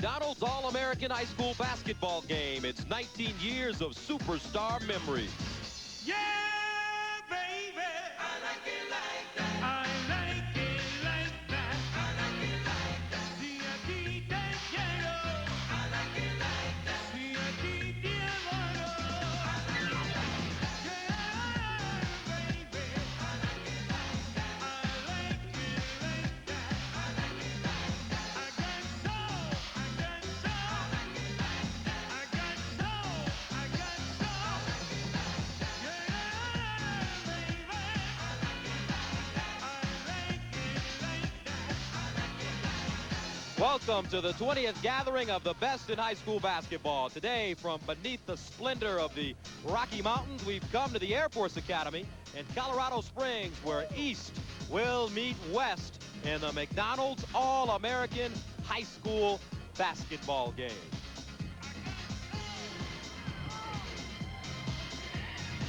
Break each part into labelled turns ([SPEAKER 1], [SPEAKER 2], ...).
[SPEAKER 1] McDonald's All-American High School basketball game. It's 19 years of superstar memories.
[SPEAKER 2] Yeah, baby. I like it like that. I like it like that. I like it like that. Si a ti te quiero. I like it like that. Si a ti te adoro. I like it like that. Yeah, baby. I like it like that. I like it like that. I like it like that. I got soul. I got soul. I like it like that. I got soul. I got soul.
[SPEAKER 1] Welcome to the 20th gathering of the best in high school basketball. Today, from beneath the splendor of the Rocky Mountains, we've come to the Air Force Academy in Colorado Springs, where East will meet West in the McDonald's All-American High School basketball game.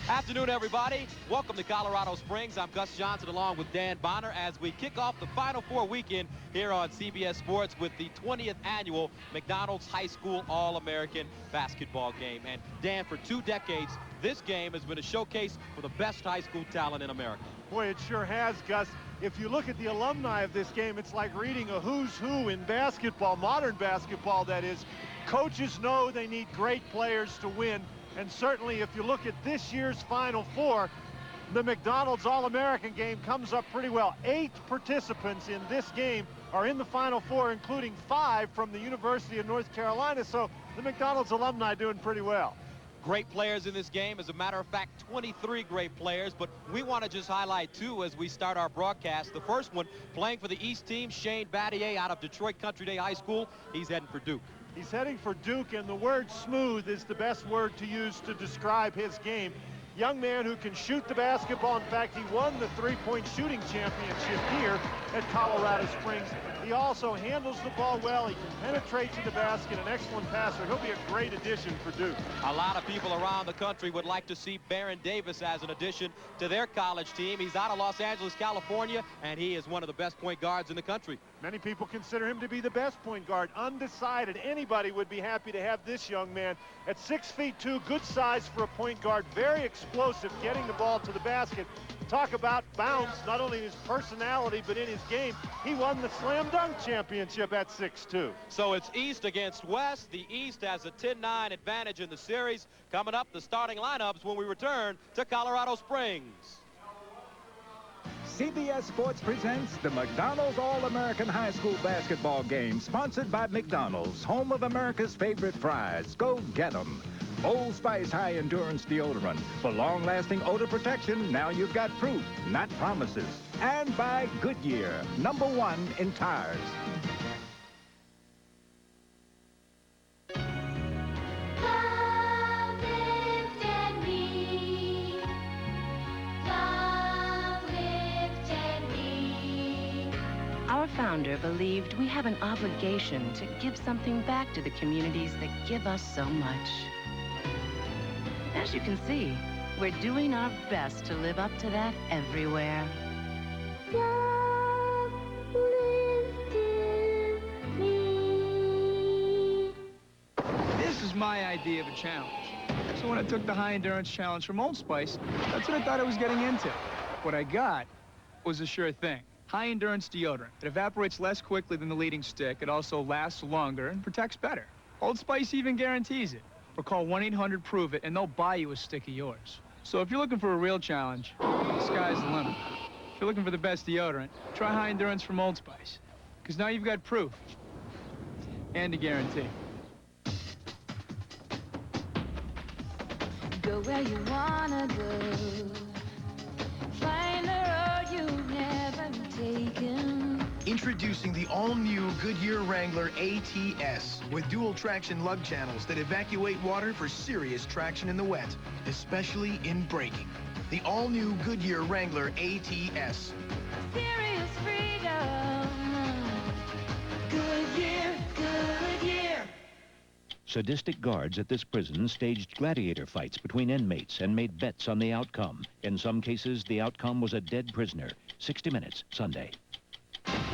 [SPEAKER 1] Afternoon, everybody. Welcome to Colorado Springs. I'm Gus Johnson along with Dan Bonner as we kick off the Final Four weekend here on CBS Sports with the 20th annual McDonald's High School All-American basketball game. And Dan, for 2 decades, this game has been a showcase for the best high school talent in America.
[SPEAKER 3] Boy, it sure has, Gus. If you look at the alumni of this game, it's like reading a who's who in basketball, modern basketball, that is. Coaches know they need great players to win. And certainly, if you look at this year's Final Four, the McDonald's All-American game comes up pretty well. 8 participants in this game are in the Final Four, including 5 from the University of North Carolina. So the McDonald's alumni doing pretty well.
[SPEAKER 1] Great players in this game. As a matter of fact, 23 great players. But we want to just highlight 2 as we start our broadcast. The first one, playing for the East team, Shane Battier out of Detroit Country Day High School. He's heading for Duke.
[SPEAKER 3] He's heading for Duke, and the word smooth is the best word to use to describe his game. Young man who can shoot the basketball. In fact, he won the three-point shooting championship here at Colorado Springs. He also handles the ball well. He can penetrate to the basket, an excellent passer. He'll be a great addition for Duke.
[SPEAKER 1] A lot of people around the country would like to see Baron Davis as an addition to their college team. He's out of Los Angeles, California, and he is one of the best point guards in the country.
[SPEAKER 3] Many people consider him to be the best point guard. Undecided. Anybody would be happy to have this young man. At 6'2", good size for a point guard. Very explosive, getting the ball to the basket. Talk about bounce, not only in his personality, but in his game. He won the slam dunk championship at 6'2".
[SPEAKER 1] So it's East against West. The East has a 10-9 advantage in the series. Coming up, the starting lineups when we return to Colorado Springs.
[SPEAKER 4] CBS Sports presents the McDonald's All-American High School basketball game, sponsored by McDonald's, home of America's favorite fries. Go get 'em. Old Spice High Endurance Deodorant. For long-lasting odor protection, now you've got proof, not promises. And by Goodyear, #1 in tires.
[SPEAKER 5] Our founder believed we have an obligation to give something back to the communities that give us so much. As you can see, we're doing our best to live up to that everywhere.
[SPEAKER 6] Love lived in me.
[SPEAKER 7] This is my idea of a challenge. So when I took the high endurance challenge from Old Spice, that's what I thought I was getting into. What I got was a sure thing. High endurance deodorant. It evaporates less quickly than the leading stick. It also lasts longer and protects better. Old Spice even guarantees it. Or call 1-800-PROVE-IT and they'll buy you a stick of yours. So if you're looking for a real challenge, the sky's the limit. If you're looking for the best deodorant, try high endurance from Old Spice. Because now you've got proof and a guarantee.
[SPEAKER 6] Go where you wanna go. Find the road you've never taken.
[SPEAKER 8] Introducing the all-new Goodyear Wrangler ATS with dual traction lug channels that evacuate water for serious traction in the wet, especially in braking. The all-new Goodyear Wrangler ATS.
[SPEAKER 6] Serious freedom. Goodyear, Goodyear.
[SPEAKER 9] Sadistic guards at this prison staged gladiator fights between inmates and made bets on the outcome. In some cases, the outcome was a dead prisoner. 60 Minutes, Sunday.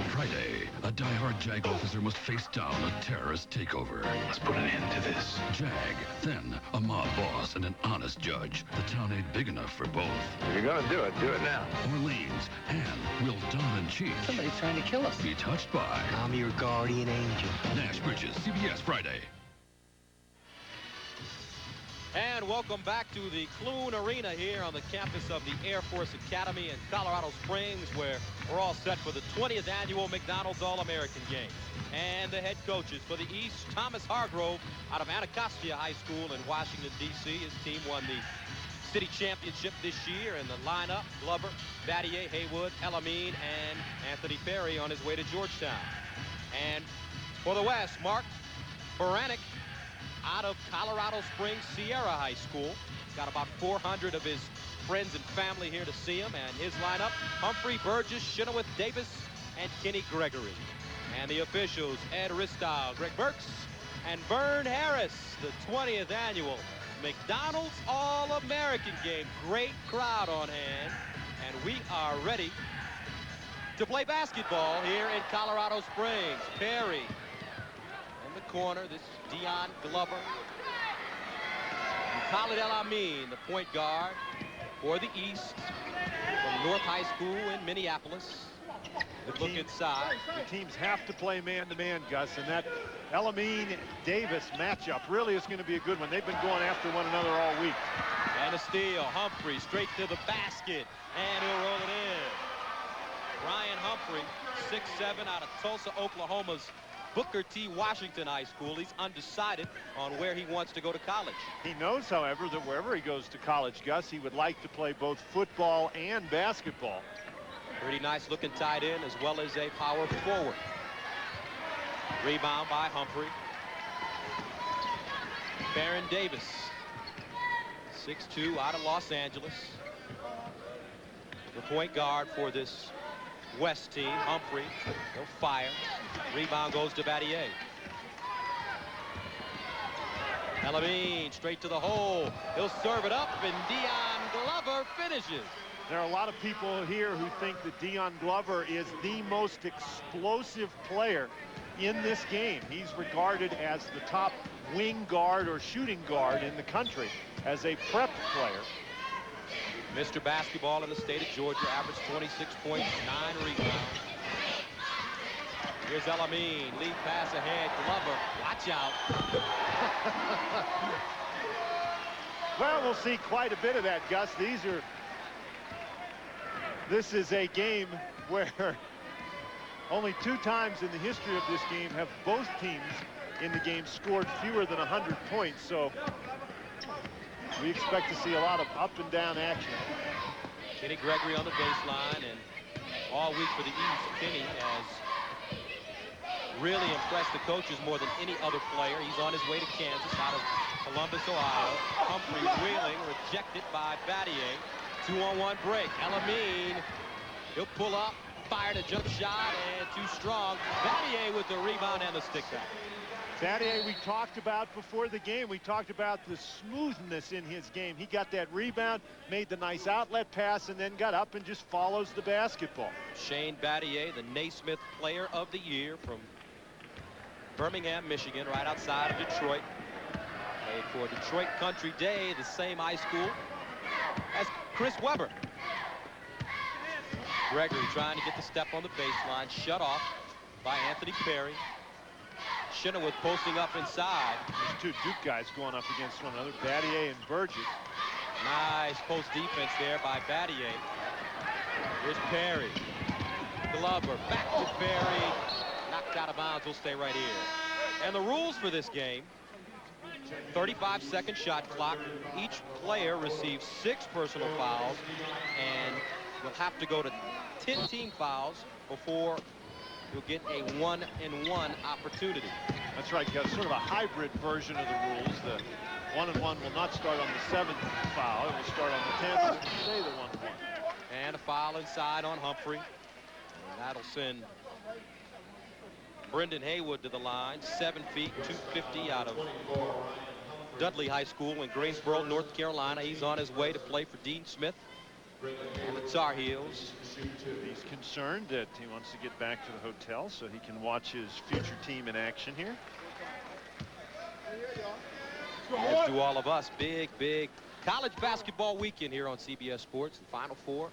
[SPEAKER 10] Friday, A die-hard JAG officer must face down a terrorist takeover.
[SPEAKER 8] Let's put an end to this.
[SPEAKER 10] JAG, then a mob boss and an honest judge. The town ain't big enough for both.
[SPEAKER 8] If you're gonna do it now.
[SPEAKER 10] Orleans, and will Don and Chief
[SPEAKER 7] Somebody's trying to kill us.
[SPEAKER 10] be touched by
[SPEAKER 11] I'm your guardian angel.
[SPEAKER 10] Nash Bridges, CBS Friday.
[SPEAKER 1] And welcome back to the Clune Arena here on the campus of the Air Force Academy in Colorado Springs, where we're all set for the 20th annual McDonald's All-American Game. And the head coaches for the East, Thomas Hargrove out of Anacostia High School in Washington, D.C. His team won the city championship this year. In the lineup, Glover, Battier, Haywood, Elamine, and Anthony Perry on his way to Georgetown. And for the West, Mark Baranek out of Colorado Springs Sierra High School. Got about 400 of his friends and family here to see him. And his lineup, Humphrey, Burgess, Chenoweth, Davis, and Kenny Gregory. And the officials, Ed Ristow, Greg Burks, and Vern Harris, the 20th annual McDonald's All-American Game. Great crowd on hand. And we are ready to play basketball here in Colorado Springs. Perry in the corner. This is Dion Glover. And Khalid El-Amin, the point guard for the East from North High School in Minneapolis. Good look inside.
[SPEAKER 3] The teams have to play man-to-man, Gus, and that El-Amin-Davis matchup really is going to be a good one. They've been going after one another all week.
[SPEAKER 1] And a steal. Humphrey straight to the basket, and he'll roll it in. Ryan Humphrey, 6'7", out of Tulsa, Oklahoma's Booker T. Washington High School. He's undecided on where he wants to go to college.
[SPEAKER 3] He knows, however, that wherever he goes to college, Gus, he would like to play both football and basketball.
[SPEAKER 1] Pretty nice looking tight end as well as a power forward. Rebound by Humphrey. Baron Davis, 6'2", out of Los Angeles. The point guard for this West team. Humphrey, he'll fire. Rebound goes to Battier. El-Amin straight to the hole. He'll serve it up, and Dion Glover finishes.
[SPEAKER 3] There are a lot of people here who think that Dion Glover is the most explosive player in this game. He's regarded as the top wing guard or shooting guard in the country as a prep player.
[SPEAKER 1] Mr. Basketball in the state of Georgia, averaged 26 points, 9 rebounds. Here's El-Amin, lead pass ahead, Glover, watch out.
[SPEAKER 3] Well, we'll see quite a bit of that, Gus. This is a game where only 2 times in the history of this game have both teams in the game scored fewer than 100 points. So we expect to see a lot of up and down action.
[SPEAKER 1] Kenny Gregory on the baseline, and all week for the East, Kenny has really impressed the coaches more than any other player. He's on his way to Kansas out of Columbus, Ohio. Humphrey wheeling, rejected by Battier. 2-on-1 break. El-Amin, he'll pull up, fired a jump shot, and too strong. Battier with the rebound and the stick back.
[SPEAKER 3] Battier, we talked about before the game. We talked about the smoothness in his game. He got that rebound, made the nice outlet pass, and then got up and just follows the basketball.
[SPEAKER 1] Shane Battier, the Naismith Player of the Year from Birmingham, Michigan, right outside of Detroit. Played for Detroit Country Day, the same high school as Chris Webber. Gregory trying to get the step on the baseline, shut off by Anthony Perry. Chenoweth posting up inside.
[SPEAKER 3] There's 2 Duke guys going up against one another, Battier and Burgess.
[SPEAKER 1] Nice post defense there by Battier. Here's Perry. Glover back to Perry. Knocked out of bounds, will stay right here. And the rules for this game, 35-second shot clock. Each player receives 6 personal fouls and will have to go to 10 team fouls before you'll get a 1-and-1 opportunity.
[SPEAKER 3] That's right, got sort of a hybrid version of the rules. The 1-and-1 will not start on the 7th foul. It will start on the 10th and stay the 1-and-1.
[SPEAKER 1] And a foul inside on Humphrey. And that'll send Brendan Haywood to the line, 7 feet, 250 out of Dudley High School in Greensboro, North Carolina. He's on his way to play for Dean Smith And the Tar Heels.
[SPEAKER 3] He's concerned that he wants to get back to the hotel so he can watch his future team in action here.
[SPEAKER 1] As do all of us. Big, big college basketball weekend here on CBS Sports. The Final Four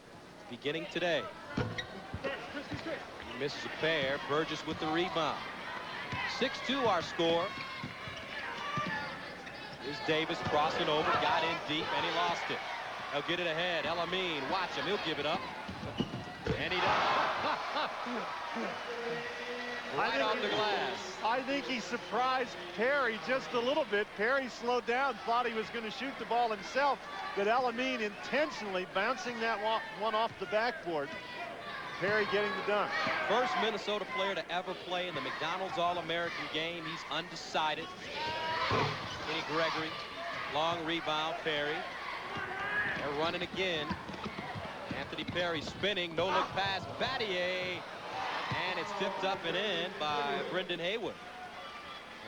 [SPEAKER 1] beginning today. He misses a pair. Burgess with the rebound. 6-2 our score. Here's Davis crossing over, got in deep, and he lost it. He'll get it ahead. El Amin, watch him. He'll give it up. And he does. Right on the glass.
[SPEAKER 3] I think he surprised Perry just a little bit. Perry slowed down, thought he was going to shoot the ball himself, but El Amin intentionally bouncing that one off the backboard. Perry getting the dunk.
[SPEAKER 1] First Minnesota player to ever play in the McDonald's All-American game. He's undecided. Kenny Gregory, long rebound, Perry. They're running again. Anthony Perry spinning, no look pass, Battier. And it's tipped up and in by Brendan Haywood.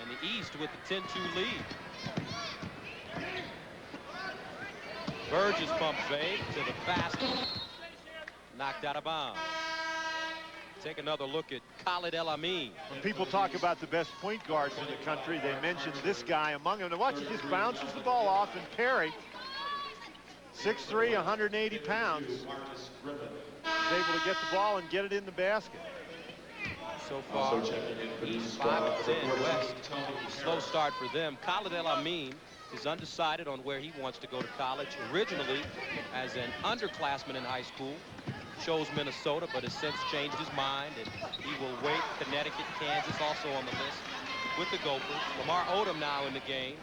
[SPEAKER 1] And the East with the 10-2 lead. Burgess pump fake to the basket. Knocked out of bounds. Take another look at Khalid El Amin.
[SPEAKER 3] When people talk about the best point guards in the country, they mention this guy among them. Now watch, he just bounces the ball off, and Perry, 6'3", 180 pounds, is able to get the ball and get it in the basket.
[SPEAKER 1] So far, East 5-10, West. Slow start for them. Khalid El Amin is undecided on where he wants to go to college. Originally, as an underclassman in high school, chose Minnesota, but has since changed his mind, and he will wait. Connecticut, Kansas also on the list with the Gophers. Lamar Odom now in the game.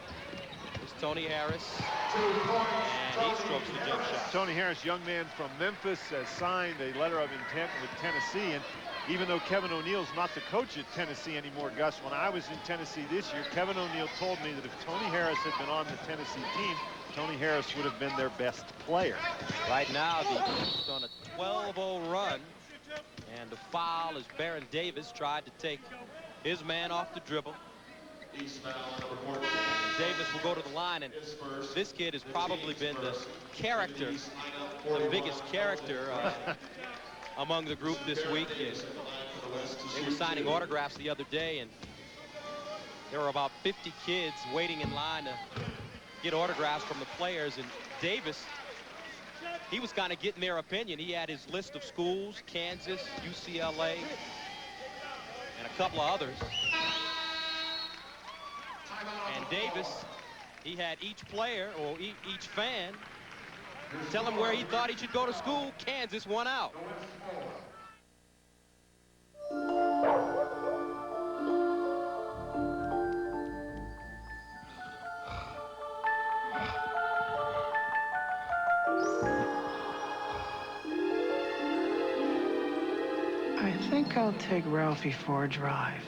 [SPEAKER 1] It's Tony Harris, and he strokes the jump shot.
[SPEAKER 3] Tony Harris, young man from Memphis, has signed a letter of intent with Tennessee, and even though Kevin O'Neal's not the coach at Tennessee anymore, Gus, when I was in Tennessee this year, Kevin O'Neal told me that if Tony Harris had been on the Tennessee team, Tony Harris would have been their best player.
[SPEAKER 1] Right now, the East on a 12-0 run, and the foul as Baron Davis tried to take his man off the dribble. Davis will go to the line, and this kid has probably been the character, the biggest character among the group this week. They were signing autographs the other day, and there were about 50 kids waiting in line to get autographs from the players, and Davis, he was kind of getting their opinion. He had his list of schools, Kansas, UCLA, and a couple of others. And Davis, he had each player or each fan tell him where he thought he should go to school. Kansas won out.
[SPEAKER 7] I think I'll take Ralphie for a drive.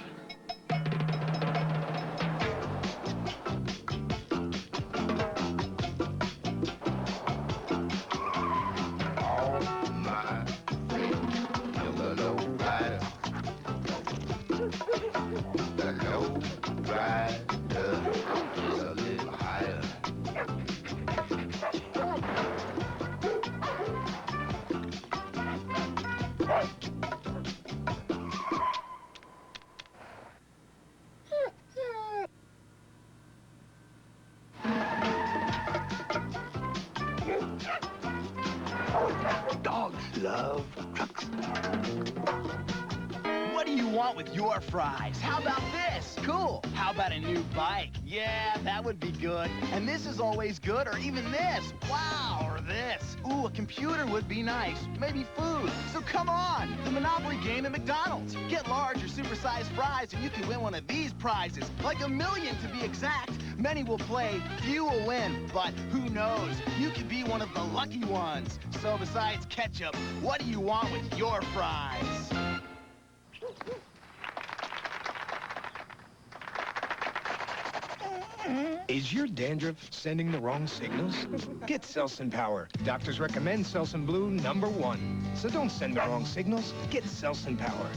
[SPEAKER 8] Dogs love trucks. What do you want with your fries? How about this? Cool. How about a new bike? Yeah, that would be good. And this is always good, or even this. Wow, or this. Ooh, a computer would be nice. Maybe food. So come on, the Monopoly game at McDonald's. Get large or supersized fries, and you can win one of these prizes. Like 1 million to be exact. Many will play, few will win. But who knows? You could be one of the lucky ones. So besides ketchup, what do you want with your fries?
[SPEAKER 12] Is your dandruff sending the wrong signals? Get Selsun Power. Doctors recommend Selsun Blue #1. So don't send the wrong signals. Get Selsun Power.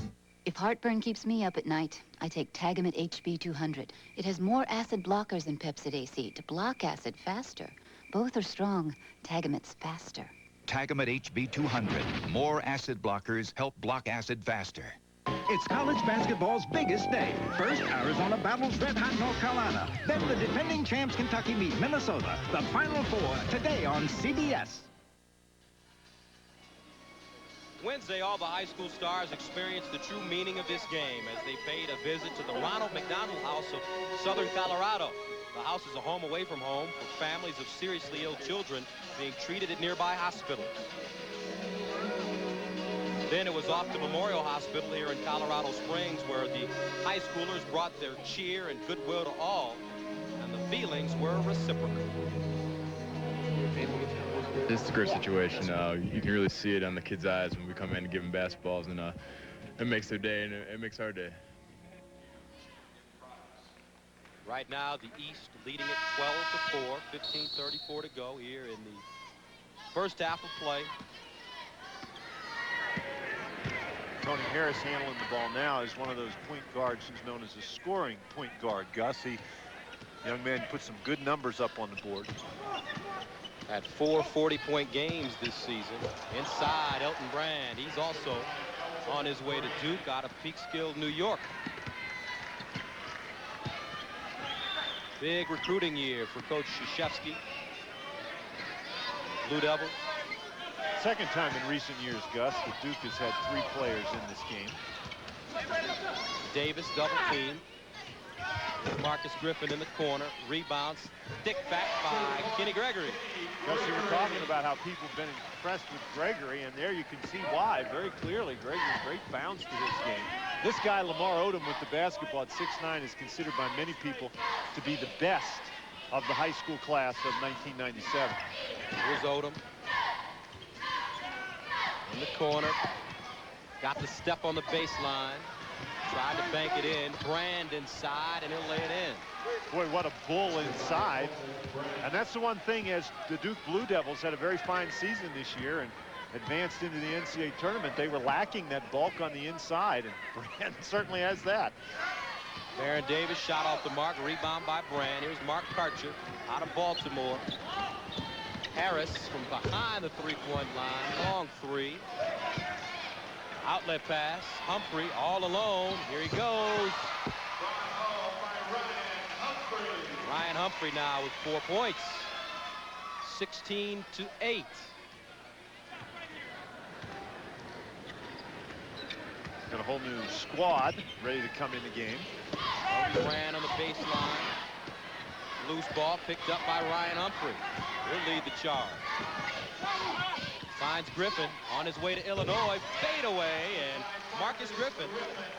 [SPEAKER 13] If heartburn keeps me up at night, I take Tagamet HB200. It has more acid blockers than Pepsid AC to block acid faster. Both are strong. Tagamet's faster.
[SPEAKER 4] Tagamet HB200. More acid blockers help block acid faster.
[SPEAKER 14] It's college basketball's biggest day. First, Arizona battles red-hot North Carolina. Then the defending champs Kentucky meet Minnesota. The Final Four today on CBS.
[SPEAKER 1] Wednesday, all the high school stars experienced the true meaning of this game as they paid a visit to the Ronald McDonald House of Southern Colorado. The house is a home away from home for families of seriously ill children being treated at nearby hospitals. Then it was off to Memorial Hospital here in Colorado Springs, where the high schoolers brought their cheer and goodwill to all, and the feelings were reciprocal.
[SPEAKER 15] It's a great situation. You can really see it on the kids' eyes when we come in and give them basketballs, and it makes their day, and it makes our day.
[SPEAKER 1] Right now, the East leading at 12-4, 15:34 to go here in the first half of play.
[SPEAKER 3] Tony Harris handling the ball now is one of those point guards who's known as a scoring point guard. Gus, young man put some good numbers up on the board.
[SPEAKER 1] Had 4 40-point games this season. Inside, Elton Brand. He's also on his way to Duke out of Peekskill, New York. Big recruiting year for Coach Krzyzewski. Blue Devils.
[SPEAKER 3] Second time in recent years, Gus, that Duke has had 3 players in this game.
[SPEAKER 1] Davis double team. Marcus Griffin in the corner. Rebounds. Stick back by Kenny Gregory.
[SPEAKER 3] Gus, you were talking about how people have been impressed with Gregory, and there you can see why very clearly. Gregory's great bounce to this game. This guy, Lamar Odom, with the basketball at 6'9", is considered by many people to be the best of the high school class of 1997.
[SPEAKER 1] Here's Odom. In the corner. Got the step on the baseline. Tried to bank it in. Brand inside, and he'll lay it in.
[SPEAKER 3] Boy, what a bull inside. And that's the one thing, as the Duke Blue Devils had a very fine season this year and advanced into the NCAA tournament, they were lacking that bulk on the inside, and Brand certainly has that.
[SPEAKER 1] Baron Davis shot off the mark. Rebound by Brand. Here's Mark Karcher out of Baltimore. Harris from behind the three-point line. Long three. Outlet pass. Humphrey all alone. Here he goes. Ryan Humphrey now with 4 points. 16-8.
[SPEAKER 3] Got a whole new squad ready to come in the game.
[SPEAKER 1] Brand on the baseline. Loose ball picked up by Ryan Humphrey. He'll lead the charge. Finds Griffin on his way to Illinois. Fade away, and Marcus Griffin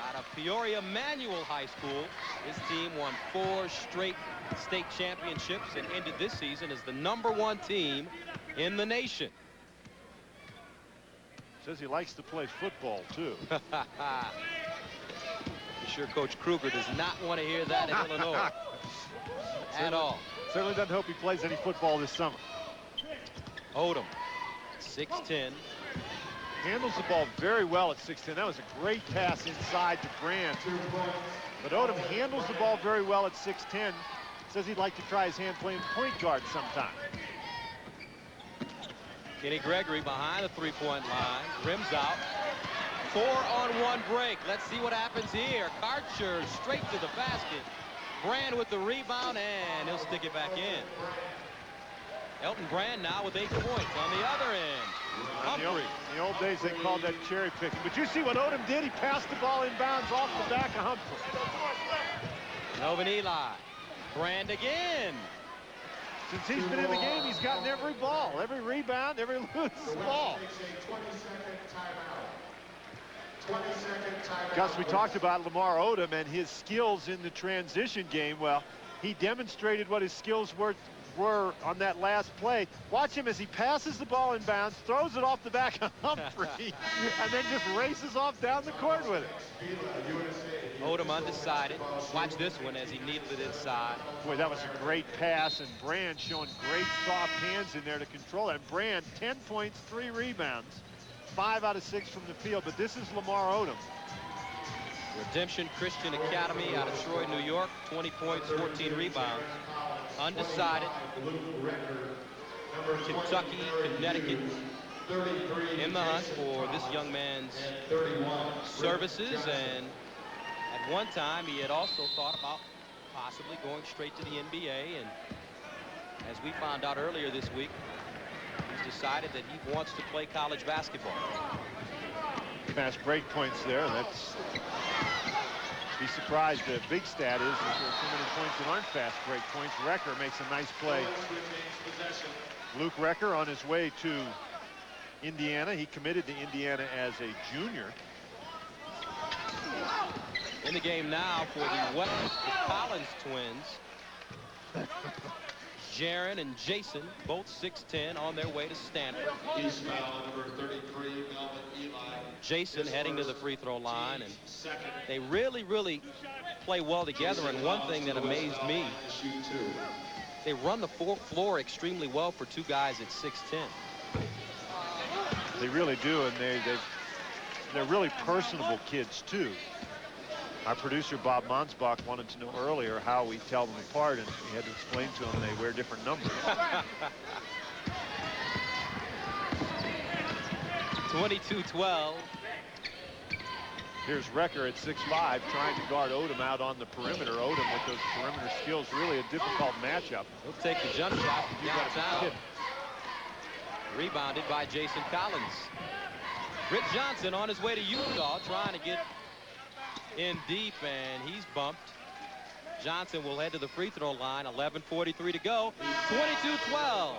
[SPEAKER 1] out of Peoria Manual High School. His team won 4 straight state championships and ended this season as the #1 team in the nation.
[SPEAKER 3] Says he likes to play football, too.
[SPEAKER 1] I'm sure Coach Kruger does not want to hear that in Illinois at all.
[SPEAKER 3] Certainly doesn't hope he plays any football this summer.
[SPEAKER 1] Odom, 6'10".
[SPEAKER 3] Handles the ball very well at 6'10". That was a great pass inside to Brand. But Odom handles the ball very well at 6'10". Says he'd like to try his hand playing point guard sometime.
[SPEAKER 1] Kenny Gregory behind the three-point line. Rims out. 4-on-1 break. Let's see what happens here. Karcher straight to the basket. Brand with the rebound, and he'll stick it back in. Elton Brand now with 8 points on the other end. Humphrey.
[SPEAKER 3] In the old days, they called that cherry picking. But you see what Odom did? He passed the ball inbounds off the back of Humphrey.
[SPEAKER 1] Novin Eli. Brand again.
[SPEAKER 3] Since he's been in the game, he's gotten every ball, every rebound, every loose ball. Gus, we talked about Lamar Odom and his skills in the transition game. Well, he demonstrated what his skills were on that last play. Watch him as he passes the ball in bounds, throws it off the back of Humphrey, and then just races off down the court with it.
[SPEAKER 1] Odom undecided. Watch this one as he needled it inside.
[SPEAKER 3] Boy, that was a great pass, and Brand showing great soft hands in there to control it. And Brand, 10 points, 3 rebounds, 5 out of 6 from the field. But this is Lamar Odom.
[SPEAKER 1] Redemption Christian Academy out of Troy, New York. 20 points, 14 rebounds. Undecided. Kentucky, Connecticut, in the hunt for this young man's services, and at one time he had also thought about possibly going straight to the NBA, and as we found out earlier this week, he's decided that he wants to play college basketball.
[SPEAKER 3] Fast break points there. That's be surprised. The big stat is that there are so many points that aren't fast break points. Recker makes a nice play. Luke Recker on his way to Indiana. He committed to Indiana as a junior.
[SPEAKER 1] In the game now for the Collins twins. Jaron and Jason, both 6'10", on their way to Stanford. Jason heading to the free throw line, and they really play well together. And one thing that amazed me, they run the floor extremely well for two guys at 6'10".
[SPEAKER 3] They really do, and they're really personable kids too. Our producer Bob Monsbach wanted to know earlier how we tell them apart, and we had to explain to him they wear different numbers.
[SPEAKER 1] 22-12.
[SPEAKER 3] Here's Recker at 6'5", trying to guard Odom out on the perimeter. Odom with those perimeter skills, really a difficult matchup.
[SPEAKER 1] He'll take the jump shot from downtown. Rebounded by Jason Collins. Britt Johnson on his way to Utah, trying to get in deep, and he's bumped. Johnson will head to the free throw line. 11:43 to go. 22-12.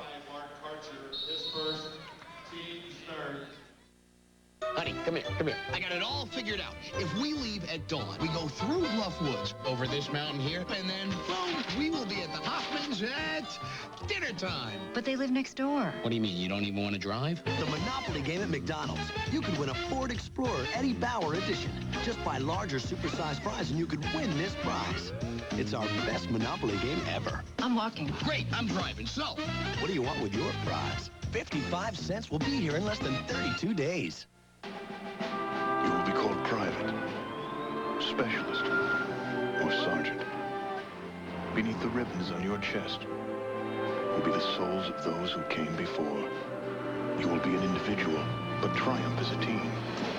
[SPEAKER 16] Honey, come here. I got it all figured out. If we leave at dawn, we go through Bluff Woods, over this mountain here, and then, boom, we will be at the Hoffmans at dinner time.
[SPEAKER 13] But they live next door.
[SPEAKER 16] What do you mean, you don't even want to drive?
[SPEAKER 11] The Monopoly game at McDonald's. You could win a Ford Explorer Eddie Bauer edition. Just buy larger supersized fries and you could win this prize. It's our best Monopoly game ever.
[SPEAKER 13] I'm walking.
[SPEAKER 16] Great, I'm driving, so.
[SPEAKER 11] What do you want with your prize? 55 cents will be here in less than 32 days.
[SPEAKER 17] You will be called private, specialist, or sergeant. Beneath the ribbons on your chest will be the souls of those who came before. You will be an individual, but triumph as a team.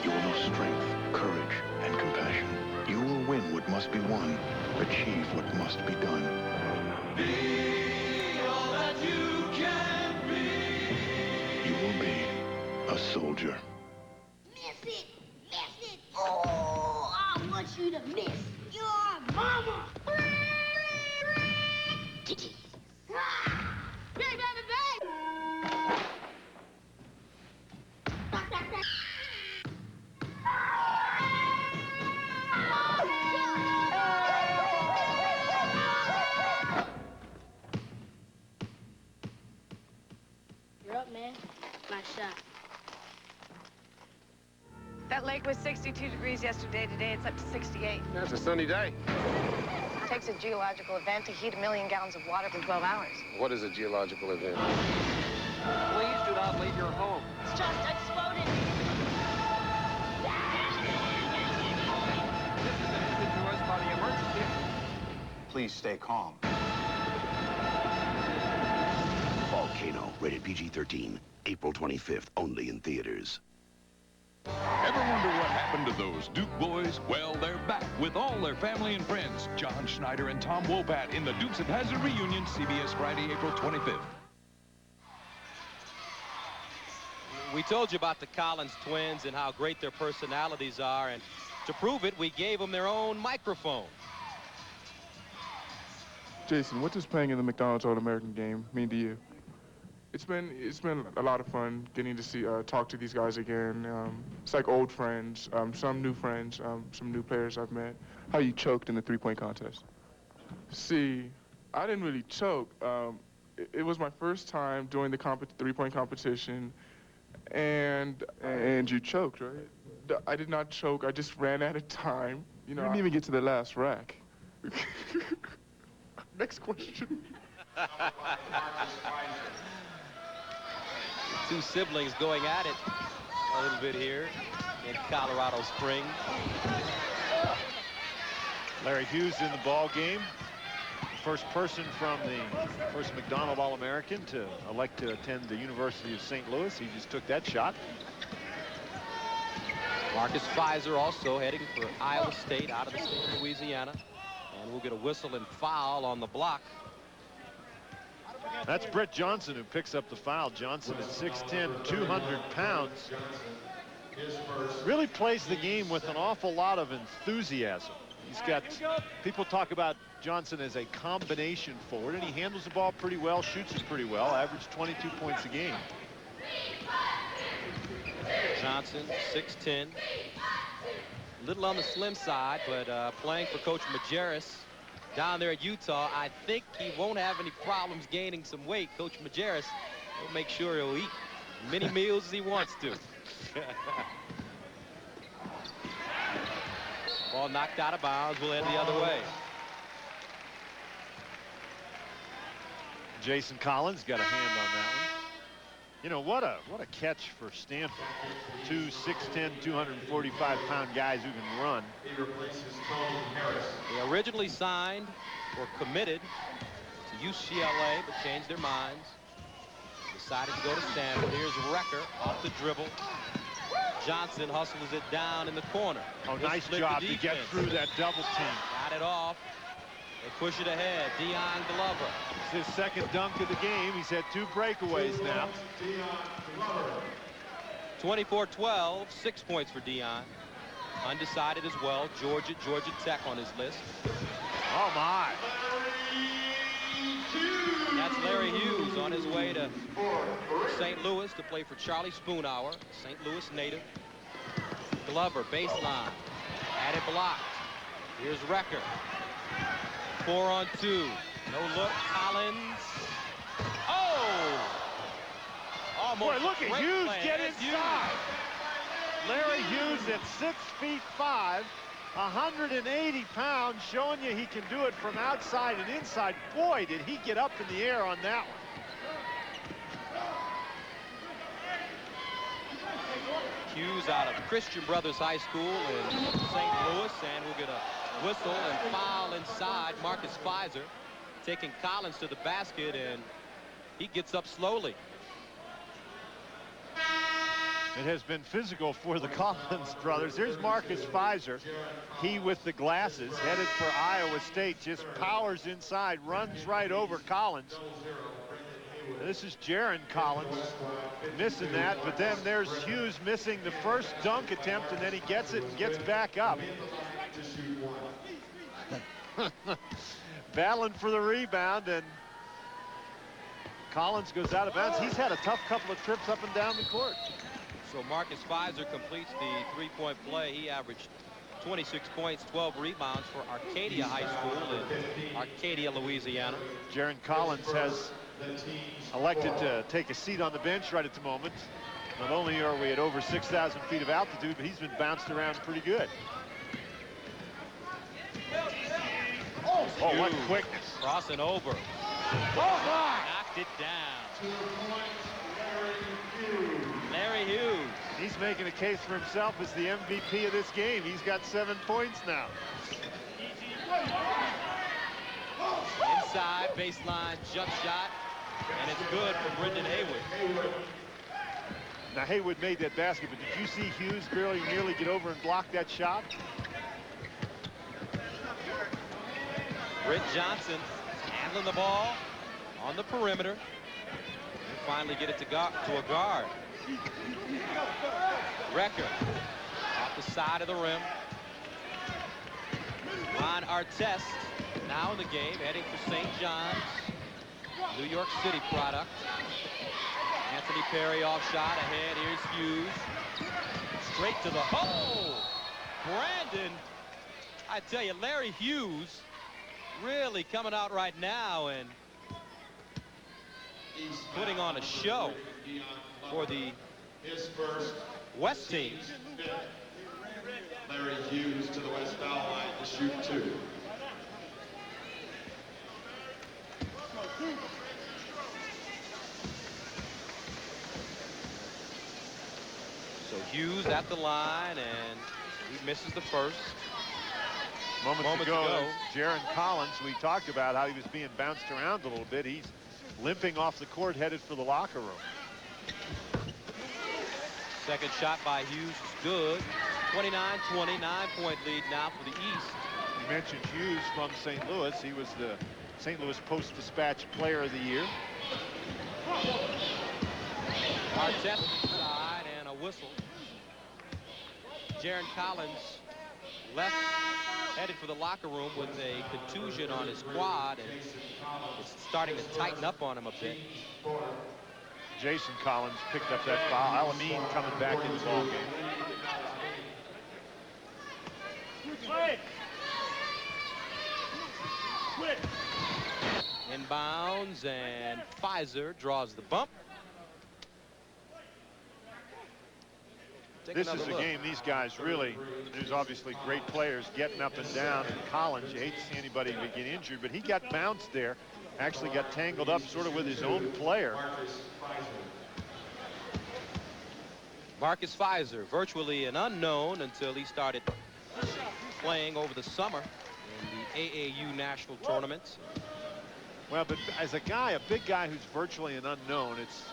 [SPEAKER 17] You will know strength, courage, and compassion. You will win what must be won, achieve what must be done.
[SPEAKER 2] Be all that you can be.
[SPEAKER 17] You will be a soldier.
[SPEAKER 6] Miss it! Oh, I want you to miss your mama! Hey, baby!
[SPEAKER 18] You're up, man. Nice shot.
[SPEAKER 19] That lake was 62 degrees yesterday. Today it's up to 68.
[SPEAKER 20] That's a sunny day.
[SPEAKER 19] It takes a geological event to heat 1 million gallons of water for 12 hours.
[SPEAKER 20] What is a geological event?
[SPEAKER 1] Please do not leave your home.
[SPEAKER 6] It's just exploded!
[SPEAKER 21] Please stay calm.
[SPEAKER 22] Volcano, rated PG-13. April 25th, only in theaters.
[SPEAKER 10] Ever wonder what happened to those Duke boys? Well, they're back with all their family and friends. John Schneider and Tom Wopat in the Dukes of Hazzard reunion, CBS Friday, April 25th.
[SPEAKER 1] We told you about the Collins twins and how great their personalities are, and to prove it, we gave them their own microphone.
[SPEAKER 23] Jason, what does playing in the McDonald's All-American game mean to you? It's been a lot of fun getting to see talk to these guys again. It's like old friends, some new friends, some new players I've met. How you choked in the three-point contest? See, I didn't really choke. It was my first time doing the three-point competition, and you choked, right? I did not choke. I just ran out of time. You know, I didn't even get to the last rack. Next question.
[SPEAKER 1] Two siblings going at it a little bit here in Colorado Springs.
[SPEAKER 3] Larry Hughes in the ball game. first person from the first McDonald All-American to elect to attend the University of St. Louis. He just took that shot.
[SPEAKER 1] Marcus Pfizer also heading for Iowa State out of the state of Louisiana. And we'll get a whistle and foul on the block.
[SPEAKER 3] That's Brett Johnson who picks up the foul. Johnson at 6'10", 200 pounds. Really plays the game with an awful lot of enthusiasm. He's got, people talk about Johnson as a combination forward, and he handles the ball pretty well, shoots it pretty well, averaged 22 points a game.
[SPEAKER 1] Johnson, 6'10", a little on the slim side, but playing for Coach Majerus down there at Utah. I think he won't have any problems gaining some weight. Coach Majerus will make sure he'll eat many meals as he wants to. Ball knocked out of bounds, will head the other way.
[SPEAKER 3] Jason Collins got a hand on that one. You know, what a catch for Stanford. Two 6'10", 245-pound guys who can run.
[SPEAKER 1] They originally signed or committed to UCLA, but changed their minds. Decided to go to Stanford. Here's Recker off the dribble. Johnson hustles it down in the corner.
[SPEAKER 3] Oh, nice job to get through that double team.
[SPEAKER 1] Got it off. They push it ahead. Dion Glover.
[SPEAKER 3] It's his second dunk of the game. He's had 2 breakaways now.
[SPEAKER 1] 24-12, 6 points for Dion. Undecided as well. Georgia Tech on his list.
[SPEAKER 3] Oh, my.
[SPEAKER 1] That's Larry Hughes on his way to St. Louis to play for Charlie Spoonhour, St. Louis native. Glover, baseline. Had it blocked. Here's Recker. 4-on-2. No look. Collins. Oh! Almost.
[SPEAKER 3] Boy, look at Hughes get inside. Larry Hughes at 6'5", 180 pounds, showing you he can do it from outside and inside. Boy, did he get up in the air on that one.
[SPEAKER 1] Hughes out of Christian Brothers High School in St. Louis, and we'll get a whistle and foul inside. Marcus Pfizer taking Collins to the basket, and he gets up slowly.
[SPEAKER 3] It has been physical for the Collins brothers. Here's Marcus Pfizer. He with the glasses, headed for Iowa State, just powers inside, runs right over Collins. This is Jaron Collins missing that, but then there's Hughes missing the first dunk attempt, and then he gets it and gets back up. Battling for the rebound, and Collins goes out of bounds. He's had a tough couple of trips up and down the court.
[SPEAKER 1] So Marcus Pfizer completes the three-point play. He averaged 26 points, 12 rebounds for Arcadia High School in Arcadia, Louisiana.
[SPEAKER 3] Jaron Collins has elected to take a seat on the bench right at the moment. Not only are we at over 6,000 feet of altitude, but he's been bounced around pretty good. Oh, what quickness.
[SPEAKER 1] Crossing over.
[SPEAKER 3] Oh, my!
[SPEAKER 1] Knocked it down. Larry Hughes.
[SPEAKER 3] He's making a case for himself as the MVP of this game. He's got 7 points now.
[SPEAKER 1] Inside baseline jump shot, and it's good for Brendan Haywood.
[SPEAKER 3] Now Haywood made that basket, but did you see Hughes nearly get over and block that shot?
[SPEAKER 1] Britt Johnson handling the ball on the perimeter. And finally get it to a guard. Recker off the side of the rim. Ron Artest now in the game, heading for St. John's. New York City product. Anthony Perry off shot ahead. Here's Hughes. Straight to the hole. Brandon, I tell you, Larry Hughes really coming out right now and putting on a show for the West team.
[SPEAKER 5] Larry Hughes to the West foul line to shoot 2.
[SPEAKER 1] So Hughes at the line, and he misses the first.
[SPEAKER 3] Moments ago, Jaron Collins, we talked about how he was being bounced around a little bit. He's limping off the court, headed for the locker room.
[SPEAKER 1] Second shot by Hughes is good. 29-20, 9-point lead now for the East.
[SPEAKER 3] You mentioned Hughes from St. Louis. He was the St. Louis Post-Dispatch Player of the Year.
[SPEAKER 1] Artest side and a whistle. Jaron Collins left, headed for the locker room with a contusion on his quad, and it's starting to tighten up on him a bit.
[SPEAKER 3] Jason Collins picked up that foul. Alameen coming back in the ball game.
[SPEAKER 1] Inbounds, and Pfizer draws the bump.
[SPEAKER 3] This is a game these guys really, there's obviously great players getting up and down. And Collins, you hate to see anybody get injured, but he got bounced there. Actually got tangled up sort of with his own player.
[SPEAKER 1] Marcus Pfizer, virtually an unknown until he started playing over the summer in the AAU national tournaments.
[SPEAKER 3] Well, but as a guy, a big guy who's virtually an unknown, it's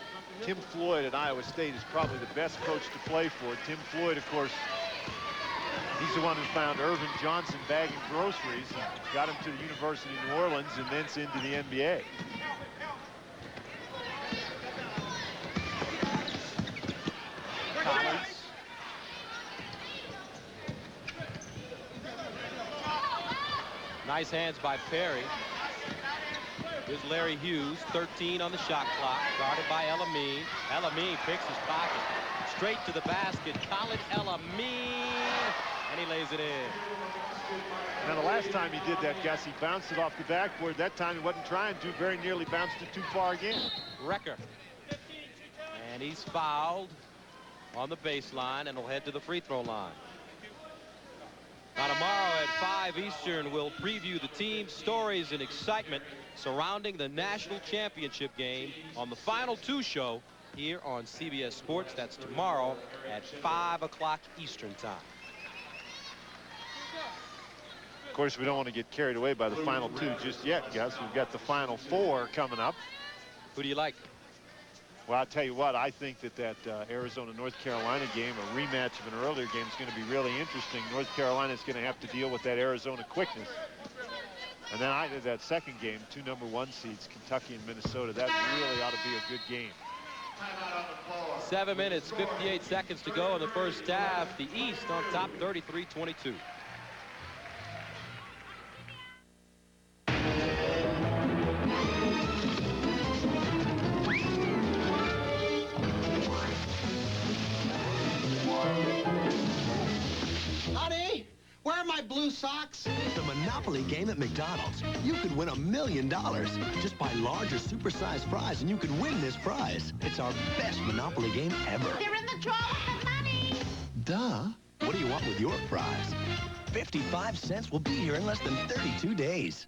[SPEAKER 3] Tim Floyd at Iowa State is probably the best coach to play for. Tim Floyd, of course, he's the one who found Irvin Johnson bagging groceries and got him to the University of New Orleans and thence into the NBA.
[SPEAKER 1] Collins. Nice hands by Perry. Here's Larry Hughes, 13 on the shot clock, guarded by Alameen. Alameen picks his pocket. Straight to the basket, Colin Alameen, and he lays it in.
[SPEAKER 3] Now, the last time he did that, Gus, he bounced it off the backboard. That time he wasn't trying to, very nearly bounced it too far again.
[SPEAKER 1] Recker. And he's fouled on the baseline and will head to the free throw line. Now tomorrow at 5 Eastern, we'll preview the team's stories and excitement surrounding the national championship game on the Final Two show here on CBS Sports. That's tomorrow at 5 o'clock Eastern time.
[SPEAKER 3] Of course, we don't want to get carried away by the Final Two just yet, Gus. We've got the Final Four coming up.
[SPEAKER 1] Who do you like?
[SPEAKER 3] Well, I'll tell you what, I think that Arizona-North Carolina game, a rematch of an earlier game, is going to be really interesting. North Carolina is going to have to deal with that Arizona quickness. And then that second game, 2 #1 seeds, Kentucky and Minnesota, that really ought to be a good game.
[SPEAKER 1] 7 minutes, 58 seconds to go in the first half. The East on top, 33-22.
[SPEAKER 16] Honey, where are my blue socks?
[SPEAKER 11] The Monopoly game at McDonald's. You could win $1 million. Just buy large or supersized fries and you could win this prize. It's our best Monopoly game ever.
[SPEAKER 6] They're in the drawer with the money.
[SPEAKER 11] Duh. What do you want with your prize? 55 cents will be here in less than 32 days.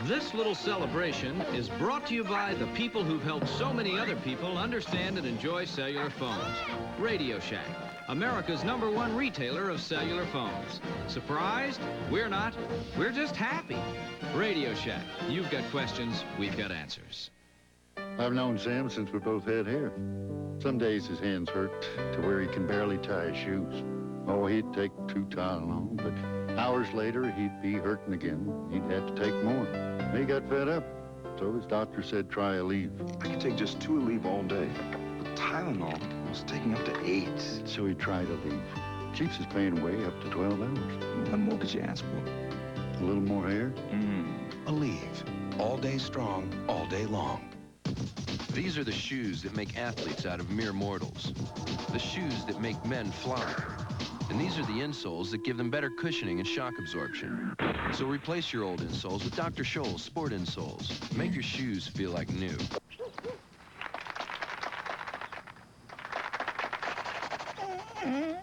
[SPEAKER 7] This little celebration is brought to you by the people who've helped so many other people understand and enjoy cellular phones. Radio Shack, America's #1 retailer of cellular phones. Surprised? We're not. We're just happy. Radio Shack, you've got questions, we've got answers.
[SPEAKER 8] I've known Sam since we both had hair. Some days his hands hurt to where he can barely tie his shoes. Oh, he'd take 2 Tylenol, but hours later he'd be hurting again. He'd have to take more. He got fed up, so his doctor said try Aleve.
[SPEAKER 21] I can take just 2 Aleve all day, but Tylenol was taking up to 8.
[SPEAKER 8] So he tried Aleve. Keeps his pain away up to 12 hours.
[SPEAKER 21] What more could you ask for?
[SPEAKER 8] A little more hair?
[SPEAKER 11] Aleve. All day strong, all day long.
[SPEAKER 9] These are the shoes that make athletes out of mere mortals. The shoes that make men fly. And these are the insoles that give them better cushioning and shock absorption. So replace your old insoles with Dr. Scholl's Sport Insoles. Make your shoes feel like new.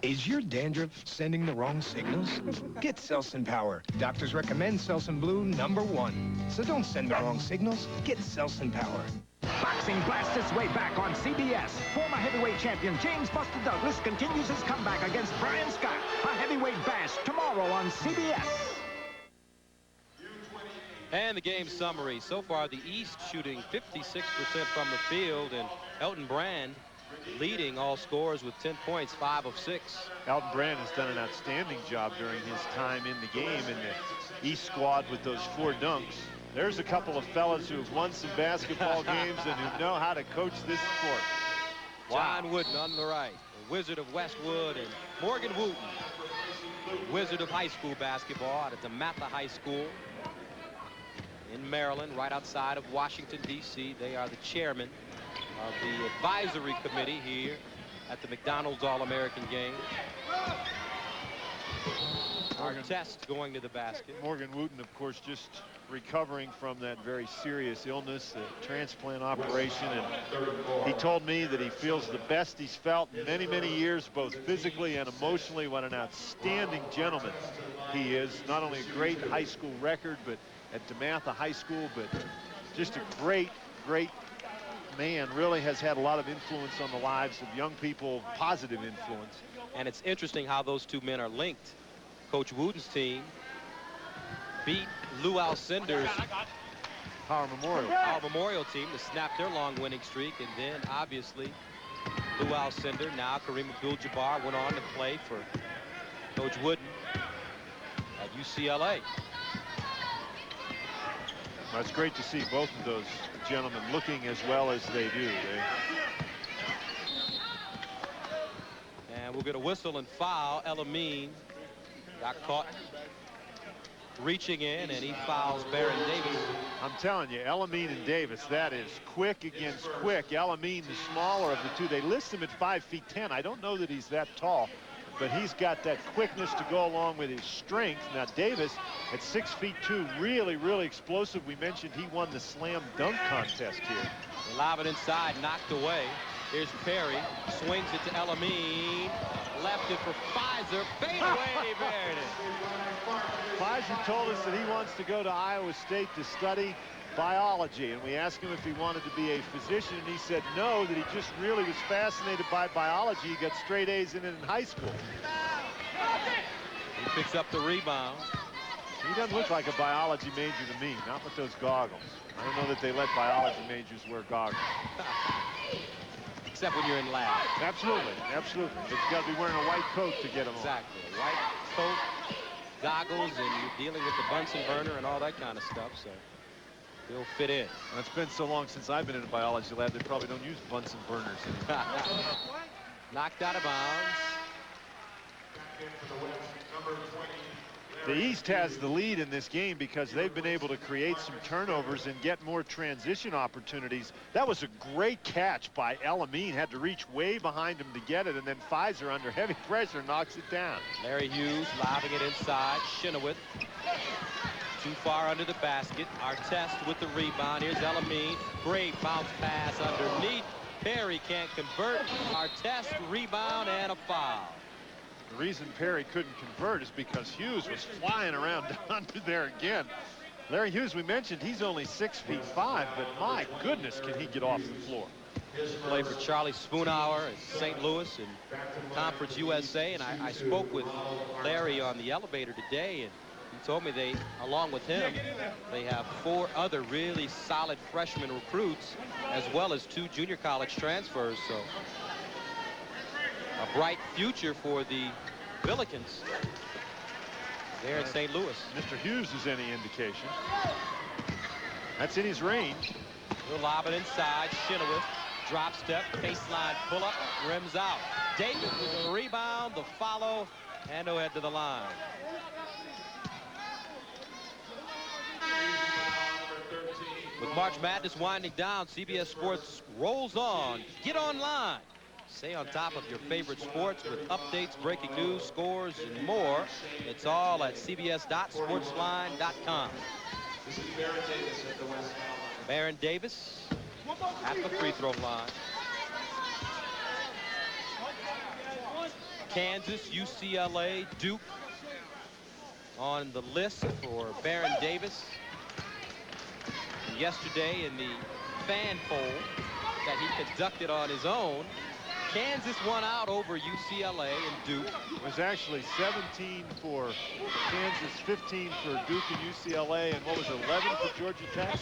[SPEAKER 4] Is your dandruff sending the wrong signals? Get Selsun Power. Doctors recommend Selsun Blue #1. So don't send the wrong signals. Get Selsun Power.
[SPEAKER 12] Boxing blasts its way back on CBS. Former heavyweight champion James Buster Douglas continues his comeback against Brian Scott. A heavyweight bash tomorrow on CBS.
[SPEAKER 1] And the game summary. So far, the East shooting 56% from the field, and Elton Brand leading all scores with 10 points, 5 of 6.
[SPEAKER 3] Elton Brand has done an outstanding job during his time in the game in the East squad with those 4 dunks. There's a couple of fellas who have won some basketball games and who know how to coach this sport.
[SPEAKER 1] Wow. John Wooden on the right, the Wizard of Westwood, and Morgan Wooten, Wizard of high school basketball out at DeMatha High School in Maryland, right outside of Washington, D.C. They are the chairman of the advisory committee here at the McDonald's All-American game. Artest going to the basket.
[SPEAKER 3] Morgan Wooten, of course, just recovering from that very serious illness, the transplant operation, and he told me that he feels the best he's felt in many, many years, both physically and emotionally. What an outstanding gentleman he is. Not only a great high school record, but at DeMatha High School, but just a great, great man. Really has had a lot of influence on the lives of young people, positive influence.
[SPEAKER 1] And it's interesting how those two men are linked. Coach Wooten's team beat Lou Alcindor's
[SPEAKER 3] Power
[SPEAKER 1] Memorial team to snap their long winning streak, and then obviously Lou Alcindor, now Kareem Abdul-Jabbar, went on to play for Coach Wooten at UCLA.
[SPEAKER 3] Well, it's great to see both of those gentlemen looking as well as they do.
[SPEAKER 1] And we'll get a whistle and foul. El-Amin got caught reaching in, and he fouls Baron Davis.
[SPEAKER 3] I'm telling you, El-Amin and Davis, that is quick against quick. El-Amin, the smaller of the two. They list him at 5'10". I don't know that he's that tall, but he's got that quickness to go along with his strength. Now Davis at 6'2", really, really explosive. We mentioned he won the slam dunk contest here.
[SPEAKER 1] They lob it inside, knocked away. Here's Perry, swings it to El-Amin, left it for Pfizer, fade away, buried it.
[SPEAKER 3] Pfizer told us that he wants to go to Iowa State to study biology, and we asked him if he wanted to be a physician, and he said no, that he just really was fascinated by biology. He got straight A's in it in high school.
[SPEAKER 1] He picks up the rebound.
[SPEAKER 3] He doesn't look like a biology major to me, not with those goggles. I don't know that they let biology majors wear goggles.
[SPEAKER 1] Except when you're in lab.
[SPEAKER 3] Absolutely, absolutely. But you got to be wearing a white coat to get them on.
[SPEAKER 1] Exactly, a white coat, goggles, and you're dealing with the Bunsen burner and all that kind of stuff, so he'll fit in.
[SPEAKER 3] Well, it's been so long since I've been in a biology lab, they probably don't use Bunsen burners anymore.
[SPEAKER 1] Knocked out of bounds.
[SPEAKER 3] The East has the lead in this game because they've been able to create some turnovers and get more transition opportunities. That was a great catch by El-Amin. Had to reach way behind him to get it, and then Pfizer, under heavy pressure, knocks it down.
[SPEAKER 1] Larry Hughes lobbing it inside. Chenoweth too far under the basket. Artest with the rebound. Here's El-Amin. Great bounce pass underneath. Perry can't convert. Artest, rebound, and a foul.
[SPEAKER 3] The reason Perry couldn't convert is because Hughes was flying around under there again. Larry Hughes, we mentioned, he's only 6'5", but my goodness, can he get off the floor.
[SPEAKER 1] Played for Charlie Spoonhour at St. Louis and Conference USA, and I spoke with Larry on the elevator today, and he told me they, along with him, they have 4 other really solid freshman recruits, as well as 2 junior college transfers, so a bright future for the Billikens there in St. Louis.
[SPEAKER 3] Mr. Hughes is any indication. That's in his range.
[SPEAKER 1] He'll lob it inside. Chenoweth, drop step, baseline pull-up, rims out. Davis with the rebound, the follow, and no head to the line. With March Madness winding down, CBS Sports rolls on. Get online. Stay on top of your favorite sports with updates, breaking news, scores, and more. It's all at cbs.sportsline.com.
[SPEAKER 5] This is Baron Davis at the West.
[SPEAKER 1] Baron Davis at the free throw line. Kansas, UCLA, Duke on the list for Baron Davis. And yesterday in the fan poll that he conducted on his own, Kansas won out over UCLA and Duke.
[SPEAKER 3] It was actually 17 for Kansas, 15 for Duke and UCLA, and what was it, 11 for Georgia Tech?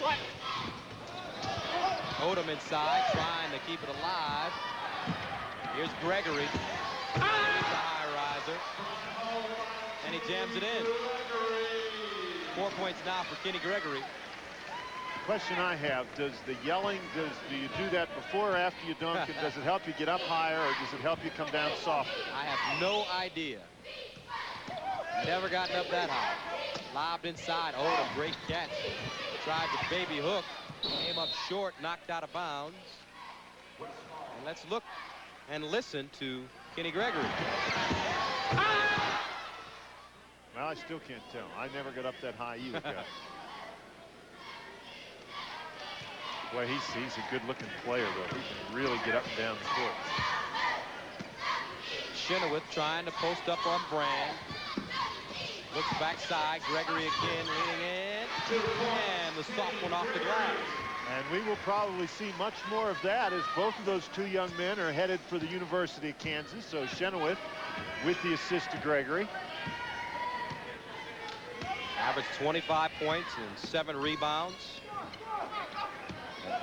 [SPEAKER 1] Odom inside, trying to keep it alive. Here's Gregory. Here's the high riser. And he jams it in. 4 points now for Kenny Gregory.
[SPEAKER 3] Question I have, does the yelling, do you do that before or after you dunk, and does it help you get up higher, or does it help you come down softer?
[SPEAKER 1] I have no idea. Never gotten up that high. Lobbed inside. Odom, great catch. Tried the baby hook. Came up short, knocked out of bounds. And let's look and listen to Kenny Gregory.
[SPEAKER 3] Well, I still can't tell. I never got up that high either, guys. Boy, he's a good-looking player, though. He can really get up and down the court.
[SPEAKER 1] Chenoweth trying to post up on Brand. Looks backside. Gregory again leaning in. And the soft one off the glass.
[SPEAKER 3] And we will probably see much more of that as both of those two young men are headed for the University of Kansas. So Chenoweth with the assist to Gregory.
[SPEAKER 1] Averaged 25 points and 7 rebounds.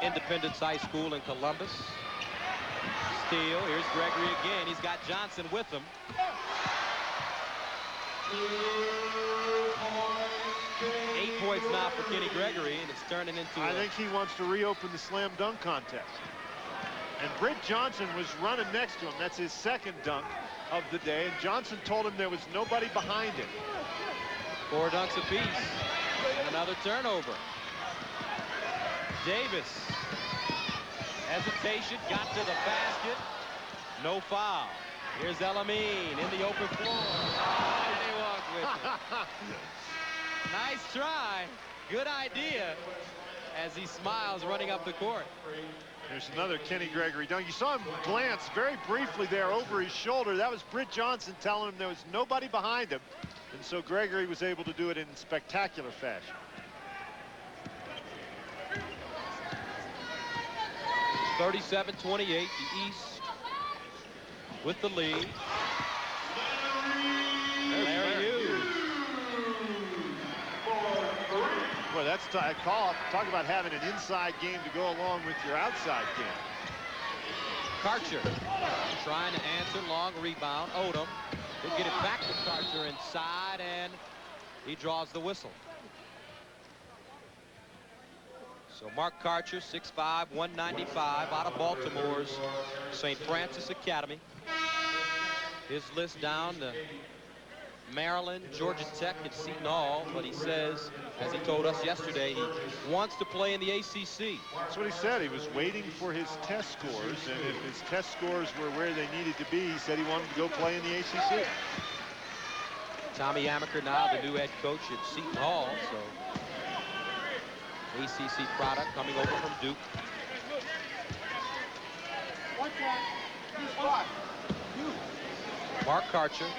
[SPEAKER 1] Independence High School in Columbus. Steal. Here's Gregory again. He's got Johnson with him. 8 points now for Kenny Gregory, and it's turning into
[SPEAKER 3] I think he wants to reopen the slam dunk contest. And Britt Johnson was running next to him. That's his second dunk of the day. And Johnson told him there was nobody behind him.
[SPEAKER 1] 4 dunks apiece. And another turnover. Davis. Hesitation, got to the basket. No foul. Here's Elamine in the open floor. Oh, they walk with it. Nice try. Good idea as he smiles running up the court.
[SPEAKER 3] There's another Kenny Gregory dunk. You saw him glance very briefly there over his shoulder. That was Britt Johnson telling him there was nobody behind him. And so Gregory was able to do it in spectacular fashion.
[SPEAKER 1] 37-28, the East with the lead. Larry Hughes.
[SPEAKER 3] Boy, that's talk about having an inside game to go along with your outside game.
[SPEAKER 1] Karcher trying to answer, long rebound. Odom will get it back to Karcher inside, and he draws the whistle. So Mark Karcher, 6'5", 195, out of Baltimore's St. Francis Academy. His list down to Maryland, Georgia Tech, and Seton Hall, but he says, as he told us yesterday, he wants to play in the ACC.
[SPEAKER 3] That's what he said. He was waiting for his test scores, and if his test scores were where they needed to be, he said he wanted to go play in the ACC.
[SPEAKER 1] Tommy Amaker now the new head coach at Seton Hall, so ACC product coming over from Duke. Mark Karcher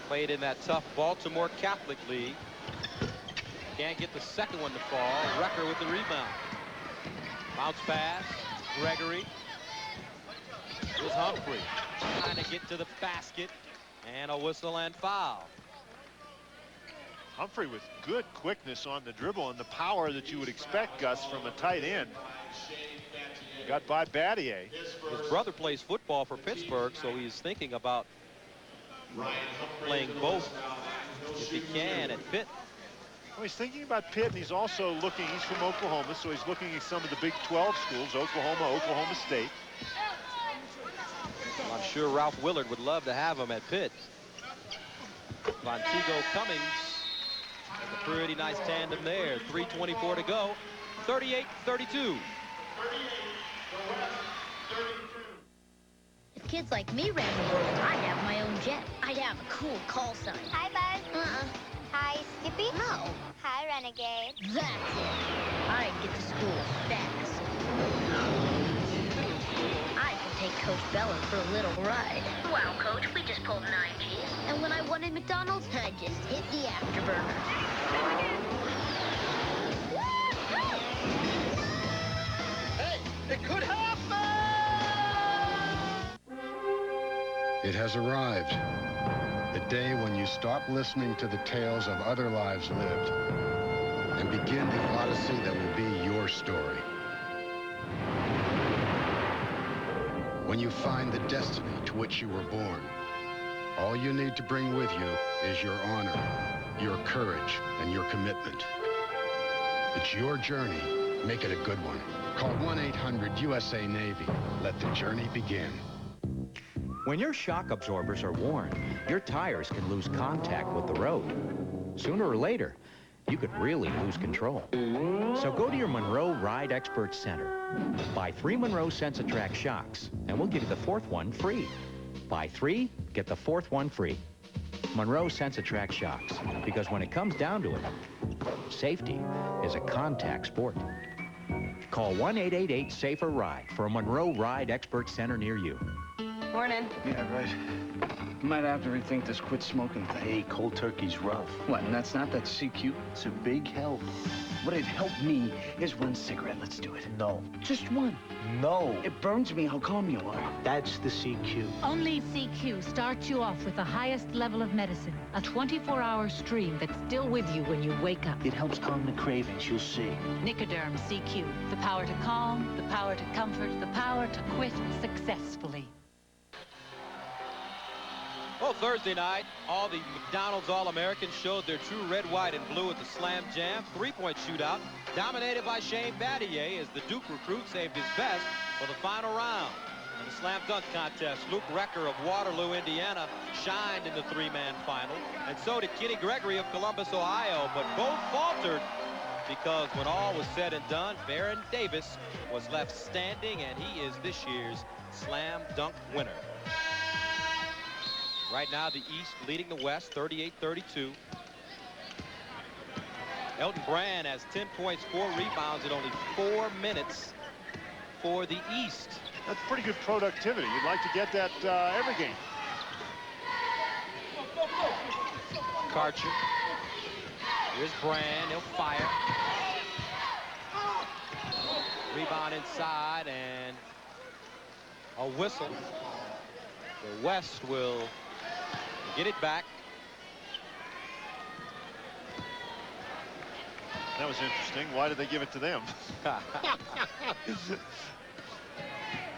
[SPEAKER 1] played in that tough Baltimore Catholic League. Can't get the second one to fall. Rucker with the rebound. Bounce pass. Gregory. Here's Humphrey trying to get to the basket, and a whistle and foul.
[SPEAKER 3] Humphrey with good quickness on the dribble and the power that you would expect, Gus, from a tight end. Got by Battier.
[SPEAKER 1] His brother plays football for Pittsburgh, so he's thinking about playing both if he can at Pitt.
[SPEAKER 3] Well, he's thinking about Pitt, and he's also looking, he's from Oklahoma, so he's looking at some of the Big 12 schools, Oklahoma, Oklahoma State.
[SPEAKER 1] Well, I'm sure Ralph Willard would love to have him at Pitt. Montego Cummings. A pretty nice tandem there. 3:24 to go. 38-32.
[SPEAKER 6] If kids like me ran the world, I'd have my own jet. I'd have a cool call sign.
[SPEAKER 13] Hi, Buzz. Hi, Skippy.
[SPEAKER 6] No.
[SPEAKER 13] Hi, Renegade.
[SPEAKER 6] That's it. I'd get to school fast. I could take Coach Bella for a little ride. Wow, Coach, we just pulled 9 Gs. And when I wanted McDonald's, I just hit the afterburner.
[SPEAKER 16] Hey, it could happen!
[SPEAKER 8] It has arrived. The day when you stop listening to the tales of other lives lived and begin the odyssey that will be your story. When you find the destiny to which you were born, all you need to bring with you is your honor, your courage, and your commitment. It's your journey. Make it a good one. Call 1-800-USA-NAVY. Let the journey begin.
[SPEAKER 2] When your shock absorbers are worn, your tires can lose contact with the road. Sooner or later, you could really lose control. So go to your Monroe Ride Expert Center. Buy 3 Monroe Sensatrack shocks, and we'll give you the 4th one free. Buy 3, get the 4th one free. Monroe Sensatrack shocks, because when it comes down to it, safety is a contact sport. Call 1-888-SAFER-RIDE for a Monroe Ride Expert Center near you.
[SPEAKER 14] Morning.
[SPEAKER 15] Yeah, right. Might have to rethink this quit smoking thing.
[SPEAKER 24] Hey, cold turkey's rough.
[SPEAKER 15] What, and that's not that CQ?
[SPEAKER 24] It's a big help.
[SPEAKER 15] What'd help me is one cigarette. Let's do it.
[SPEAKER 24] No.
[SPEAKER 15] Just one.
[SPEAKER 24] No.
[SPEAKER 15] It burns me how calm you are.
[SPEAKER 24] That's the CQ.
[SPEAKER 25] Only CQ starts you off with the highest level of medicine. A 24-hour stream that's still with you when you wake up.
[SPEAKER 24] It helps calm the cravings, you'll see.
[SPEAKER 25] Nicoderm CQ. The power to calm, the power to comfort, the power to quit successfully.
[SPEAKER 1] Well, Thursday night, all the McDonald's All-Americans showed their true red, white, and blue at the Slam Jam. 3-point shootout dominated by Shane Battier as the Duke recruit saved his best for the final round. In the slam dunk contest, Luke Recker of Waterloo, Indiana, shined in the 3-man final, and so did Kenny Gregory of Columbus, Ohio, but both faltered because when all was said and done, Baron Davis was left standing, and he is this year's slam dunk winner. Right now, the East leading the West, 38-32. Elton Brand has 10 points, 4 rebounds in only 4 minutes for the East.
[SPEAKER 3] That's pretty good productivity. You'd like to get that every game.
[SPEAKER 1] Karcher. Here's Brand. He'll fire. Rebound inside and a whistle. The West will get it back.
[SPEAKER 3] That was interesting. Why did they give it to them?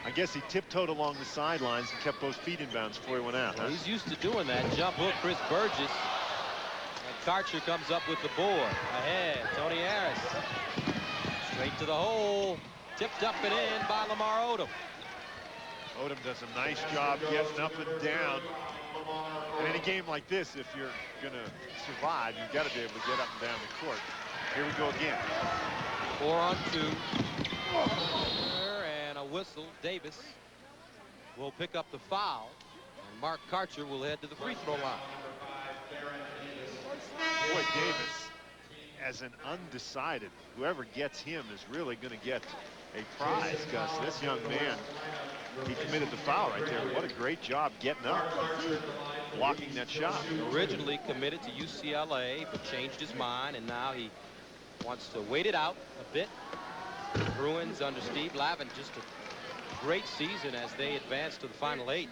[SPEAKER 3] I guess he tiptoed along the sidelines and kept both feet in bounds before he went out.
[SPEAKER 1] Well, he's used to doing that. Jump hook, Chris Burgess. And Karcher comes up with the board. Ahead, Tony Harris. Straight to the hole. Tipped up and in by Lamar Odom.
[SPEAKER 3] Odom does a nice job getting up and down. And in a game like this, if you're going to survive, you've got to be able to get up and down the court. Here we go again.
[SPEAKER 1] 4-on-2. And a whistle. Davis will pick up the foul. And Mark Karcher will head to the free throw line.
[SPEAKER 3] Boy, Davis, as an undecided, whoever gets him is really going to get a prize, Gus. This young man, he committed the foul right there. What a great job getting up, blocking that shot.
[SPEAKER 1] Originally committed to UCLA, but changed his mind, and now he wants to wait it out a bit. Bruins under Steve Lavin, just a great season as they advance to the Final 8.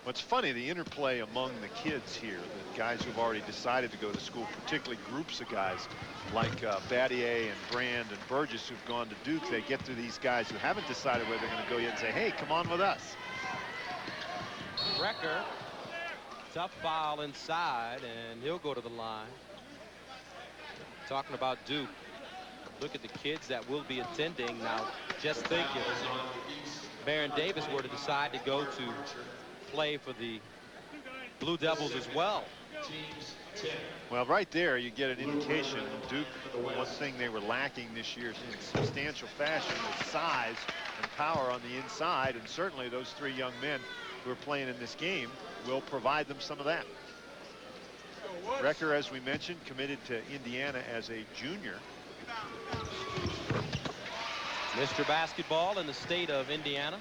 [SPEAKER 3] What's funny, the interplay among the kids here, the guys who've already decided to go to school, particularly groups of guys like Battier and Brand and Burgess who've gone to Duke, they get to these guys who haven't decided where they're going to go yet and say, hey, come on with us.
[SPEAKER 1] Recker, tough foul inside, and he'll go to the line. Talking about Duke, look at the kids that will be attending. Now, just think if Baron Davis were to decide to go to play for the Blue Devils as well.
[SPEAKER 3] Well, right there you get an indication. Duke, one thing they were lacking this year in substantial fashion was size and power on the inside, and certainly those 3 young men who are playing in this game will provide them some of that. Recker, as we mentioned, committed to Indiana as a junior.
[SPEAKER 1] Mr. Basketball in the state of Indiana.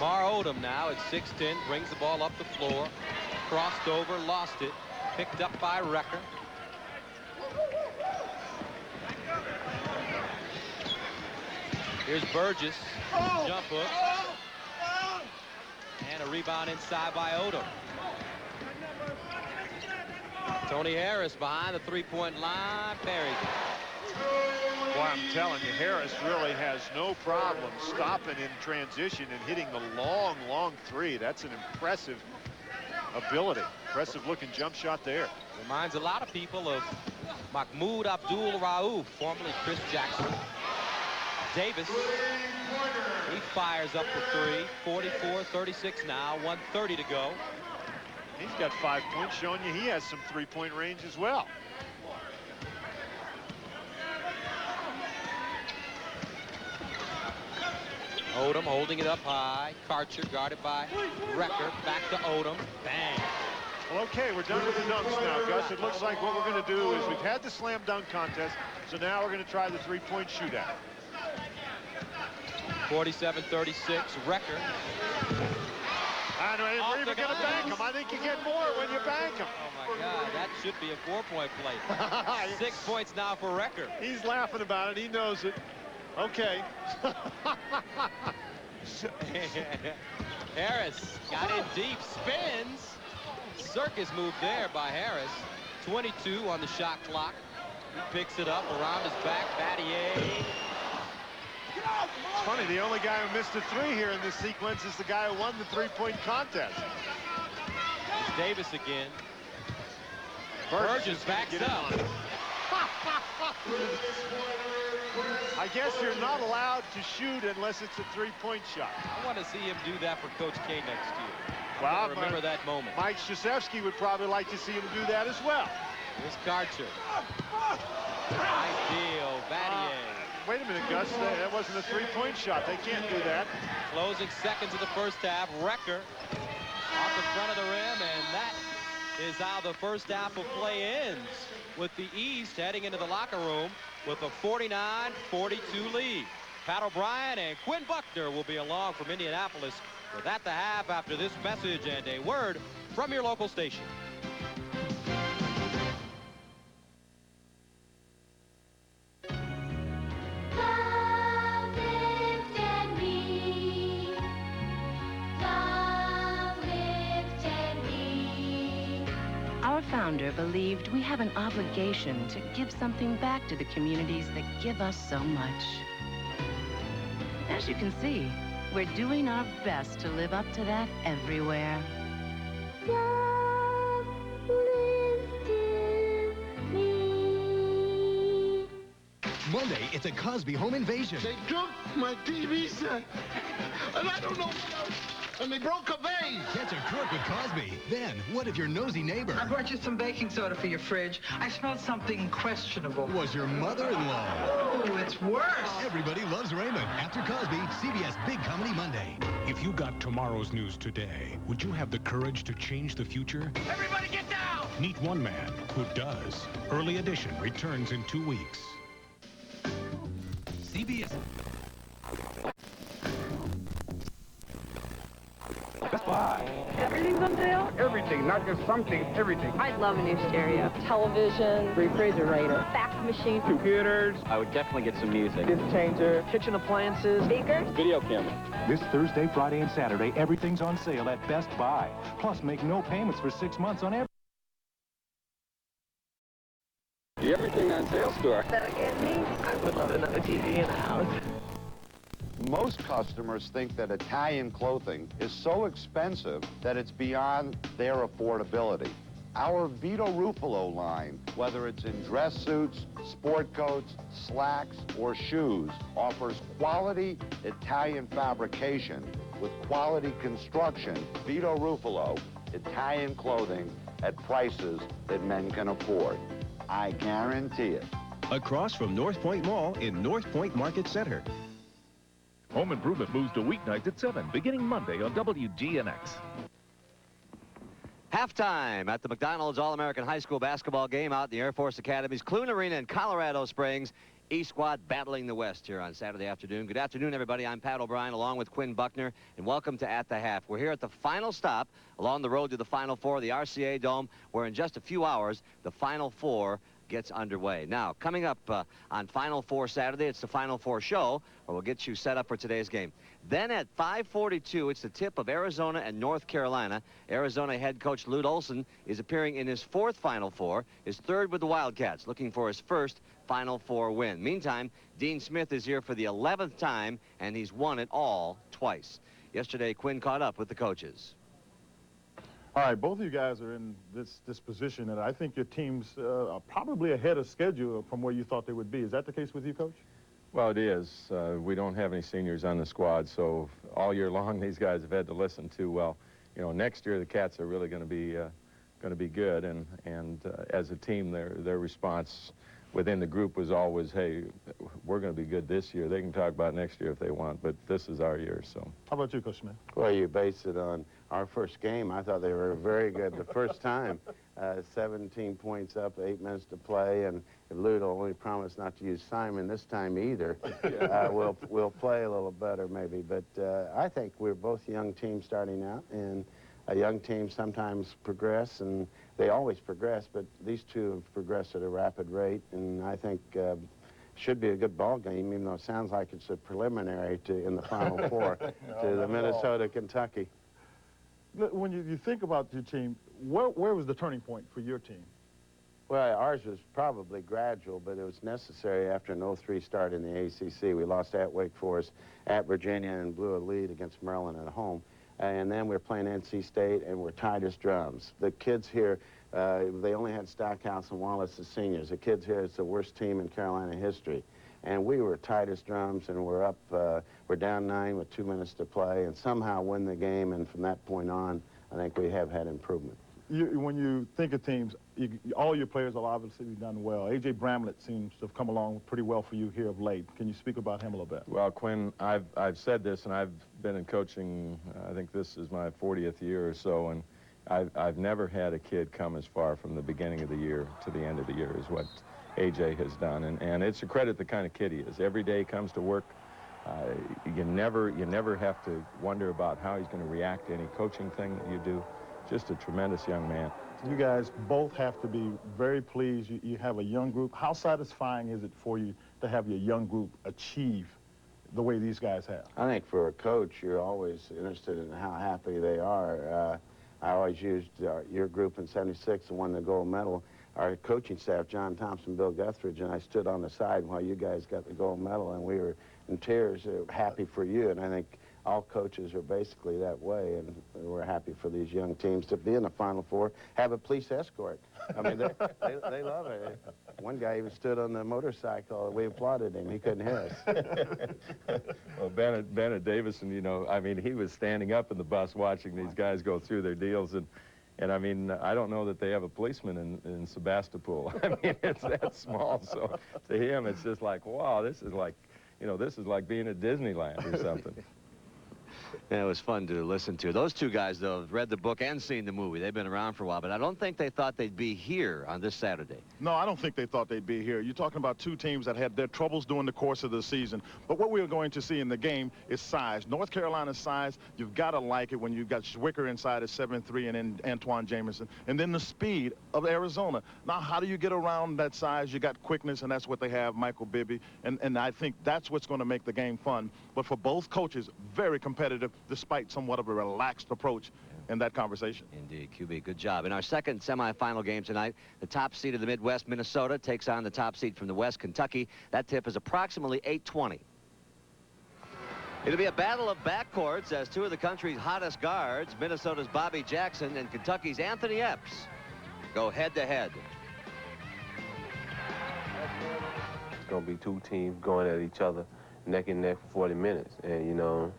[SPEAKER 1] Lamar Odom now at 6'10", brings the ball up the floor, crossed over, lost it, picked up by Wrecker. Here's Burgess, jump hook, and a rebound inside by Odom. Tony Harris behind the three-point line, buried.
[SPEAKER 3] Boy, I'm telling you, Harris really has no problem stopping in transition and hitting the long, long three. That's an impressive ability. Impressive looking jump shot there.
[SPEAKER 1] Reminds a lot of people of Mahmoud Abdul Rauf, formerly Chris Jackson. Davis, he fires up the three. 44-36 now, 1:30 to go.
[SPEAKER 3] He's got 5 points, showing you he has some three-point range as well.
[SPEAKER 1] Odom holding it up high. Karcher guarded by Wrecker. Back to Odom. Bang.
[SPEAKER 3] Well, okay, we're done with the dunks now, Gus. It looks like what we're going to do is we've had the slam dunk contest, so now we're going to try the three-point shootout.
[SPEAKER 1] 47-36, Wrecker.
[SPEAKER 3] I don't know, we're even going to bank him. I think you get more when you bank him.
[SPEAKER 1] Oh, my God, that should be a 4-point play. 6 points now for Wrecker.
[SPEAKER 3] He's laughing about it. He knows it. Okay.
[SPEAKER 1] Harris got in deep, spins. Circus move there by Harris. 22 on the shot clock. He picks it up around his back. Battier.
[SPEAKER 3] It's funny, the only guy who missed a three here in this sequence is the guy who won the three-point contest.
[SPEAKER 1] It's Davis again. Burgess backs up.
[SPEAKER 3] I guess you're not allowed to shoot unless it's a three-point shot.
[SPEAKER 1] I want to see him do that for Coach K next year.
[SPEAKER 3] Well,
[SPEAKER 1] remember that moment.
[SPEAKER 3] Mike Krzyzewski would probably like to see him do that as well.
[SPEAKER 1] Here's Karcher. Nice deal, Battier.
[SPEAKER 3] Wait a minute, Gus. That wasn't a three-point shot. They can't do that.
[SPEAKER 1] Closing seconds of the first half. Wrecker off the front of the rim, and that is how the first half of play ends, with the East heading into the locker room with a 49-42 lead. Pat O'Brien and Quinn Buckner will be along from Indianapolis with At the Half after this message and a word from your local station.
[SPEAKER 14] Our founder believed we have an obligation to give something back to the communities that give us so much. As you can see, we're doing our best to live up to that everywhere.
[SPEAKER 17] Monday, it's a Cosby home invasion.
[SPEAKER 16] They took my TV set, and I don't know what else. And they broke a vase.
[SPEAKER 17] Catch a crook with Cosby. Then, what if your nosy neighbor
[SPEAKER 18] I brought you some baking soda for your fridge. I smelled something questionable.
[SPEAKER 17] was your mother-in-law?
[SPEAKER 18] Oh, it's worse.
[SPEAKER 17] Everybody loves Raymond. After Cosby, CBS Big Comedy Monday.
[SPEAKER 19] If you got tomorrow's news today, would you have the courage to change the future?
[SPEAKER 18] Everybody get down!
[SPEAKER 19] Meet one man who does. Early Edition returns in 2 weeks.
[SPEAKER 17] CBS.
[SPEAKER 20] Best Buy. Everything's on sale? Everything, not just something, everything.
[SPEAKER 26] I'd love a new stereo. Television, refrigerator, fax machine,
[SPEAKER 20] Computers.
[SPEAKER 27] I would definitely get some music.
[SPEAKER 20] Disc changer.
[SPEAKER 26] kitchen appliances, speakers.
[SPEAKER 27] Video camera.
[SPEAKER 28] This Thursday, Friday, and Saturday, everything's on sale at Best Buy. Plus, make no payments for 6 months on everything.
[SPEAKER 20] The Everything on Sale store.
[SPEAKER 26] That again, me? I would love another TV in the house.
[SPEAKER 29] Most customers think that Italian clothing is so expensive that it's beyond their affordability. Our Vito Ruffalo line, whether it's in dress suits, sport coats, slacks, or shoes, offers quality Italian fabrication with quality construction. Vito Ruffalo, Italian clothing at prices that men can afford. I guarantee it.
[SPEAKER 30] Across from North Point Mall in North Point Market Center.
[SPEAKER 31] Home Improvement moves to weeknights at 7, beginning Monday on WGNX.
[SPEAKER 32] Halftime at the McDonald's All-American High School basketball game out in the Air Force Academy's Clune Arena in Colorado Springs.
[SPEAKER 4] East squad battling the West here on Saturday afternoon. Good afternoon, everybody. I'm Pat O'Brien along with Quinn Buckner, and welcome to At the Half. We're here at the final stop along the road to the Final Four, the RCA Dome, where in just a few hours, the Final Four gets underway. Now, coming up on Final Four Saturday, it's the Final Four show, where we'll get you set up for today's game. Then at 5:42, it's the tip of Arizona and North Carolina. Arizona head coach Lute Olson is appearing in his fourth Final Four, his third with the Wildcats, looking for his first Final Four win. Meantime, Dean Smith is here for the 11th time, and he's won it all twice. Yesterday, Quinn caught up with the coaches.
[SPEAKER 5] All right, both of you guys are in this position, and I think your teams are probably ahead of schedule from where you thought they would be. Is that the case with you, Coach?
[SPEAKER 7] Well, it is. We don't have any seniors on the squad, so all year long these guys have had to listen to, well, you know, next year the Cats are really going to be good, and as a team, their response within the group was always, hey, we're going to be good this year. They can talk about next year if they want, but this is our year. So
[SPEAKER 5] how about you, Coach Smith?
[SPEAKER 29] Well, you base it on our first game. I thought they were very good the first time. 17 points up, 8 minutes to play, and if Lute only promised not to use Simon this time either, we'll play a little better maybe. But I think we're both young teams starting out, and a young team sometimes progress, and they always progress, but these two have progressed at a rapid rate, and I think should be a good ball game, even though it sounds like it's a preliminary to in the Final Four to the Minnesota-Kentucky.
[SPEAKER 5] When you think about your team, where was the turning point for your team?
[SPEAKER 29] Well, ours was probably gradual, but it was necessary after an 0-3 start in the ACC. We lost at Wake Forest, at Virginia, and blew a lead against Maryland at home. And then we're playing NC State, and we're tight as drums. The kids here, they only had Stackhouse and Wallace as seniors. The kids here, it's the worst team in Carolina history. And we were tight as drums, and we're up, we're down 9 with 2 minutes to play, and somehow win the game. And from that point on, I think we have had improvement.
[SPEAKER 5] When you think of teams, all your players have obviously done well. A.J. Bramlett seems to have come along pretty well for you here of late. Can you speak about him a little bit?
[SPEAKER 7] Well, Quinn, I've said this, and I've been in coaching, I think this is my 40th year or so, and I've never had a kid come as far from the beginning of the year to the end of the year as what A.J. has done. And it's a credit the kind of kid he is. Every day he comes to work. You never have to wonder about how he's going to react to any coaching thing that you do. Just a tremendous young man.
[SPEAKER 5] You guys both have to be very pleased. You have a young group. How satisfying is it for you to have your young group achieve the way these guys have?
[SPEAKER 29] I think for a coach, you're always interested in how happy they are. I always used your group in '76 and won the gold medal. Our coaching staff, John Thompson, Bill Guthridge, and I stood on the side while you guys got the gold medal, and we were in tears, happy for you. And I think all coaches are basically that way, and we're happy for these young teams to be in the Final Four, have a police escort. I mean, they love it. One guy even stood on the motorcycle. We applauded him. He couldn't hear us.
[SPEAKER 7] Well, Bennett Davison, you know, I mean, he was standing up in the bus watching these guys go through their deals, and I mean, I don't know that they have a policeman in Sebastopol. I mean, it's that small, so to him, it's just like, wow, this is like, you know, this is like being at Disneyland or something.
[SPEAKER 4] Yeah, it was fun to listen to. Those two guys, though, have read the book and seen the movie. They've been around for a while, but I don't think they thought they'd be here on this Saturday.
[SPEAKER 5] No, I don't think they thought they'd be here. You're talking about two teams that had their troubles during the course of the season. But what we're going to see in the game is size. North Carolina's size, you've got to like it when you've got Schwicker inside at 7'3" and then Antoine Jameson. And then the speed of Arizona. Now, how do you get around that size? You got quickness, and that's what they have, Michael Bibby. And I think that's what's going to make the game fun. But for both coaches, very competitive, despite somewhat of a relaxed approach in that conversation.
[SPEAKER 4] Indeed, QB, good job. In our second semifinal game tonight, the top seed of the Midwest, Minnesota, takes on the top seed from the West, Kentucky. That tip is approximately 8:20. It'll be a battle of backcourts as two of the country's hottest guards, Minnesota's Bobby Jackson and Kentucky's Anthony Epps, go head-to-head.
[SPEAKER 9] It's going to be two teams going at each other neck and neck for 40 minutes. And, you know,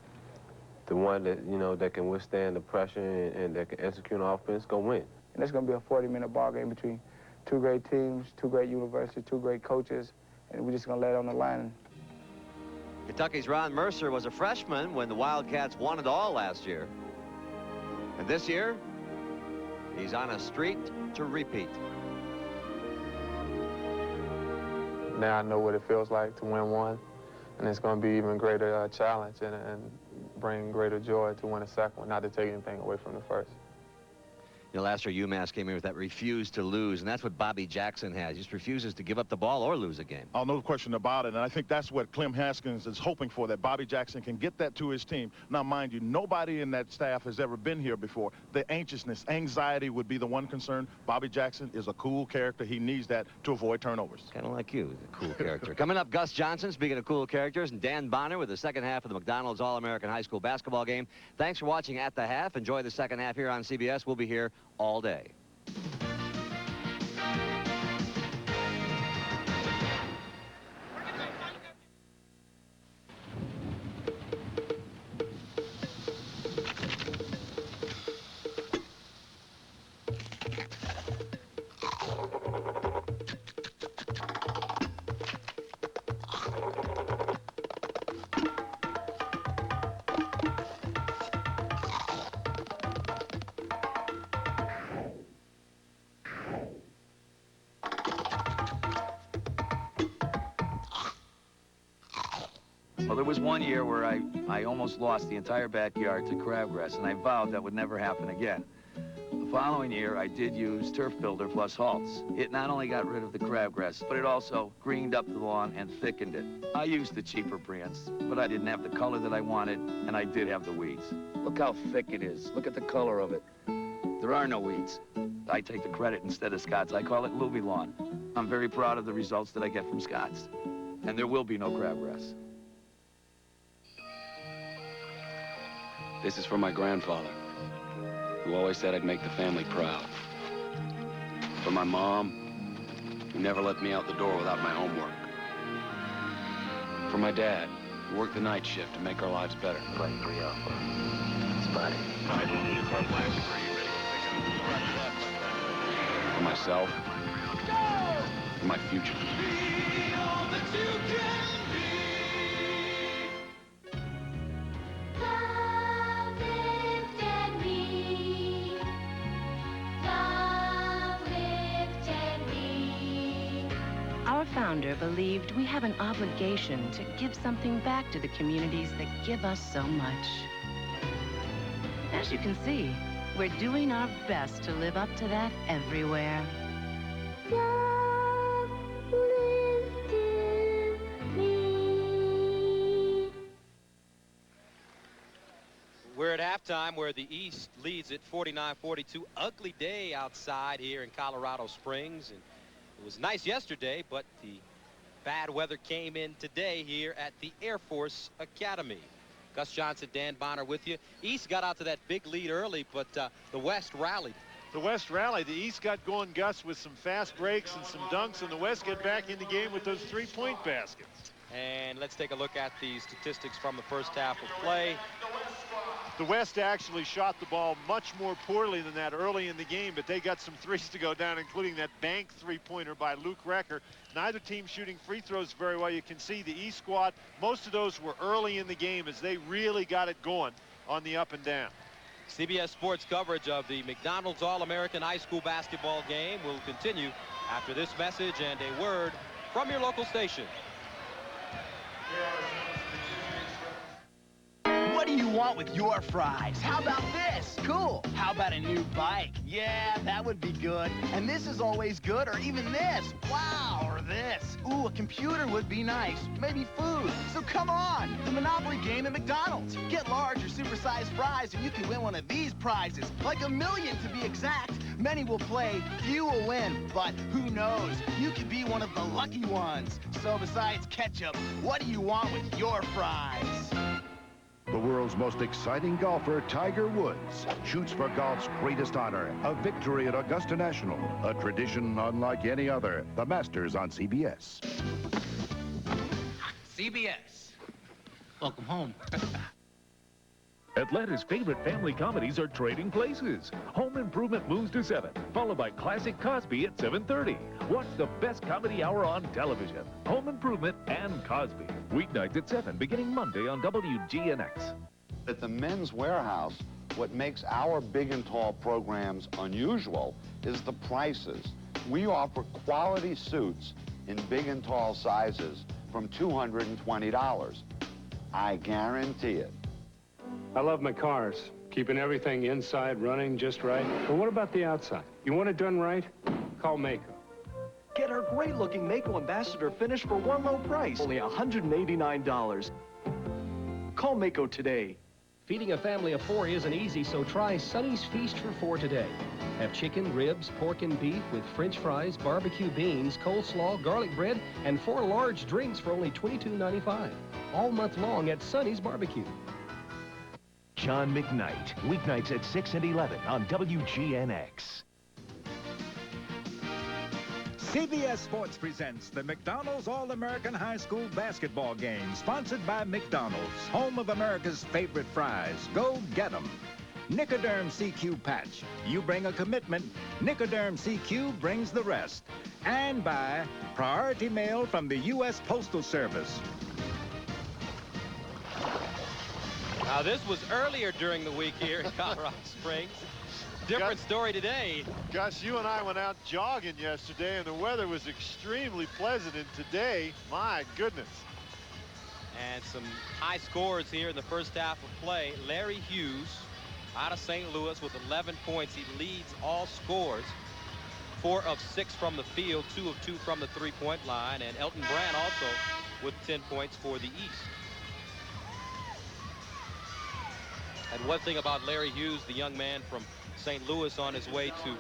[SPEAKER 9] the one that, you know, that can withstand the pressure and that can execute an offense, go win.
[SPEAKER 10] And it's going to be a 40-minute ball game between two great teams, two great universities, two great coaches, and we're just going to lay it on the line.
[SPEAKER 4] Kentucky's Ron Mercer was a freshman when the Wildcats won it all last year. And this year, he's on a streak to repeat.
[SPEAKER 10] now I know what it feels like to win one, and it's going to be even greater challenge and bring greater joy to win a second one, not to take anything away from the first.
[SPEAKER 4] You know, last year UMass came in with that refuse to lose, and that's what Bobby Jackson has. He just refuses to give up the ball or lose a game.
[SPEAKER 5] Oh, no question about it, and I think that's what Clem Haskins is hoping for, that Bobby Jackson can get that to his team. Now, mind you, nobody in that staff has ever been here before. The anxiousness, anxiety would be the one concern. Bobby Jackson is a cool character. He needs that to avoid turnovers.
[SPEAKER 4] Kind of like you, a cool character. Coming up, Gus Johnson, speaking of cool characters, and Dan Bonner with the second half of the McDonald's All-American High School basketball game. Thanks for watching At the Half. Enjoy the second half here on CBS. We'll be here all day.
[SPEAKER 2] Well, there was one year where I almost lost the entire backyard to crabgrass, and I vowed that would never happen again. The following year, I did use Turf Builder plus Halts. It not only got rid of the crabgrass, but it also greened up the lawn and thickened it. I used the cheaper brands, but I didn't have the color that I wanted, and I did have the weeds. Look how thick it is. Look at the color of it. There are no weeds. I take the credit instead of Scott's. I call it Louis Lawn. I'm very proud of the results that I get from Scott's. And there will be no crabgrass.
[SPEAKER 6] This is for my grandfather, who always said I'd make the family proud. For my mom, who never let me out the door without my homework. For my dad, who worked the night shift to make our lives better. For myself, for my future.
[SPEAKER 14] Our founder believed we have an obligation to give something back to the communities that give us so much. As you can see, we're doing our best to live up to that everywhere.
[SPEAKER 1] We're at halftime where the East leads at 49-42. Ugly day outside here in Colorado Springs. And it was nice yesterday, but the bad weather came in today here at the Air Force Academy. Gus Johnson, Dan Bonner with you. East got out to that big lead early, but the West rallied.
[SPEAKER 3] The West rallied. The East got going, Gus, with some fast breaks and some dunks, and the West get back in the game with those three-point baskets.
[SPEAKER 1] And let's take a look at the statistics from the first half of play.
[SPEAKER 3] The West actually shot the ball much more poorly than that early in the game, but they got some threes to go down, including that bank three-pointer by Luke Recker. Neither team shooting free throws very well. You can see the East squad, most of those were early in the game as they really got it going on the up and down.
[SPEAKER 1] CBS Sports coverage of the McDonald's All-American High School basketball game will continue after this message and a word from your local station.
[SPEAKER 8] What do you want with your fries? How about this? Cool. How about a new bike? Yeah, that would be good. And this is always good, or even this. Wow, or this. Ooh, a computer would be nice. Maybe food. So come on, the Monopoly game at McDonald's. Get large or supersized fries and you can win one of these prizes. Like $1 million to be exact. Many will play, few will win. But who knows? You could be one of the lucky ones. So besides ketchup, what do you want with your fries?
[SPEAKER 11] The world's most exciting golfer, Tiger Woods, shoots for golf's greatest honor, a victory at Augusta National, a tradition unlike any other. The Masters on CBS.
[SPEAKER 12] CBS. Welcome home.
[SPEAKER 31] Atlanta's favorite family comedies are trading places. Home Improvement moves to 7, followed by Classic Cosby at 7:30. Watch the best comedy hour on television. Home Improvement and Cosby. Weeknights at 7, beginning Monday on WGNX.
[SPEAKER 29] At the Men's Warehouse, what makes our Big and Tall programs unusual is the prices. We offer quality suits in big and tall sizes from $220. I guarantee it.
[SPEAKER 13] I love my cars, keeping everything inside running just right. But what about the outside? You want it done right? Call Mako.
[SPEAKER 15] Get our great-looking Mako Ambassador finish for one low price, only $189. Call Mako today.
[SPEAKER 16] Feeding a family of 4 isn't easy, so try Sonny's Feast for 4 today. Have chicken, ribs, pork, and beef with French fries, barbecue beans, coleslaw, garlic bread, and 4 large drinks for only $22.95. All month long at Sonny's Barbecue.
[SPEAKER 30] John McKnight, weeknights at 6 and 11 on WGNX.
[SPEAKER 17] CBS Sports presents the McDonald's All-American High School Basketball Game, sponsored by McDonald's, home of America's favorite fries. Go get 'em. Nicoderm CQ Patch. You bring a commitment, Nicoderm CQ brings the rest. And by Priority Mail from the U.S. Postal Service.
[SPEAKER 1] Now, this was earlier during the week here in Colorado Springs. Different story today.
[SPEAKER 3] Gus, you and I went out jogging yesterday, and the weather was extremely pleasant. And today, my goodness.
[SPEAKER 1] And some high scores here in the first half of play. Larry Hughes out of St. Louis with 11 points. He leads all scores. 4 of 6 from the field, 2 of 2 from the three-point line. And Elton Brand also with 10 points for the East. And one thing about Larry Hughes, the young man from St. Louis on his way to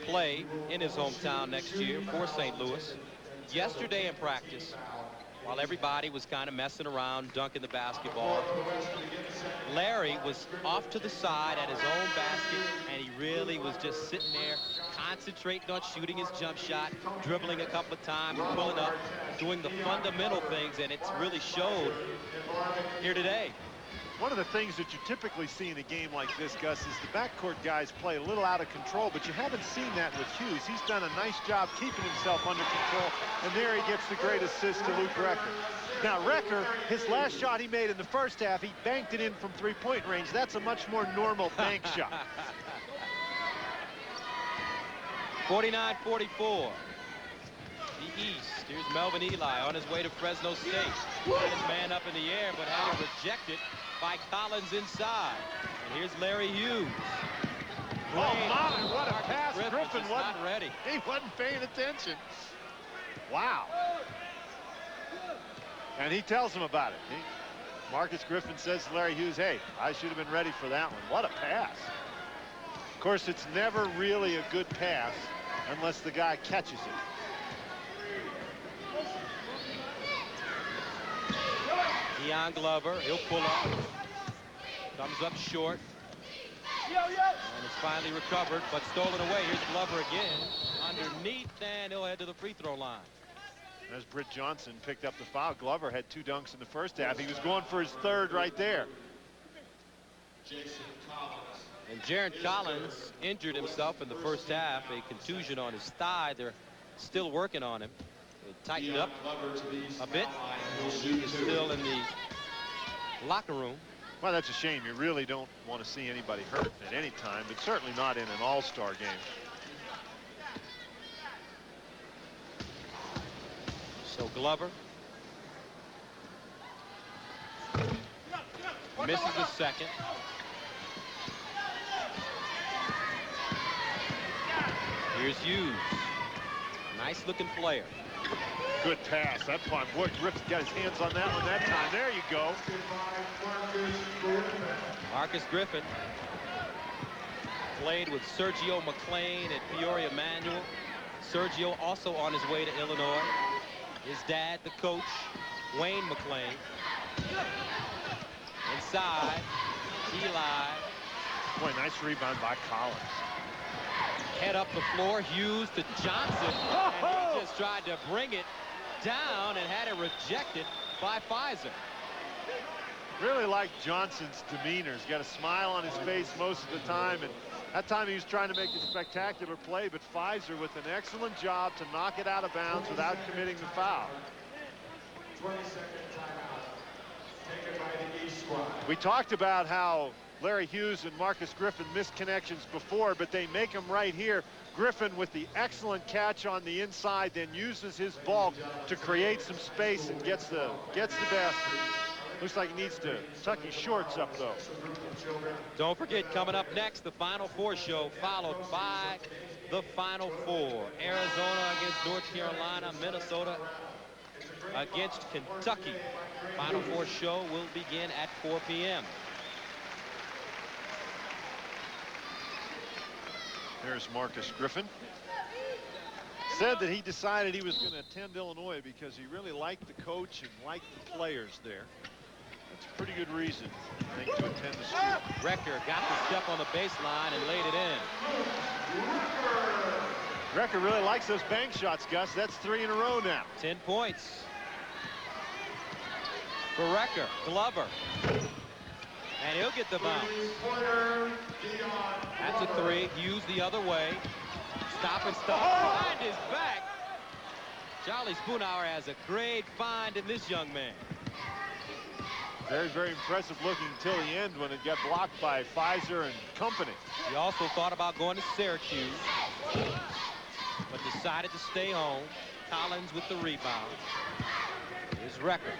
[SPEAKER 1] play in his hometown next year for St. Louis. Yesterday in practice, while everybody was kind of messing around, dunking the basketball, Larry was off to the side at his own basket, and he really was just sitting there concentrating on shooting his jump shot, dribbling a couple of times, pulling up, doing the fundamental things, and it's really showed here today.
[SPEAKER 3] One of the things that you typically see in a game like this, Gus, is the backcourt guys play a little out of control, but you haven't seen that with Hughes. He's done a nice job keeping himself under control, and there he gets the great assist to Luke Recker. Now, Recker, his last shot he made in the first half, he banked it in from three-point range. That's a much more normal bank shot.
[SPEAKER 1] 49-44. The East. Here's Melvin Eli on his way to Fresno State. Had his man up in the air, but had it rejected by Collins inside. And here's Larry Hughes.
[SPEAKER 3] Oh my, what a pass.
[SPEAKER 1] Griffin wasn't ready.
[SPEAKER 3] He wasn't paying attention. Wow. And he tells him about it. Marcus Griffin says to Larry Hughes, hey, I should have been ready for that one. What a pass. Of course, it's never really a good pass unless the guy catches it.
[SPEAKER 1] Deion Glover, he'll pull up. Comes up short. And it's finally recovered, but stolen away. Here's Glover again. Underneath, and he'll head to the free throw line.
[SPEAKER 3] As Britt Johnson picked up the foul, Glover had 2 dunks in the first half. He was going for his third right there.
[SPEAKER 1] And Jaron Collins injured himself in the first half, a contusion on his thigh. They're still working on him. It tightened up a bit. He's still in the locker room.
[SPEAKER 3] Well, that's a shame. You really don't want to see anybody hurt at any time, but certainly not in an all-star game.
[SPEAKER 1] So Glover misses the second. Here's Hughes. Nice looking player.
[SPEAKER 3] Good pass. That one. Boy, Griffin got his hands on that one that time. There you go.
[SPEAKER 1] Marcus Griffin played with Sergio McClain at Peoria Manual. Sergio also on his way to Illinois. His dad, the coach, Wayne McClain. Inside, Eli.
[SPEAKER 3] Boy, nice rebound by Collins.
[SPEAKER 1] Head up the floor, Hughes to Johnson. And he just tried to bring it down and had it rejected by Pfizer.
[SPEAKER 3] Really like Johnson's demeanor. He's got a smile on his face most of the time, and that time he was trying to make a spectacular play, but Pfizer with an excellent job to knock it out of bounds without committing the foul.
[SPEAKER 17] 20-second timeout taken by the East squad.
[SPEAKER 3] We talked about how Larry Hughes and Marcus Griffin missed connections before, but they make them right here. Griffin with the excellent catch on the inside, then uses his bulk to create some space and gets the basket. Looks like he needs to tuck his shorts up, though.
[SPEAKER 1] Don't forget, coming up next, the Final Four show, followed by the Final Four. Arizona against North Carolina, Minnesota against Kentucky. Final Four show will begin at 4 p.m.
[SPEAKER 3] There's Marcus Griffin. Said that he decided he was going to attend Illinois because he really liked the coach and liked the players there. That's a pretty good reason, I think, to attend the school.
[SPEAKER 1] Recker got the step on the baseline and laid it in.
[SPEAKER 3] Recker really likes those bank shots, Gus. That's 3 in a row now.
[SPEAKER 1] 10 points for Recker. Glover. And he'll get the bounce. That's a 3. Hughes the other way. Stop and stop. Behind his back. Charlie Spoonhour has a great find in this young man.
[SPEAKER 3] Very, very impressive looking until the end when it got blocked by Pfizer and company.
[SPEAKER 1] He also thought about going to Syracuse, but decided to stay home. Collins with the rebound. Here's Recker.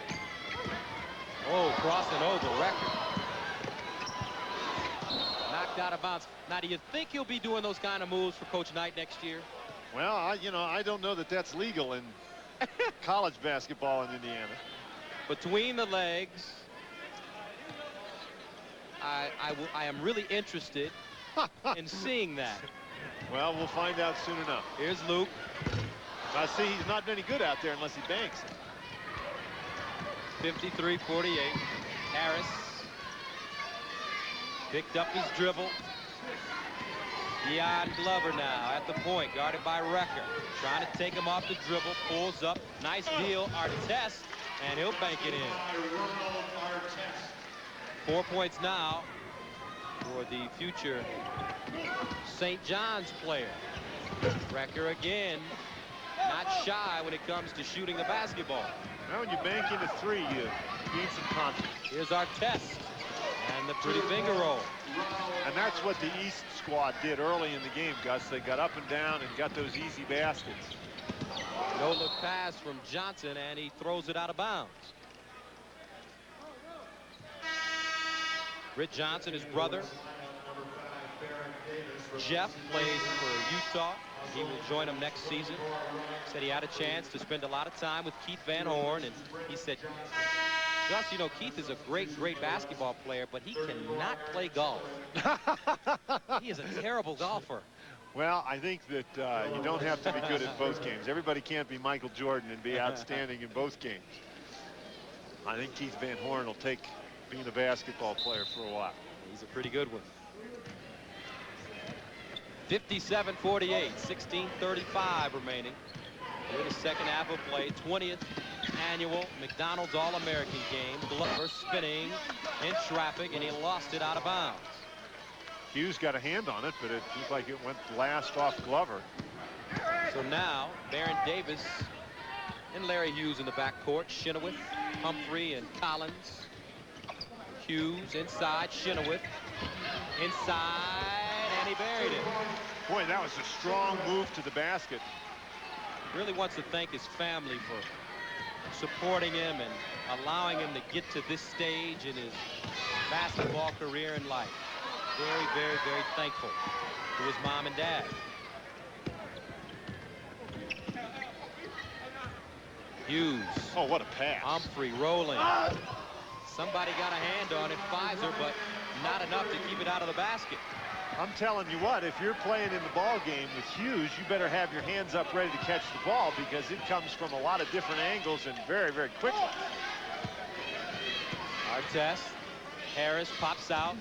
[SPEAKER 1] Oh, crossing over Recker. Knocked out of bounds. Now, do you think he'll be doing those kind of moves for Coach Knight next year?
[SPEAKER 3] Well, I don't know that that's legal in college basketball in Indiana.
[SPEAKER 1] Between the legs. I am really interested in seeing that.
[SPEAKER 3] Well, we'll find out soon enough.
[SPEAKER 1] Here's Luke.
[SPEAKER 3] I see he's not any good out there unless he banks.
[SPEAKER 1] 53-48. Harris picked up his dribble. Deion Glover now at the point, guarded by Recker. Trying to take him off the dribble, pulls up. Nice deal, Artest, and he'll bank it in. 4 points now for the future St. John's player. Recker again, not shy when it comes to shooting the basketball.
[SPEAKER 3] Now when you bank into 3, you gain some confidence.
[SPEAKER 1] Here's Artest and the pretty finger roll.
[SPEAKER 3] And that's what the East squad did early in the game, Gus. They got up and down and got those easy baskets.
[SPEAKER 1] No look pass from Johnson, and he throws it out of bounds. Britt Johnson, his brother, Jeff, plays for Utah. He will join him next season. Said he had a chance to spend a lot of time with Keith Van Horn, and he said, Gus, you know, Keith is a great, great basketball player, but he cannot play golf. He is a terrible golfer.
[SPEAKER 3] Well, I think that you don't have to be good at both games. Everybody can't be Michael Jordan and be outstanding in both games. I think Keith Van Horn will take being a basketball player for a while.
[SPEAKER 1] He's a pretty good one. 57-48, 16:35 remaining. Here the second half of play, 20th annual McDonald's All-American game. Glover spinning in traffic, and he lost it out of bounds.
[SPEAKER 3] Hughes got a hand on it, but it looked like it went last off Glover.
[SPEAKER 1] So now Baron Davis and Larry Hughes in the backcourt. Chenoweth, Humphrey, and Collins. Hughes inside, Chenoweth inside, and he buried it.
[SPEAKER 3] Boy, that was a strong move to the basket.
[SPEAKER 1] Really wants to thank his family for supporting him and allowing him to get to this stage in his basketball career and life. Very, very, very thankful to his mom and dad. Hughes.
[SPEAKER 3] Oh, what a pass.
[SPEAKER 1] Humphrey rolling. Somebody got a hand on it, Pfizer, but not enough to keep it out of the basket.
[SPEAKER 3] I'm telling you what, if you're playing in the ball game with Hughes, you better have your hands up ready to catch the ball because it comes from a lot of different angles and very, very quickly.
[SPEAKER 1] Artest. Harris pops out.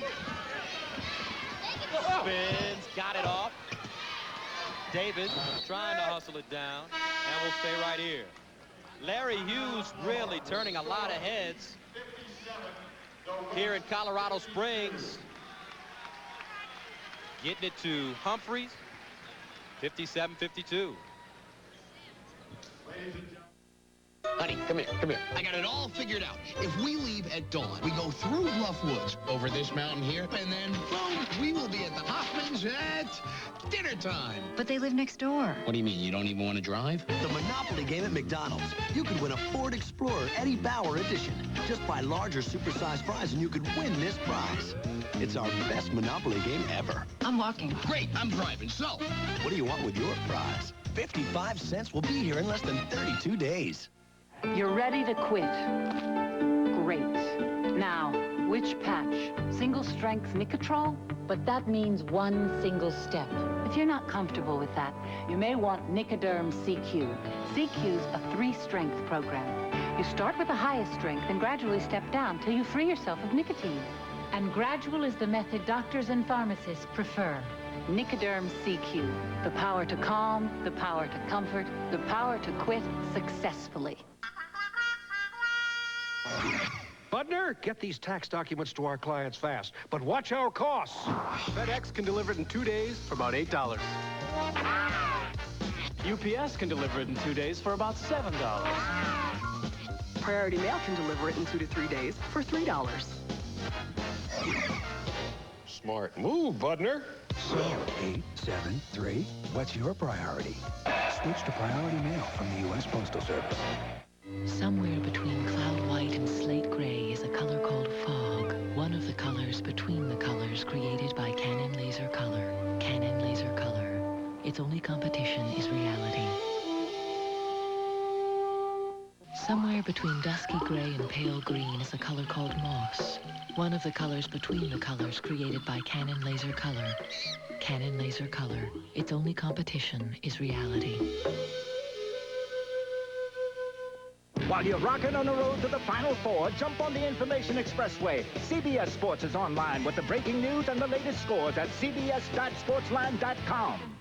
[SPEAKER 1] Spins, got it off. Davis trying to hustle it down, and we'll stay right here. Larry Hughes really turning a lot of heads here in Colorado Springs. Getting it to Humphreys, 57-52.
[SPEAKER 12] Honey, come here, come here. I got it all figured out. If we leave at dawn, we go through Bluff Woods, over this mountain here, and then, boom, we will be at the Hoffmans at dinner time.
[SPEAKER 18] But they live next door.
[SPEAKER 12] What do you mean, you don't even want to drive?
[SPEAKER 19] The Monopoly game at McDonald's. You could win a Ford Explorer Eddie Bauer edition. Just buy larger supersized fries and you could win this prize. It's our best Monopoly game ever.
[SPEAKER 18] I'm walking.
[SPEAKER 12] Great, I'm driving, so.
[SPEAKER 19] What do you want with your prize? 55 cents will be here in less than 32 days.
[SPEAKER 20] You're ready to quit. Great. Now, which patch? Single strength Nicotrol? But that means one single step. If you're not comfortable with that, you may want Nicoderm CQ. CQ's a 3-strength program. You start with the highest strength and gradually step down till you free yourself of nicotine. And gradual is the method doctors and pharmacists prefer. Nicoderm CQ. The power to calm, the power to comfort, the power to quit successfully.
[SPEAKER 21] Budner, get these tax documents to our clients fast, but watch our costs.
[SPEAKER 15] FedEx can deliver it in 2 days for about $8. UPS can deliver it in 2 days for about $7.
[SPEAKER 22] Priority Mail can deliver it in 2 to 3 days for $3.
[SPEAKER 21] Smart move, Budner.
[SPEAKER 23] So, 873, what's your priority? Switch to Priority Mail from the U.S. Postal Service.
[SPEAKER 14] Somewhere between cloud white and slate gray is a color called fog. One of the colors between the colors created by Canon Laser Color. Canon Laser Color. Its only competition is reality. Somewhere between dusky gray and pale green is a color called moss. One of the colors between the colors created by Canon Laser Color. Canon Laser Color. Its only competition is reality.
[SPEAKER 17] While you're rocking on the road to the Final Four, jump on the Information Expressway. CBS Sports is online with the breaking news and the latest scores at cbs.sportsline.com.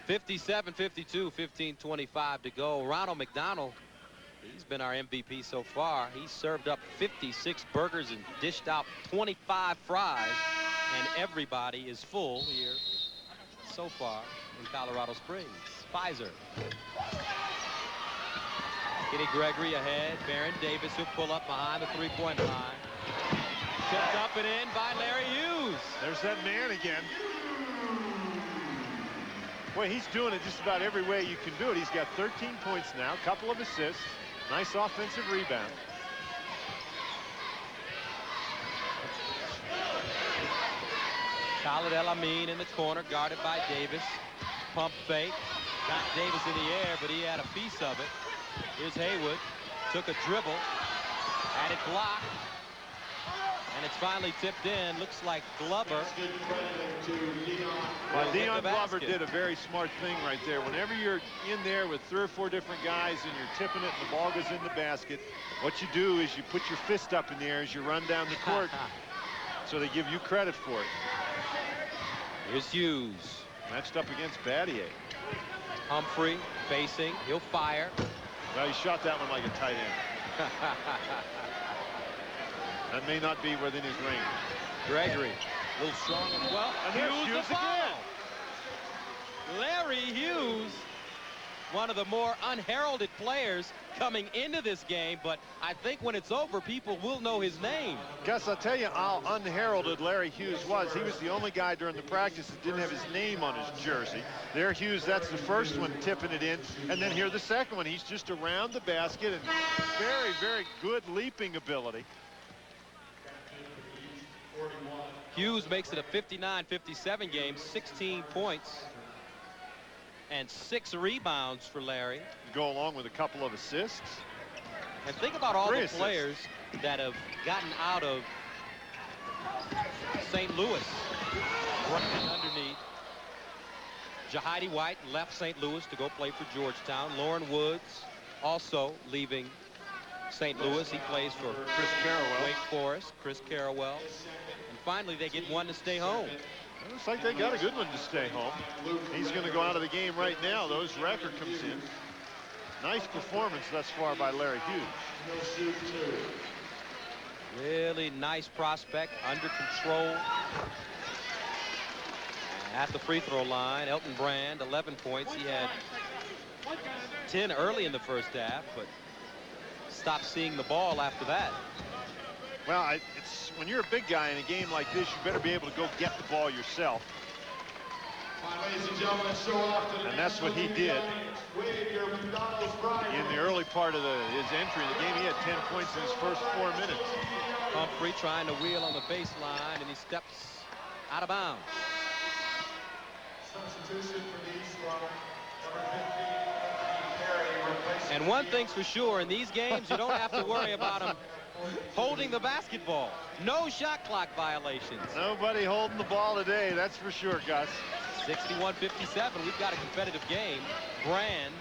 [SPEAKER 1] 57-52, 15:25 to go. Ronald McDonald, he's been our MVP so far. He served up 56 burgers and dished out 25 fries, and everybody is full here so far in Colorado Springs. Pfizer. Kenny Gregory ahead. Baron Davis will pull up behind the three-point line. Tipped up and in by Larry Hughes.
[SPEAKER 3] There's that man again. Boy, he's doing it just about every way you can do it. He's got 13 points now, a couple of assists, nice offensive rebound.
[SPEAKER 1] Khalid El Amin in the corner, guarded by Davis. Pump fake. Got Davis in the air, but he had a piece of it. Here's Haywood. Took a dribble. Had it blocked. And it's finally tipped in. Looks like Glover.
[SPEAKER 3] Well, Dion Glover did a very smart thing right there. Whenever you're in there with 3 or 4 different guys and you're tipping it and the ball goes in the basket, what you do is you put your fist up in the air as you run down the court. So they give you credit for it.
[SPEAKER 1] Here's Hughes.
[SPEAKER 3] Matched up against Battier.
[SPEAKER 1] Humphrey facing. He'll fire.
[SPEAKER 3] Well, he shot that one like a tight end. That may not be within his range.
[SPEAKER 1] Gregory, a little strong as well.
[SPEAKER 3] And there's Hughes again.
[SPEAKER 1] Larry Hughes, one of the more unheralded players coming into this game, but I think when it's over, people will know his name.
[SPEAKER 3] Gus, I'll tell you how unheralded Larry Hughes was. He was the only guy during the practice that didn't have his name on his jersey. There, Hughes, that's the first one tipping it in. And then here the second one. He's just around the basket and very, very good leaping ability.
[SPEAKER 1] Hughes makes it a 59-57 game, 16 points and 6 rebounds for Larry.
[SPEAKER 3] Go along with a couple of assists.
[SPEAKER 1] And think about all the players that have gotten out of St. Louis. Running underneath. Jahidi White left St. Louis to go play for Georgetown. Lauren Woods also leaving St. Louis. He plays for
[SPEAKER 3] Chris Carrawell.
[SPEAKER 1] Wake Forest. Chris Carrawell. And finally, they get one to stay home.
[SPEAKER 3] It looks like they got a good one to stay home. He's going to go out of the game right now. Those record comes in. Nice performance thus far by Larry Hughes.
[SPEAKER 1] Really nice prospect, under control. At the free throw line, Elton Brand, 11 points. He had 10 early in the first half, but stopped seeing the ball after that.
[SPEAKER 3] Well, it's when you're a big guy in a game like this, you better be able to go get the ball yourself.
[SPEAKER 4] Ladies and gentlemen, show off to the
[SPEAKER 3] and that's what he did. In the early part of his entry in the game, he had 10 points in his first 4 minutes.
[SPEAKER 1] Humphrey trying to wheel on the baseline, and he steps out of bounds.
[SPEAKER 4] Substitution for the East Runner, number 15, Perry.
[SPEAKER 1] And one thing's for sure, in these games, you don't have to worry about him holding the basketball. No shot clock violations.
[SPEAKER 3] Nobody holding the ball today, that's for sure, Gus.
[SPEAKER 1] 61-57, we've got a competitive game. Brand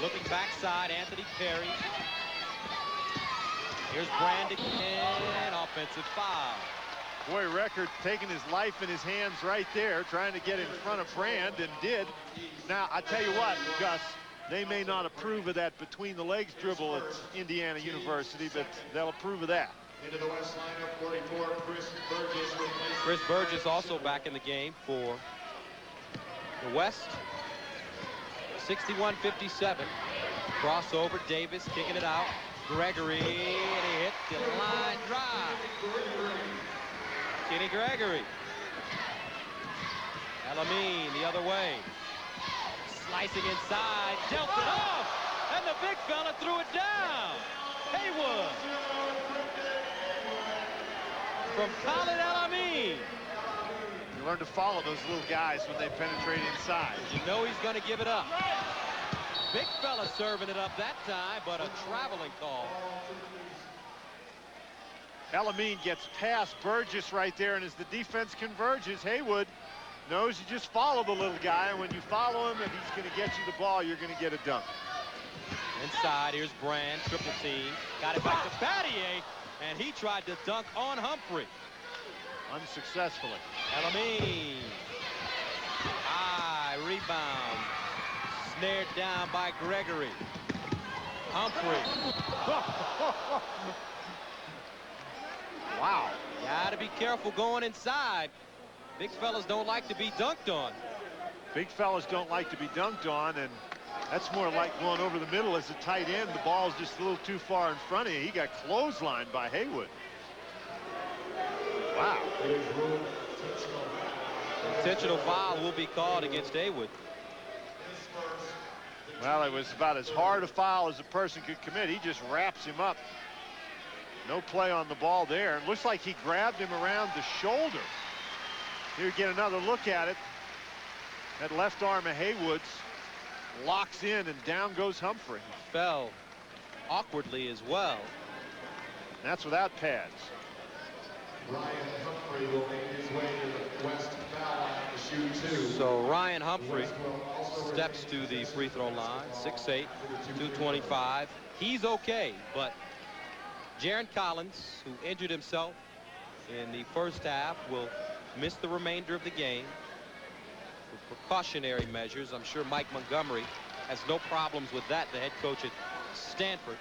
[SPEAKER 1] looking backside, Anthony Perry. Here's Brand again, offensive foul.
[SPEAKER 3] Boy, Record taking his life in his hands right there, trying to get in front of Brand, and did. Now, I tell you what, Gus, they may not approve of that between the legs dribble at Indiana University, but they'll approve of that.
[SPEAKER 4] Into the West lineup, 44, Chris Burgess.
[SPEAKER 1] Chris Burgess also back in the game for the West. 61-57. Crossover, Davis kicking it out. Gregory, and he hit the line drive. Kenny Gregory. Elamine the other way. Slicing inside, dealt it off, and the big fella threw it down. Haywood. From Khalid Elamine.
[SPEAKER 3] You learn to follow those little guys when they penetrate inside.
[SPEAKER 1] You know he's going to give it up. Big fella serving it up that time, but a traveling call.
[SPEAKER 3] Elamine gets past Burgess right there, and as the defense converges, Haywood knows you just follow the little guy, and when you follow him and he's going to get you the ball, you're going to get a dunk.
[SPEAKER 1] Inside, here's Brand, triple team. Got it back to Battier, and he tried to dunk on Humphrey.
[SPEAKER 3] Unsuccessfully.
[SPEAKER 1] Elamine. High rebound. Snared down by Gregory. Humphrey.
[SPEAKER 3] Wow.
[SPEAKER 1] Gotta be careful going inside. Big fellas don't like to be dunked on.
[SPEAKER 3] Big fellas don't like to be dunked on, and that's more like going over the middle as a tight end. The ball's just a little too far in front of you. He got clotheslined by Haywood. Wow.
[SPEAKER 1] Intentional foul will be called against Haywood.
[SPEAKER 3] Well, it was about as hard a foul as a person could commit. He just wraps him up. No play on the ball there. It looks like he grabbed him around the shoulder. Here we get another look at it. That left arm of Haywood's locks in, and down goes Humphrey.
[SPEAKER 1] Fell awkwardly as well.
[SPEAKER 3] That's without pads.
[SPEAKER 4] Ryan Humphrey will make his way to the West foul line to shoot 2.
[SPEAKER 1] So Ryan Humphrey steps to the free throw line, 6'8", 225. He's okay, but Jaron Collins, who injured himself in the first half, will miss the remainder of the game. For precautionary measures, I'm sure Mike Montgomery has no problems with that, the head coach at Stanford.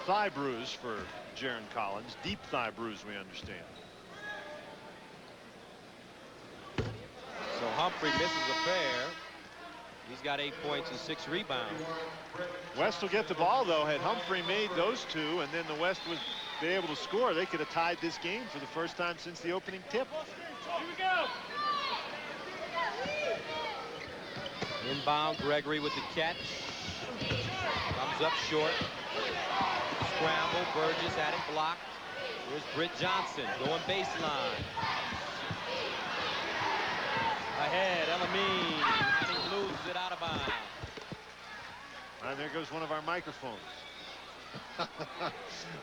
[SPEAKER 3] Thigh bruise for Jaron Collins. Deep thigh bruise, we understand.
[SPEAKER 1] So Humphrey misses a pair. He's got 8 points and 6 rebounds.
[SPEAKER 3] West will get the ball, though. Had Humphrey made those two, and then the West would be able to score, they could have tied this game for the first time since the opening tip.
[SPEAKER 4] Here we go.
[SPEAKER 1] Inbound, Gregory with the catch. Comes up short. Scramble, Burgess had it blocked. Here's Britt Johnson going baseline. Ahead, Elamine, and he loses it out of bounds.
[SPEAKER 3] And there goes one of our microphones.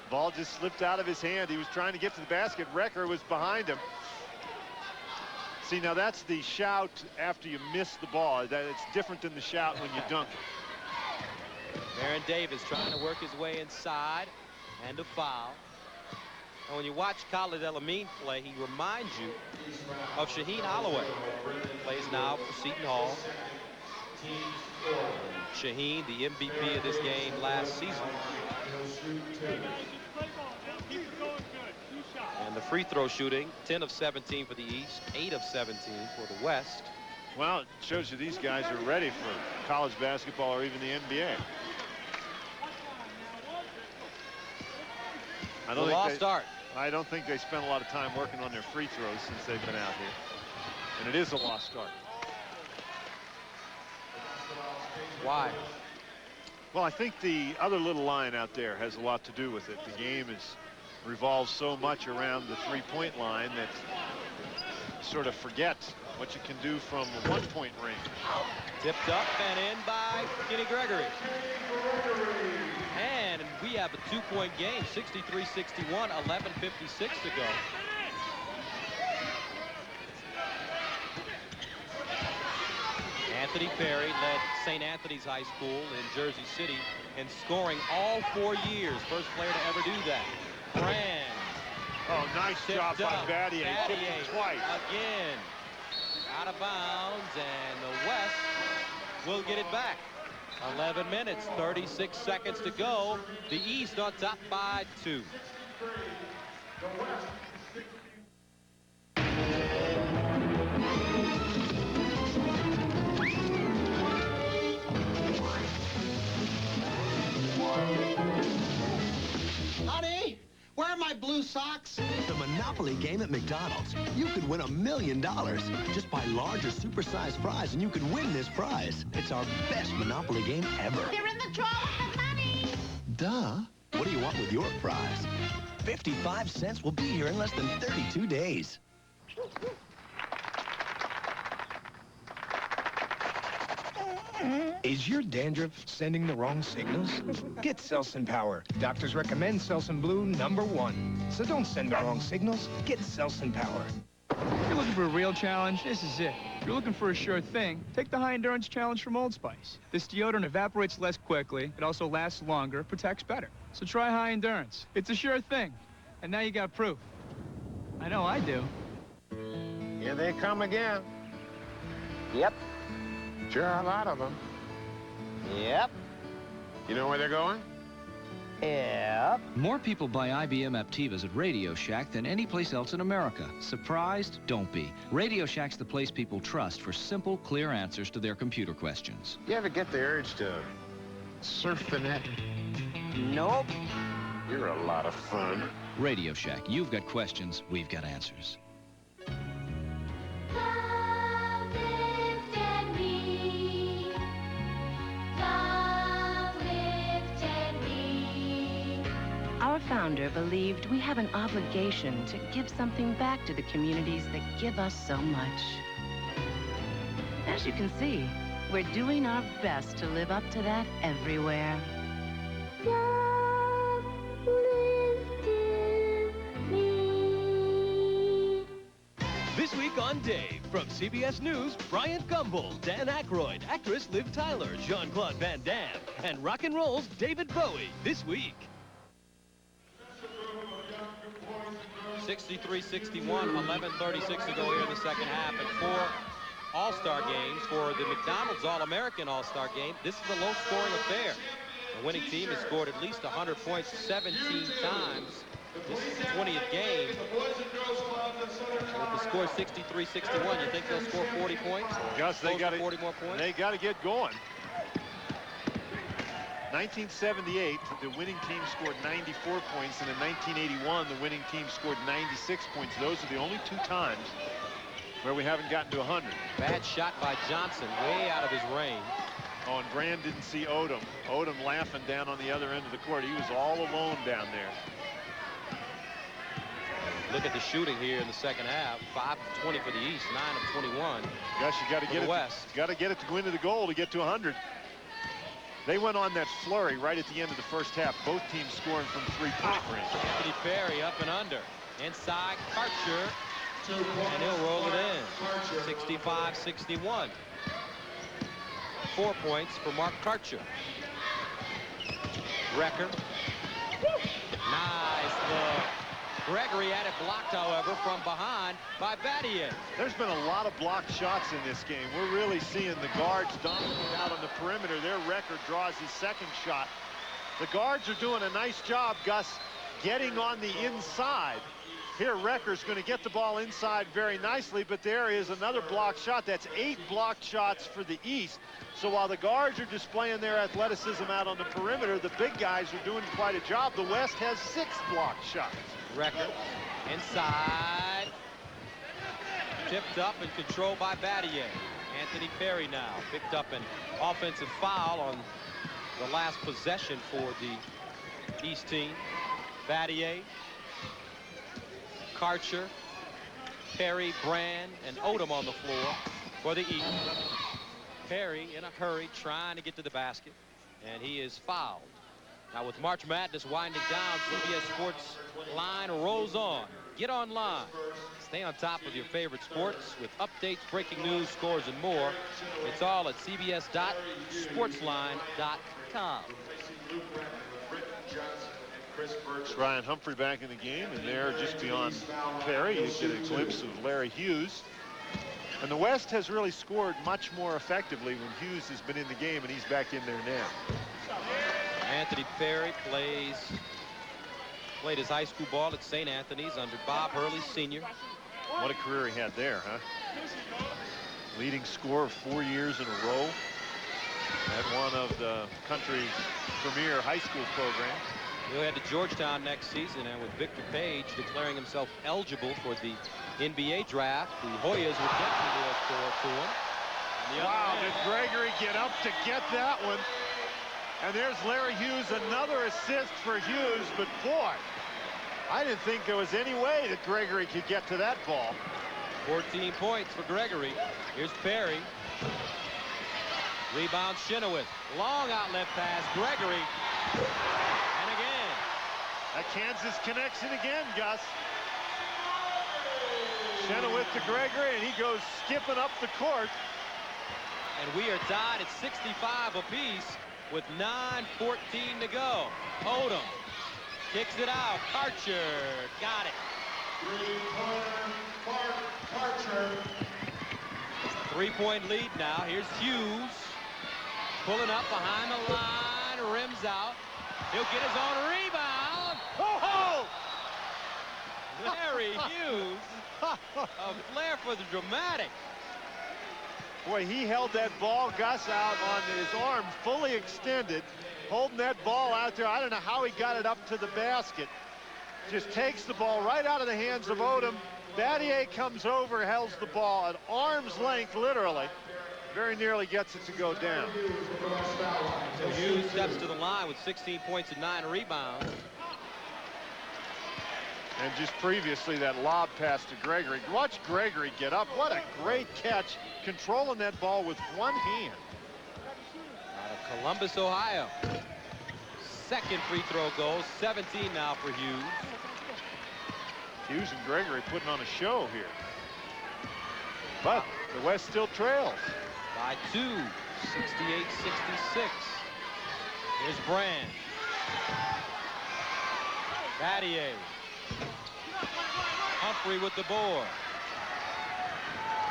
[SPEAKER 3] Ball just slipped out of his hand. He was trying to get to the basket. Recker was behind him. See, now that's the shout after you miss the ball. It's different than the shout when you dunk it.
[SPEAKER 1] Baron Davis trying to work his way inside, and a foul. And when you watch Khalid Elamine play, he reminds you of Shaheen Holloway. Plays now for Seton Hall. Shaheen, the MVP of this game last season. And the free throw shooting, 10 of 17 for the East, 8 of 17 for the West.
[SPEAKER 3] Well, it shows you these guys are ready for college basketball or even the NBA. I don't think they spent a lot of time working on their free throws since they've been out here. And it is a lost start.
[SPEAKER 1] Why?
[SPEAKER 3] Well, I think the other little line out there has a lot to do with it. The game revolves so much around the three-point line that you sort of forget what you can do from a one-point range.
[SPEAKER 1] Tipped up and in by Kenny Gregory. And we have a two-point game, 63-61, 11:56 to go. Anthony Perry led St. Anthony's High School in Jersey City in scoring all 4 years. First player to ever do that. Brand.
[SPEAKER 3] Oh, nice job by Battier.
[SPEAKER 1] Battier
[SPEAKER 3] twice.
[SPEAKER 1] Again. Out of bounds, and the West will get it back. 11 minutes, 36 seconds to go. The East on top by 2.
[SPEAKER 12] Honey, where are my blue socks?
[SPEAKER 19] The Monopoly game at McDonald's. You could win $1 million. Just buy large or supersized fries and you could win this prize. It's our best Monopoly game ever.
[SPEAKER 2] They're in the drawer with the money.
[SPEAKER 19] Duh. What do you want with your prize? 55 cents will be here in less than 32 days.
[SPEAKER 5] Is your dandruff sending the wrong signals? Get Selsun Power. Doctors recommend Selsun Blue #1. So don't send the wrong signals. Get Selsun Power.
[SPEAKER 7] If you're looking for a real challenge, this is it. If you're looking for a sure thing, take the High Endurance Challenge from Old Spice. This deodorant evaporates less quickly, it also lasts longer, protects better. So try High Endurance. It's a sure thing. And now you got proof. I know I do.
[SPEAKER 9] Here they come again.
[SPEAKER 7] Yep.
[SPEAKER 9] Sure are a lot of them.
[SPEAKER 7] Yep.
[SPEAKER 9] You know where they're going?
[SPEAKER 7] Yep.
[SPEAKER 10] More people buy IBM Aptivas at Radio Shack than any place else in America. Surprised? Don't be. Radio Shack's the place people trust for simple, clear answers to their computer questions.
[SPEAKER 9] You ever get the urge to surf the net?
[SPEAKER 7] Nope.
[SPEAKER 9] You're a lot of fun.
[SPEAKER 10] Radio Shack. You've got questions, we've got answers.
[SPEAKER 14] Our founder believed we have an obligation to give something back to the communities that give us so much. As you can see, we're doing our best to live up to that everywhere.
[SPEAKER 18] This week on Dave, from CBS News, Bryant Gumbel, Dan Aykroyd, actress Liv Tyler, Jean-Claude Van Damme, and rock and roll's David Bowie this week.
[SPEAKER 1] 63-61, 11:36 to go here in the second half, and 4 All-Star games for the McDonald's All-American All-Star game. This is a low-scoring affair. The winning team has scored at least 100 points 17 times. This is the 20th game. With the score 63-61, you think they'll score 40 points?
[SPEAKER 3] Gus, they got
[SPEAKER 1] 40 more points.
[SPEAKER 3] They got to get going. 1978, the winning team scored 94 points, and in 1981, the winning team scored 96 points. Those are the only 2 times where we haven't gotten to 100.
[SPEAKER 1] Bad shot by Johnson, way out of his range.
[SPEAKER 3] Oh, and Brand didn't see Odom. Odom laughing down on the other end of the court. He was all alone down there.
[SPEAKER 1] Look at the shooting here in the second half. 5 of 20 for the East, 9 of 21.
[SPEAKER 3] Gosh, you got to get it.
[SPEAKER 1] West.
[SPEAKER 3] Got to get it to go into the goal to get to 100. They went on that flurry right at the end of the first half. Both teams scoring from 3-point range.
[SPEAKER 1] Anthony Perry up and under. Inside Karcher. And he'll roll it in. 65-61. 4 points for Mark Karcher. Recker. Nice look. Gregory had it blocked, however, from behind by Battier.
[SPEAKER 3] There's been a lot of blocked shots in this game. We're really seeing the guards dominate out on the perimeter. Their record draws his second shot. The guards are doing a nice job, Gus, getting on the inside Here, Recker's going to get the ball inside very nicely, but there is another blocked shot. That's 8 blocked shots for the East. So while the guards are displaying their athleticism out on the perimeter, the big guys are doing quite a job. The West has 6 blocked shots.
[SPEAKER 1] Recker inside. Tipped up and controlled by Battier. Anthony Perry now picked up an offensive foul on the last possession for the East team. Battier, Karcher, Perry, Brand, and Odom on the floor for the East. Perry in a hurry trying to get to the basket, and he is fouled. Now with March Madness winding down, CBS Sports Line rolls on. Get online. Stay on top of your favorite sports with updates, breaking news, scores, and more. It's all at cbs.sportsline.com.
[SPEAKER 3] Ryan Humphrey back in the game, and there just beyond Perry, you get a glimpse of Larry Hughes. And the West has really scored much more effectively when Hughes has been in the game, and he's back in there now.
[SPEAKER 1] Anthony Perry played his high school ball at St. Anthony's under Bob Hurley Sr.
[SPEAKER 3] What a career he had there, huh? Leading scorer 4 years in a row at one of the country's premier high school programs.
[SPEAKER 1] He'll head to Georgetown next season, and with Victor Page declaring himself eligible for the NBA draft, the Hoyas would definitely look forward to him.
[SPEAKER 3] Wow, did Gregory get up to get that one? And there's Larry Hughes, another assist for Hughes, but boy, I didn't think there was any way that Gregory could get to that ball.
[SPEAKER 1] 14 points for Gregory. Here's Perry. Rebound Chenoweth. Long outlet pass. Gregory. And again.
[SPEAKER 3] That Kansas connection again, Gus. Chenoweth to Gregory, and he goes skipping up the court.
[SPEAKER 1] And we are tied at 65 apiece with 9:14 to go. Odom kicks it out. Karcher got it. Three-point lead now. Here's Hughes pulling up behind the line, rims out. He'll get his own rebound.
[SPEAKER 3] Oh!
[SPEAKER 1] Larry Hughes, a flair for the dramatic.
[SPEAKER 3] Boy, he held that ball, Gus, out on his arm, fully extended, holding that ball out there. I don't know how he got it up to the basket. Just takes the ball right out of the hands of Odom. Battier comes over, holds the ball at arm's length, literally. Very nearly gets it to go down.
[SPEAKER 1] So Hughes steps to the line with 16 points and 9 rebounds.
[SPEAKER 3] And just previously, that lob pass to Gregory. Watch Gregory get up. What a great catch, controlling that ball with one hand.
[SPEAKER 1] Out of Columbus, Ohio. Second free throw goal, 17 now for Hughes.
[SPEAKER 3] Hughes and Gregory putting on a show here. But the West still trails.
[SPEAKER 1] By 2, 68-66. Here's Brand. Battier. Humphrey with the board.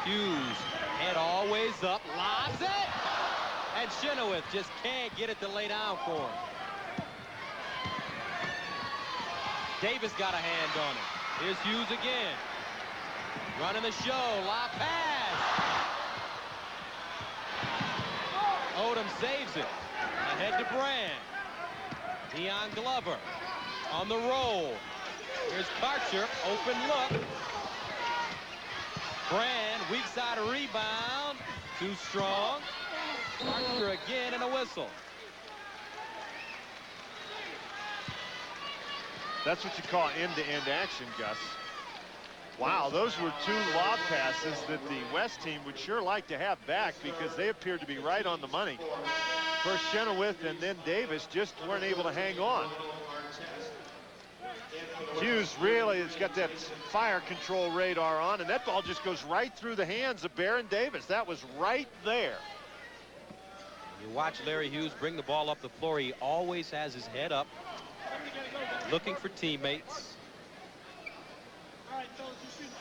[SPEAKER 1] Hughes, head always up, lobs it! And Chenoweth just can't get it to lay down for him. Davis got a hand on it. Here's Hughes again. Running the show, lob pass. Odom saves it. Ahead to Brand. Dion Glover on the roll. Here's Karcher, open look. Brand, weak side rebound. Too strong. Karcher again and a whistle.
[SPEAKER 3] That's what you call end-to-end action, Gus. Wow, those were 2 lob passes that the West team would sure like to have back because they appeared to be right on the money. First Chenoweth and then Davis just weren't able to hang on. Hughes really has got that fire control radar on, and that ball just goes right through the hands of Baron Davis. That was right there.
[SPEAKER 1] You watch Larry Hughes bring the ball up the floor. He always has his head up, looking for teammates.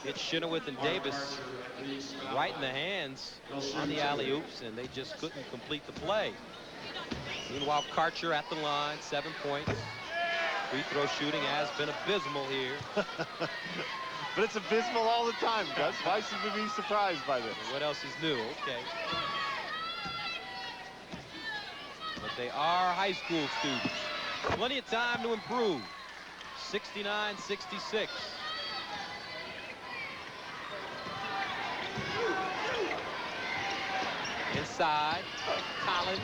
[SPEAKER 1] It's Chenoweth and Davis right in the hands on the alley-oops, and they just couldn't complete the play. Meanwhile, Karcher at the line, 7 points. Free Free throw shooting has been abysmal here.
[SPEAKER 3] But it's abysmal all the time, Gus. Why should we be surprised by this?
[SPEAKER 1] What else is new? Okay. But they are high school students. Plenty of time to improve. 69-66. Inside, Collins,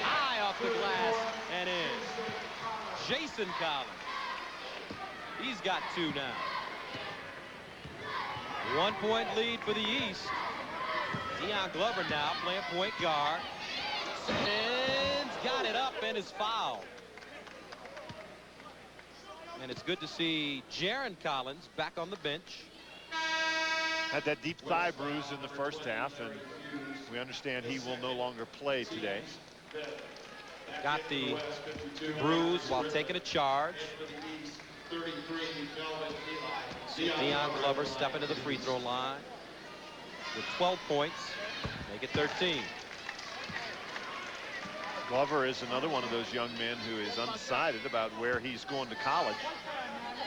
[SPEAKER 1] high off the glass and in. Jason Collins. He's got 2 now. 1-point lead for the East. Deion Glover now playing point guard. Spins, got it up and is fouled. And it's good to see Jaron Collins back on the bench.
[SPEAKER 3] Had that deep thigh bruise in the first half, and we understand he will no longer play today.
[SPEAKER 1] Got the bruise while taking a charge. See Deion Glover step into the free throw line with 12 points, make it 13.
[SPEAKER 3] Glover is another one of those young men who is undecided about where he's going to college.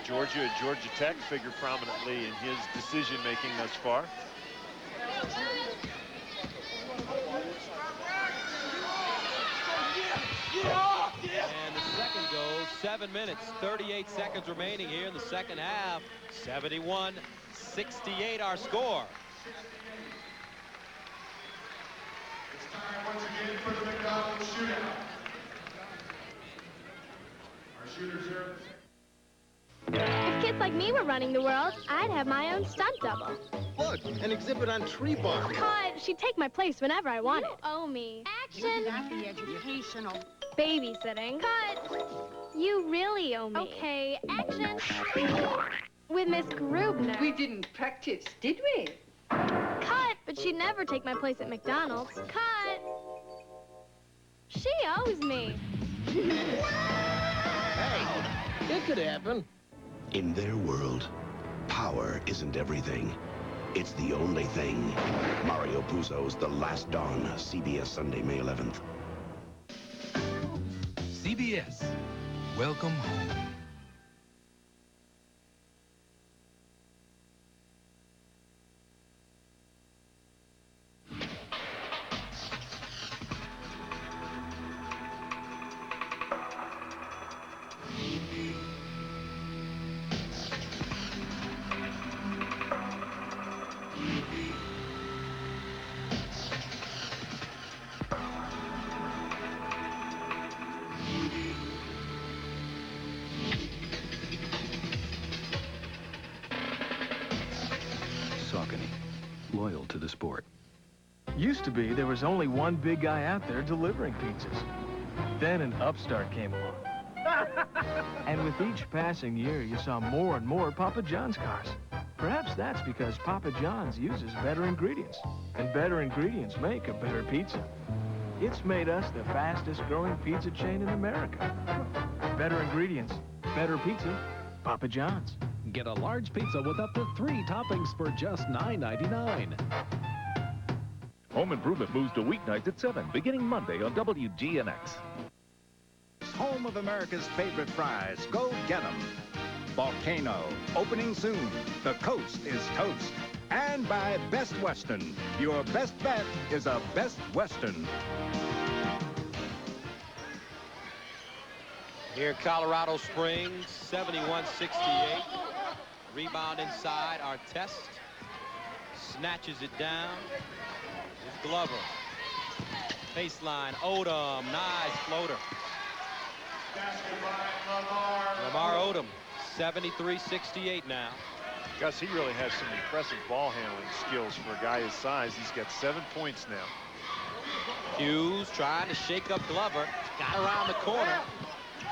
[SPEAKER 3] Georgia and Georgia Tech figure prominently in his decision-making thus far.
[SPEAKER 1] And the second goes. 7 minutes, 38 seconds remaining here in the second half. 71-68 our score.
[SPEAKER 4] It's time once again for the McDonald's shootout. Our shooters here.
[SPEAKER 2] If kids like me were running the world, I'd have my own stunt double.
[SPEAKER 12] Look, an exhibit on tree bark.
[SPEAKER 2] Cut! She'd take my place whenever I wanted. You owe me. Action!
[SPEAKER 22] Not be educational.
[SPEAKER 2] Babysitting. Cut! You really owe me. Okay, action. With Miss Grubner.
[SPEAKER 22] We didn't practice, did we?
[SPEAKER 2] Cut! But she'd never take my place at McDonald's. Cut! She owes me.
[SPEAKER 12] Hey, it could happen.
[SPEAKER 19] In their world, power isn't everything. It's the only thing. Mario Puzo's The Last Dawn, CBS Sunday, May 11th.
[SPEAKER 23] CBS. Welcome home. Loyal to the sport.
[SPEAKER 7] Used to be there was only one big guy out there delivering pizzas. Then an upstart came along. And with each passing year, you saw more and more Papa John's cars. Perhaps that's because Papa John's uses better ingredients, and better ingredients make a better pizza. It's made us the fastest growing pizza chain in America. Better ingredients, better pizza, Papa John's.
[SPEAKER 6] Get a large pizza with up to 3 toppings for just $9.99.
[SPEAKER 8] Home Improvement moves to weeknights at 7, beginning Monday on WGNX.
[SPEAKER 17] Home of America's favorite fries. Go get 'em. Volcano, opening soon. The coast is toast. And by Best Western. Your best bet is a Best Western.
[SPEAKER 1] Here in Colorado Springs, 71-68. Rebound inside, Artest snatches it down. It's Glover. Baseline, Odom, nice floater. Lamar Odom, 73-68 now.
[SPEAKER 3] Gus, he really has some impressive ball handling skills for a guy his size. He's got 7 points now.
[SPEAKER 1] Hughes trying to shake up Glover. Got around the corner.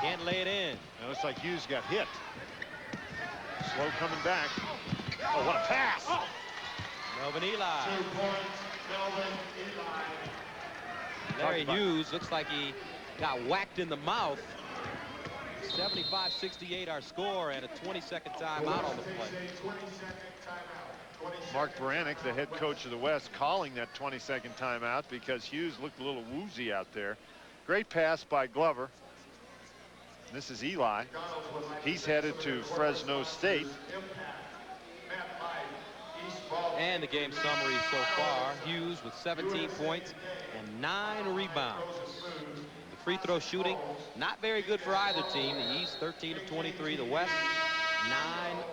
[SPEAKER 1] Can't lay it in.
[SPEAKER 3] It looks like Hughes got hit. Slow coming back. Oh, what a pass!
[SPEAKER 1] Melvin Eli.
[SPEAKER 4] 2 points, Melvin Eli.
[SPEAKER 1] Larry Hughes looks like he got whacked in the mouth. 75-68 our score, and a 20-second timeout on the play.
[SPEAKER 3] Mark Baranek, the head coach of the West, calling that 20-second timeout because Hughes looked a little woozy out there. Great pass by Glover. And this is Eli. He's headed to Fresno State.
[SPEAKER 1] And the game summary so far, Hughes with 17 points and 9 rebounds. The free throw shooting, not very good for either team. The East, 13 of 23. The West, 9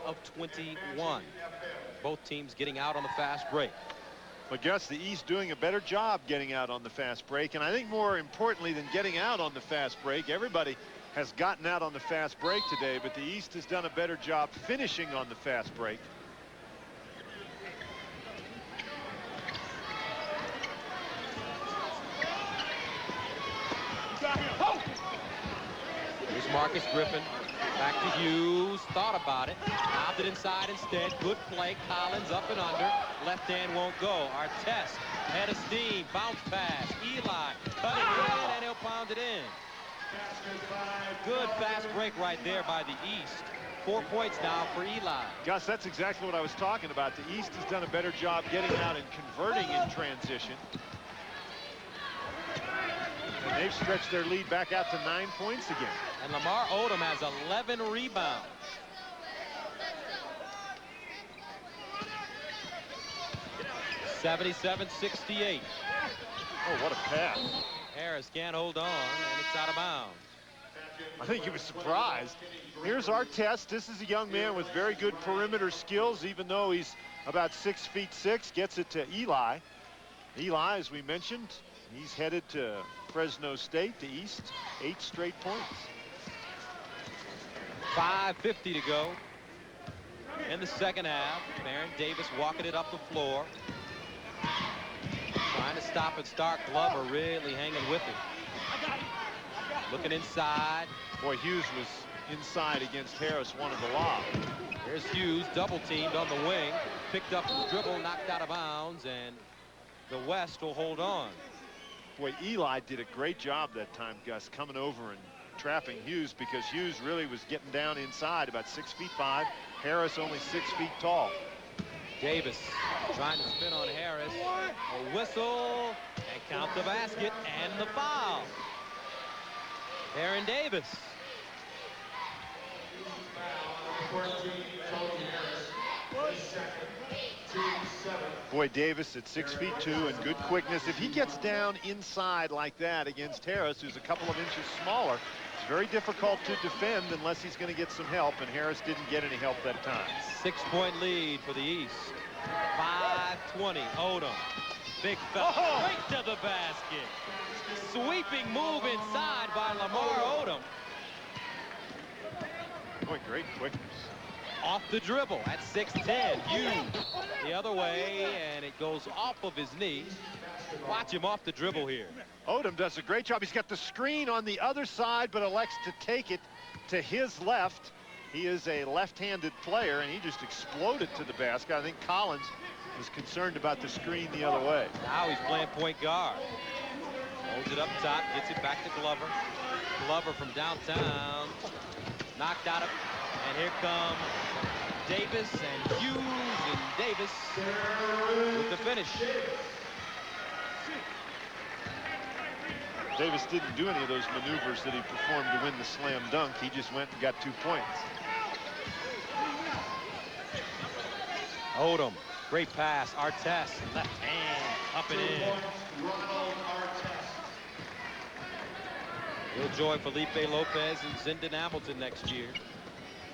[SPEAKER 1] of 21. Both teams getting out on the fast break.
[SPEAKER 3] But Gus, the East doing a better job getting out on the fast break. And I think more importantly than getting out on the fast break, everybody has gotten out on the fast break today, but the East has done a better job finishing on the fast break.
[SPEAKER 1] Here's Marcus Griffin. Back to Hughes. Thought about it. Lobbed it inside instead. Good play. Collins up and under. Left hand won't go. Artest. Head of steam. Bounce pass. Eli. Cut it in and he'll pound it in. Good fast break right there by the East. 4 points now for Eli.
[SPEAKER 3] Gus, that's exactly what I was talking about. The East has done a better job getting out and converting in transition. And they've stretched their lead back out to 9 points again.
[SPEAKER 1] And Lamar Odom has 11 rebounds. (77-68).
[SPEAKER 3] Oh, what a pass.
[SPEAKER 1] Harris can't hold on, and it's out of bounds.
[SPEAKER 3] I think he was surprised. Here's Artest. This is a young man with very good perimeter skills, even though he's about 6'6". Gets it to Eli. Eli, as we mentioned, he's headed to Fresno State, the East, 8 straight points.
[SPEAKER 1] 5:50 to go in the second half. Baron Davis walking it up the floor. Trying to stop and start. Glover really hanging with it. Looking inside.
[SPEAKER 3] Boy, Hughes was inside against Harris, wanted the lob.
[SPEAKER 1] There's Hughes, double teamed on the wing. Picked up the dribble, knocked out of bounds, and the West will hold on.
[SPEAKER 3] Boy, Eli did a great job that time, Gus, coming over and trapping Hughes, because Hughes really was getting down inside, about 6'5". Harris only 6 feet tall.
[SPEAKER 1] Davis trying to spin on Harris. A whistle, and count the basket, and the foul. Baron Davis.
[SPEAKER 3] Boy, Davis at 6'2" and good quickness. If he gets down inside like that against Harris, who's a couple of inches smaller, it's very difficult to defend unless he's going to get some help, and Harris didn't get any help that time.
[SPEAKER 1] 6-point lead for the East. 5:20. Odom. Big fella. Right to the basket. Sweeping move inside by Lamar Odom.
[SPEAKER 3] Boy, great quickness.
[SPEAKER 1] Off the dribble at 6'10". Hughes the other way, and it goes off of his knee. Watch him off the dribble here.
[SPEAKER 3] Odom does a great job. He's got the screen on the other side, but elects to take it to his left. He is a left-handed player, and he just exploded to the basket. I think Collins was concerned about the screen the other way.
[SPEAKER 1] Now he's playing point guard. Holds it up top, gets it back to Glover. Glover from downtown. Knocked out of, and here come Davis and Hughes, and Davis with the finish.
[SPEAKER 3] Davis didn't do any of those maneuvers that he performed to win the slam dunk. He just went and got 2 points.
[SPEAKER 1] Odom, great pass. Artest, left hand, up and in. He'll join Felipe Lopez and Zindon Hamilton next year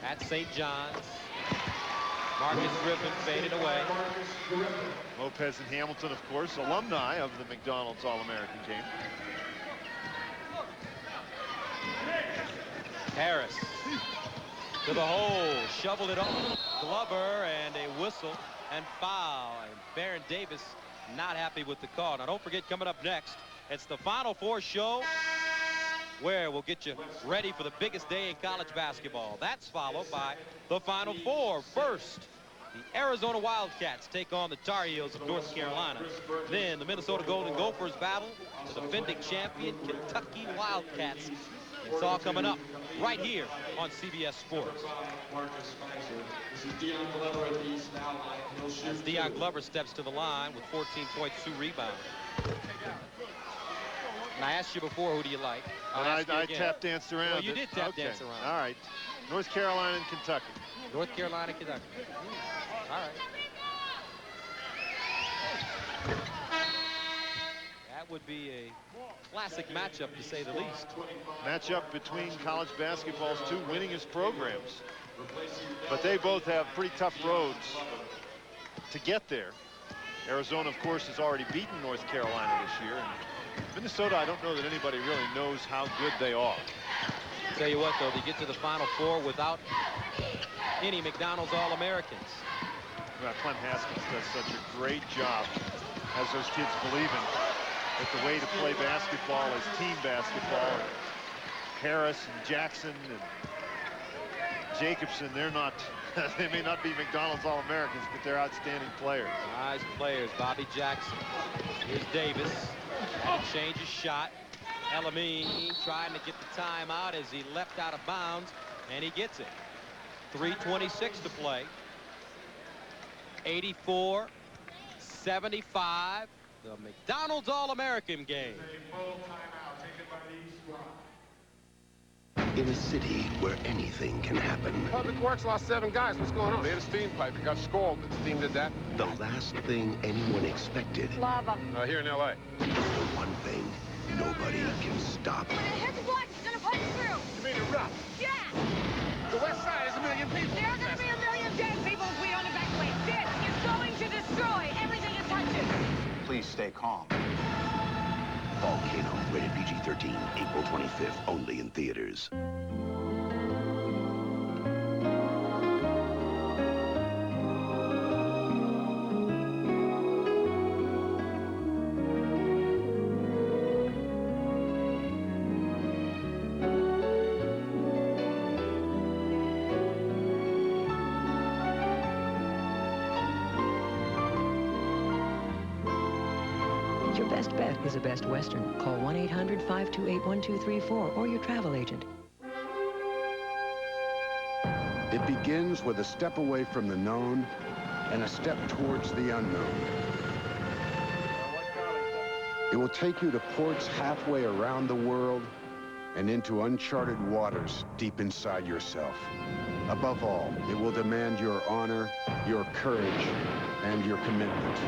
[SPEAKER 1] at St. John's. Marcus Griffin faded away.
[SPEAKER 3] Lopez and Hamilton, of course, alumni of the McDonald's All-American team.
[SPEAKER 1] Harris to the hole, shoveled it on. Glover, and a whistle and foul. And Baron Davis not happy with the call. Now don't forget, coming up next, it's the Final Four show, where we'll get you ready for the biggest day in college basketball. That's followed by the Final Four. First, the Arizona Wildcats take on the Tar Heels of North Carolina. Then the Minnesota Golden Gophers battle the defending champion Kentucky Wildcats. It's all coming up right here on CBS Sports. As Deion Glover steps to the line with 14 points, 2 rebounds. And I asked you before, who do you like?
[SPEAKER 3] I tap danced around.
[SPEAKER 1] Well, you did tap dance around.
[SPEAKER 3] All right. North Carolina and Kentucky.
[SPEAKER 1] North Carolina, Kentucky. All right. That would be a classic matchup, to say the least.
[SPEAKER 3] Matchup between college basketball's two winningest programs. But they both have pretty tough roads to get there. Arizona, of course, has already beaten North Carolina this year. And Minnesota, I don't know that anybody really knows how good they are.
[SPEAKER 1] Tell you what, though, they get to the Final Four without any McDonald's All-Americans.
[SPEAKER 3] Well, Clem Haskins does such a great job, as those kids believe in, that the way to play basketball is team basketball. Harris and Jackson and Jacobson, they're not, they may not be McDonald's All-Americans, but they're outstanding players.
[SPEAKER 1] Nice players. Bobby Jackson. Here's Davis. Had to change his shot. Elamine trying to get the time out as he leapt out of bounds, and he gets it. 3:26 to play. 84-75. The McDonald's All-American game.
[SPEAKER 11] In a city where anything can happen.
[SPEAKER 9] Public Works lost 7 guys. What's going on? They had a steam pipe. It got scalded. The steam did that.
[SPEAKER 11] The last thing anyone expected.
[SPEAKER 22] Lava.
[SPEAKER 9] Here in L.A.
[SPEAKER 11] The one thing nobody can stop.
[SPEAKER 22] Here's a block. It's gonna punch through.
[SPEAKER 9] You mean it rough?
[SPEAKER 22] Yeah.
[SPEAKER 9] The West Side is 1 million people.
[SPEAKER 22] There are gonna be 1 million dead people if we don't evacuate. This is going to destroy everything it touches.
[SPEAKER 23] Please stay calm.
[SPEAKER 11] Volcano, rated PG-13, April 25th, only in theaters.
[SPEAKER 13] Your best bet is a Best Western. Call 1-800-528-1234 or your travel agent.
[SPEAKER 16] It begins with a step away from the known and a step towards the unknown. It will take you to ports halfway around the world and into uncharted waters deep inside yourself. Above all, it will demand your honor, your courage, and your commitment.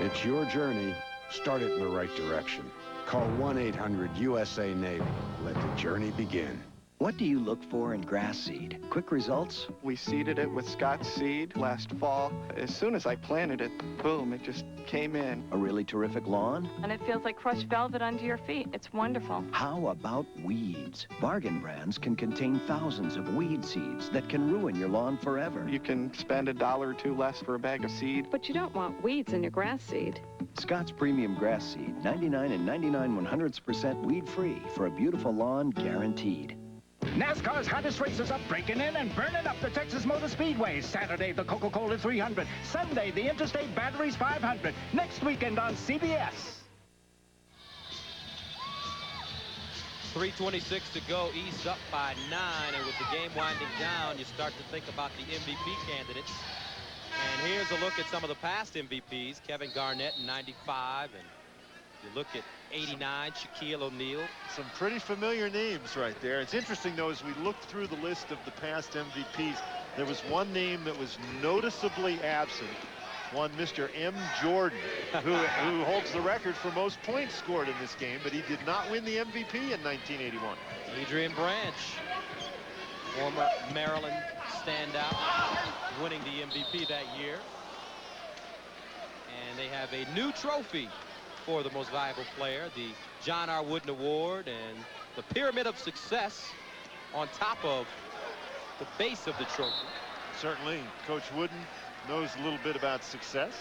[SPEAKER 16] It's your journey. Start it in the right direction. Call 1-800-USA-NAVY. Let the journey begin.
[SPEAKER 24] What do you look for in grass seed? Quick results?
[SPEAKER 25] We seeded it with Scott's seed last fall. As soon as I planted it, boom, it just came in.
[SPEAKER 24] A really terrific lawn?
[SPEAKER 26] And it feels like crushed velvet under your feet. It's wonderful.
[SPEAKER 24] How about weeds? Bargain brands can contain thousands of weed seeds that can ruin your lawn forever.
[SPEAKER 25] You can spend $1 or $2 less for a bag of seed.
[SPEAKER 26] But you don't want weeds in your grass seed.
[SPEAKER 24] Scott's Premium Grass Seed, 99 and 99 100% weed-free for a beautiful lawn guaranteed.
[SPEAKER 17] NASCAR's hottest racers up, breaking in and burning up the Texas Motor Speedway. Saturday, the Coca-Cola 300. Sunday, the Interstate Batteries 500. Next weekend on CBS.
[SPEAKER 1] 3:26 to go. East up by 9, and with the game winding down, you start to think about the MVP candidates. And here's a look at some of the past MVPs. Kevin Garnett in 95, and you look at 89, Shaquille O'Neal.
[SPEAKER 3] Some pretty familiar names right there. It's interesting, though, as we look through the list of the past MVPs, there was one name that was noticeably absent. One Mr. M. Jordan, who holds the record for most points scored in this game, but he did not win the MVP in 1981.
[SPEAKER 1] Adrian Branch, former Maryland standout, winning the MVP that year. And they have a new trophy for the most valuable player, the John R. Wooden Award, and the Pyramid of Success on top of the base of the trophy.
[SPEAKER 3] Certainly, Coach Wooden knows a little bit about success.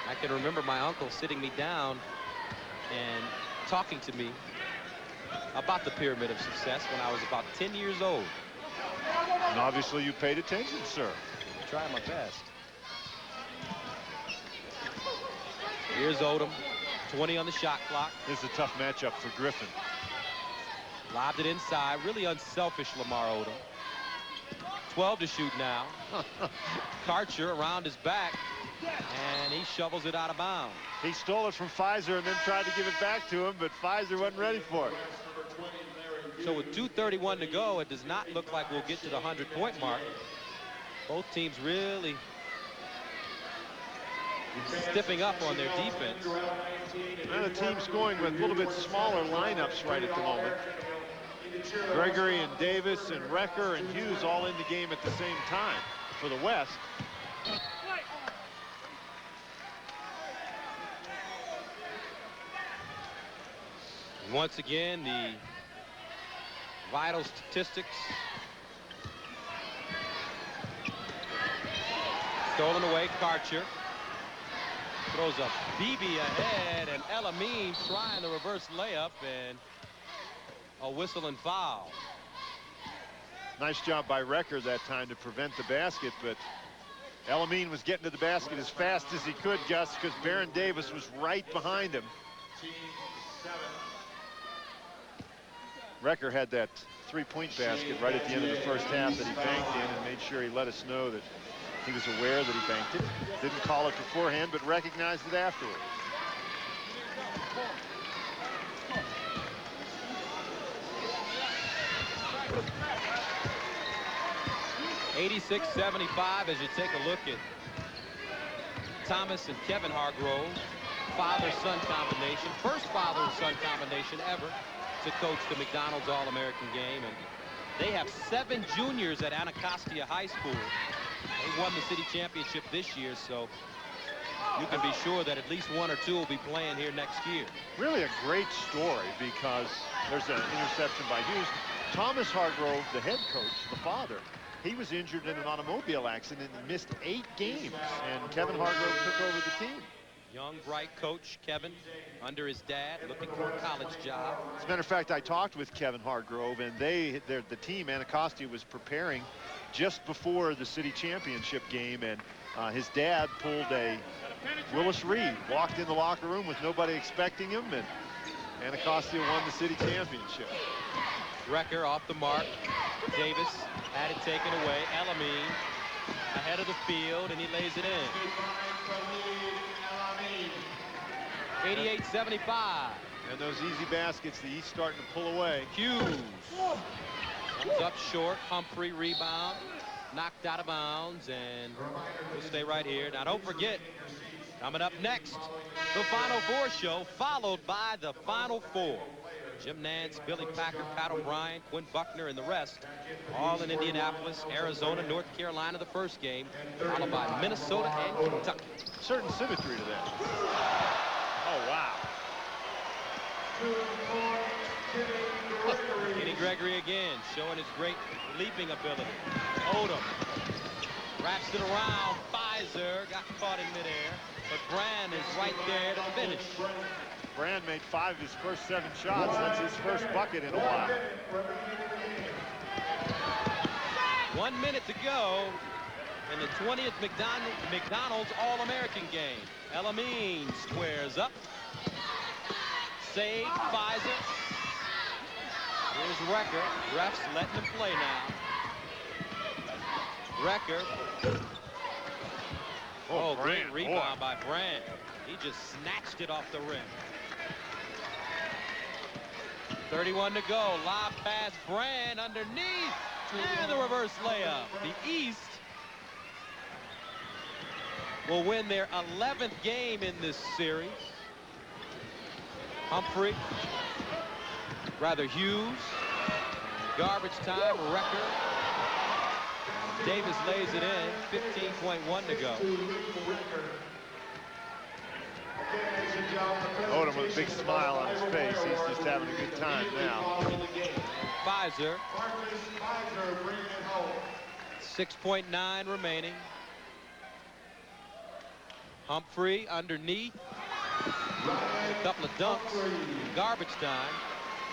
[SPEAKER 1] I can remember my uncle sitting me down and talking to me about the Pyramid of Success when I was about 10 years old.
[SPEAKER 3] And obviously you paid attention, sir.
[SPEAKER 1] I tried my best. Here's Odom, 20 on the shot clock.
[SPEAKER 3] This is a tough matchup for Griffin.
[SPEAKER 1] Lobbed it inside, really unselfish Lamar Odom. 12 to shoot now. Karcher around his back. And he shovels it out of bounds.
[SPEAKER 3] He stole it from Pfizer and then tried to give it back to him, but Pfizer wasn't ready for it.
[SPEAKER 1] So with 2:31 to go, it does not look like we'll get to the 100-point mark. Both teams really stepping up on their defense.
[SPEAKER 3] And the team's going with a little bit smaller lineups right at the moment. Gregory and Davis and Recker and Hughes all in the game at the same time for the West.
[SPEAKER 1] Once again, the vital statistics. Stolen away, Karcher. Throws a BB ahead, and Elamine trying the reverse layup, and a whistle and foul.
[SPEAKER 3] Nice job by Recker that time to prevent the basket, but Elamine was getting to the basket as fast as he could, Gus, because Baron Davis was right behind him. Recker had that three-point basket right at the end of the first half that he banked in, and made sure he let us know that he was aware that he banked it. Didn't call it beforehand, but recognized it afterwards.
[SPEAKER 1] $86-75 as you take a look at Thomas and Kevin Hargrove. Father-son combination. First father-son combination ever to coach the McDonald's All-American game. And they have 7 juniors at Anacostia High School. They won the city championship this year, so you can be sure that at least 1 or 2 will be playing here next year.
[SPEAKER 3] Really a great story, because there's an interception by Hughes. Thomas Hargrove, the head coach, the father, he was injured in an automobile accident and missed 8 games, and Kevin Hargrove took over the team.
[SPEAKER 1] Young, bright coach Kevin under his dad, looking for a college job.
[SPEAKER 3] As a matter of fact, I talked with Kevin Hargrove, and the team, Anacostia, was preparing just before the city championship game, and his dad pulled a Willis Reed, walked in the locker room with nobody expecting him, and Anacostia won the city championship.
[SPEAKER 1] Recker off the mark. Davis had it taken away. Elamine ahead of the field, and he lays it in. 88-75.
[SPEAKER 3] And those easy baskets, the East starting to pull away.
[SPEAKER 1] Hughes comes up short. Humphrey rebound, knocked out of bounds, and we'll stay right here. Now don't forget, coming up next, the Final Four show, followed by the Final Four. Jim Nance, Billy Packer, Pat O'Brien, Quinn Buckner, and the rest, all in Indianapolis, Arizona, North Carolina, the first game, followed by Minnesota and Kentucky.
[SPEAKER 3] Certain symmetry to that. Oh, wow.
[SPEAKER 1] Kenny Gregory again, showing his great leaping ability. Odom wraps it around. Pfizer got caught in midair, but Brand is right there to finish.
[SPEAKER 3] Brand made 5 of his first 7 shots. That's his first bucket in a while.
[SPEAKER 1] 1 minute to go in the 20th McDonald's All-American game. Elamine squares up. Save Pfizer. Here's Recker. Refs letting him play now. Recker. Oh, great rebound by Brand. He just snatched it off the rim. 31 to go. Lob pass, Brand underneath. And the reverse layup. The East will win their 11th game in this series. Hughes. Garbage time, Recker. Davis lays it in. 15.1 to go.
[SPEAKER 3] Odom with a big smile on his face. He's just having a good time now.
[SPEAKER 1] Pfizer. 6.9 remaining. Humphrey underneath. A couple of dunks. Garbage time.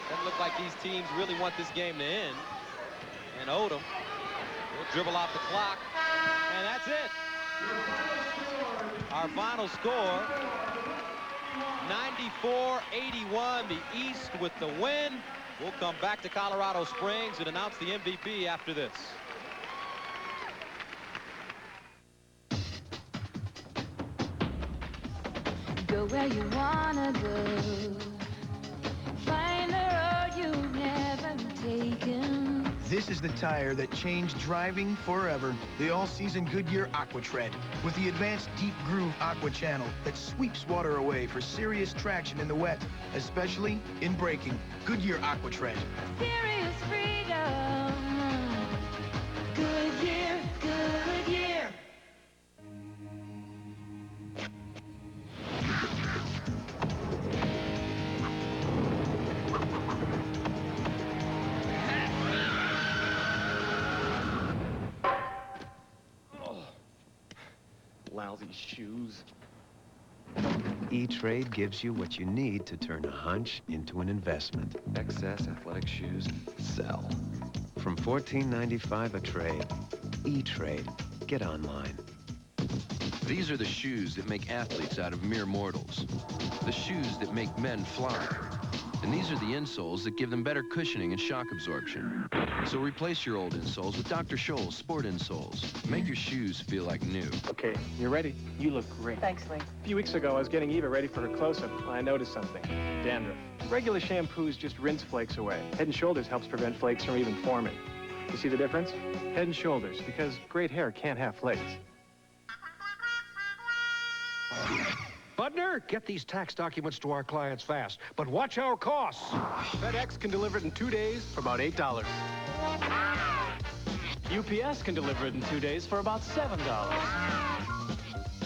[SPEAKER 1] Doesn't look like these teams really want this game to end. And Odom will dribble off the clock. And that's it. Our final score, 94-81, the East with the win. We'll come back to Colorado Springs and announce the MVP after this.
[SPEAKER 5] Go where you wanna go. Find the road you've never taken.
[SPEAKER 12] This is the tire that changed driving forever. The all-season Goodyear AquaTread with the advanced deep groove aqua channel that sweeps water away for serious traction in the wet, especially in braking. Goodyear AquaTread.
[SPEAKER 5] Serious freedom. Goodyear, Goodyear.
[SPEAKER 10] Lousy shoes.
[SPEAKER 14] E-Trade gives you what you need to turn a hunch into an investment.
[SPEAKER 10] Excess athletic shoes. Sell.
[SPEAKER 14] From $14.95 a trade. E-Trade. Get online.
[SPEAKER 15] These are the shoes that make athletes out of mere mortals. The shoes that make men fly. And these are the insoles that give them better cushioning and shock absorption. So replace your old insoles with Dr. Scholl's Sport Insoles. Make your shoes feel like new.
[SPEAKER 10] Okay, you're ready? You look great.
[SPEAKER 26] Thanks, Lee.
[SPEAKER 10] A few weeks ago, I was getting Eva ready for her close-up. I noticed something. Dandruff. Regular shampoos just rinse flakes away. Head & Shoulders helps prevent flakes from even forming. You see the difference? Head & Shoulders, because great hair can't have flakes.
[SPEAKER 20] Budner, get these tax documents to our clients fast, but watch our costs.
[SPEAKER 10] FedEx can deliver it in 2 days for about $8. UPS can deliver it in 2 days for about $7.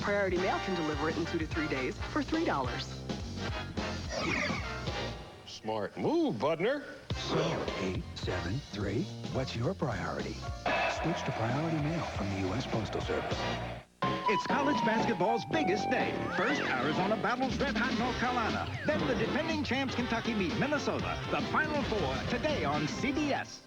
[SPEAKER 21] Priority Mail can deliver it in 2 to 3 days for $3.
[SPEAKER 20] Smart move, Budner.
[SPEAKER 23] So, 8, 7, 3, what's your priority? Switch to Priority Mail from the U.S. Postal Service.
[SPEAKER 17] It's college basketball's biggest day. First, Arizona battles red-hot North Carolina. Then the defending champs Kentucky meet Minnesota. The Final Four today on CBS.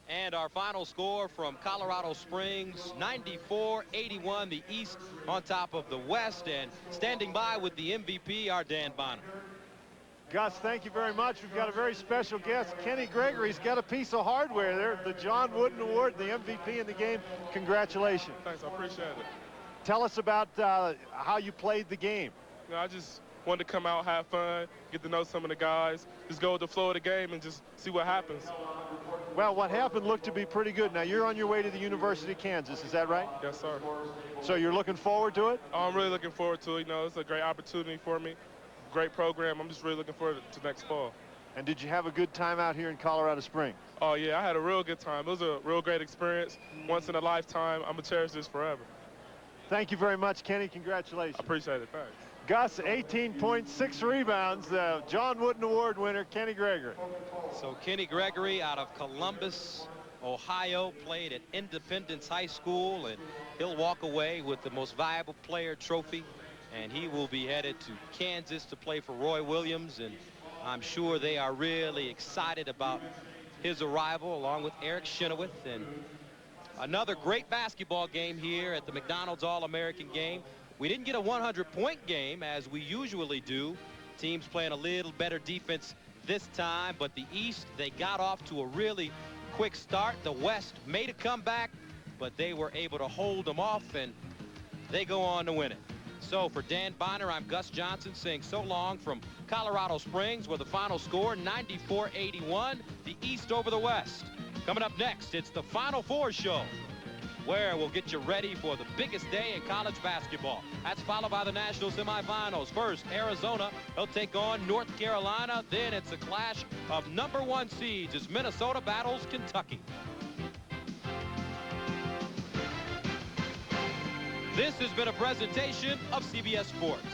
[SPEAKER 1] And our final score from Colorado Springs, 94-81, the East on top of the West. And standing by with the MVP, our Dan Bonner.
[SPEAKER 3] Gus, thank you very much. We've got a very special guest. Kenny Gregory's got a piece of hardware there. The John Wooden Award, the MVP in the game. Congratulations.
[SPEAKER 27] Thanks, I appreciate it.
[SPEAKER 3] Tell us about how you played the game.
[SPEAKER 27] You know, I just wanted to come out, have fun, get to know some of the guys, just go with the flow of the game and just see what happens.
[SPEAKER 3] Well, what happened looked to be pretty good. Now, you're on your way to the University of Kansas, is that right?
[SPEAKER 27] Yes, sir.
[SPEAKER 3] So you're looking forward to it?
[SPEAKER 27] Oh, I'm really looking forward to it. You know, it's a great opportunity for me. Great program. I'm just really looking forward to next fall.
[SPEAKER 3] And did you have a good time out here in Colorado Springs?
[SPEAKER 27] Oh, yeah, I had a real good time. It was a real great experience. Once in a lifetime. I'm going to cherish this forever.
[SPEAKER 3] Thank you very much, Kenny. Congratulations.
[SPEAKER 27] I appreciate it. Thanks.
[SPEAKER 3] Gus, 18.6 rebounds. The John Wooden Award winner, Kenny Gregory.
[SPEAKER 1] So Kenny Gregory out of Columbus, Ohio, played at Independence High School, and he'll walk away with the most valuable player trophy. And he will be headed to Kansas to play for Roy Williams, and I'm sure they are really excited about his arrival, along with Eric Chenoweth. And another great basketball game here at the McDonald's All-American game. We didn't get a 100-point game as we usually do. Teams playing a little better defense this time, but the East, they got off to a really quick start. The West made a comeback, but they were able to hold them off, and they go on to win it. So for Dan Bonner, I'm Gus Johnson saying so long from Colorado Springs, where the final score 94-81, the East over the West. Coming up next, it's the Final Four show, where we'll get you ready for the biggest day in college basketball. That's followed by the national semifinals. First, Arizona, they'll take on North Carolina. Then it's a clash of #1 seeds as Minnesota battles Kentucky. This has been a presentation of CBS Sports.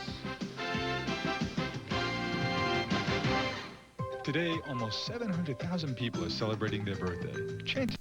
[SPEAKER 28] Today, almost 700,000 people are celebrating their birthday. Chances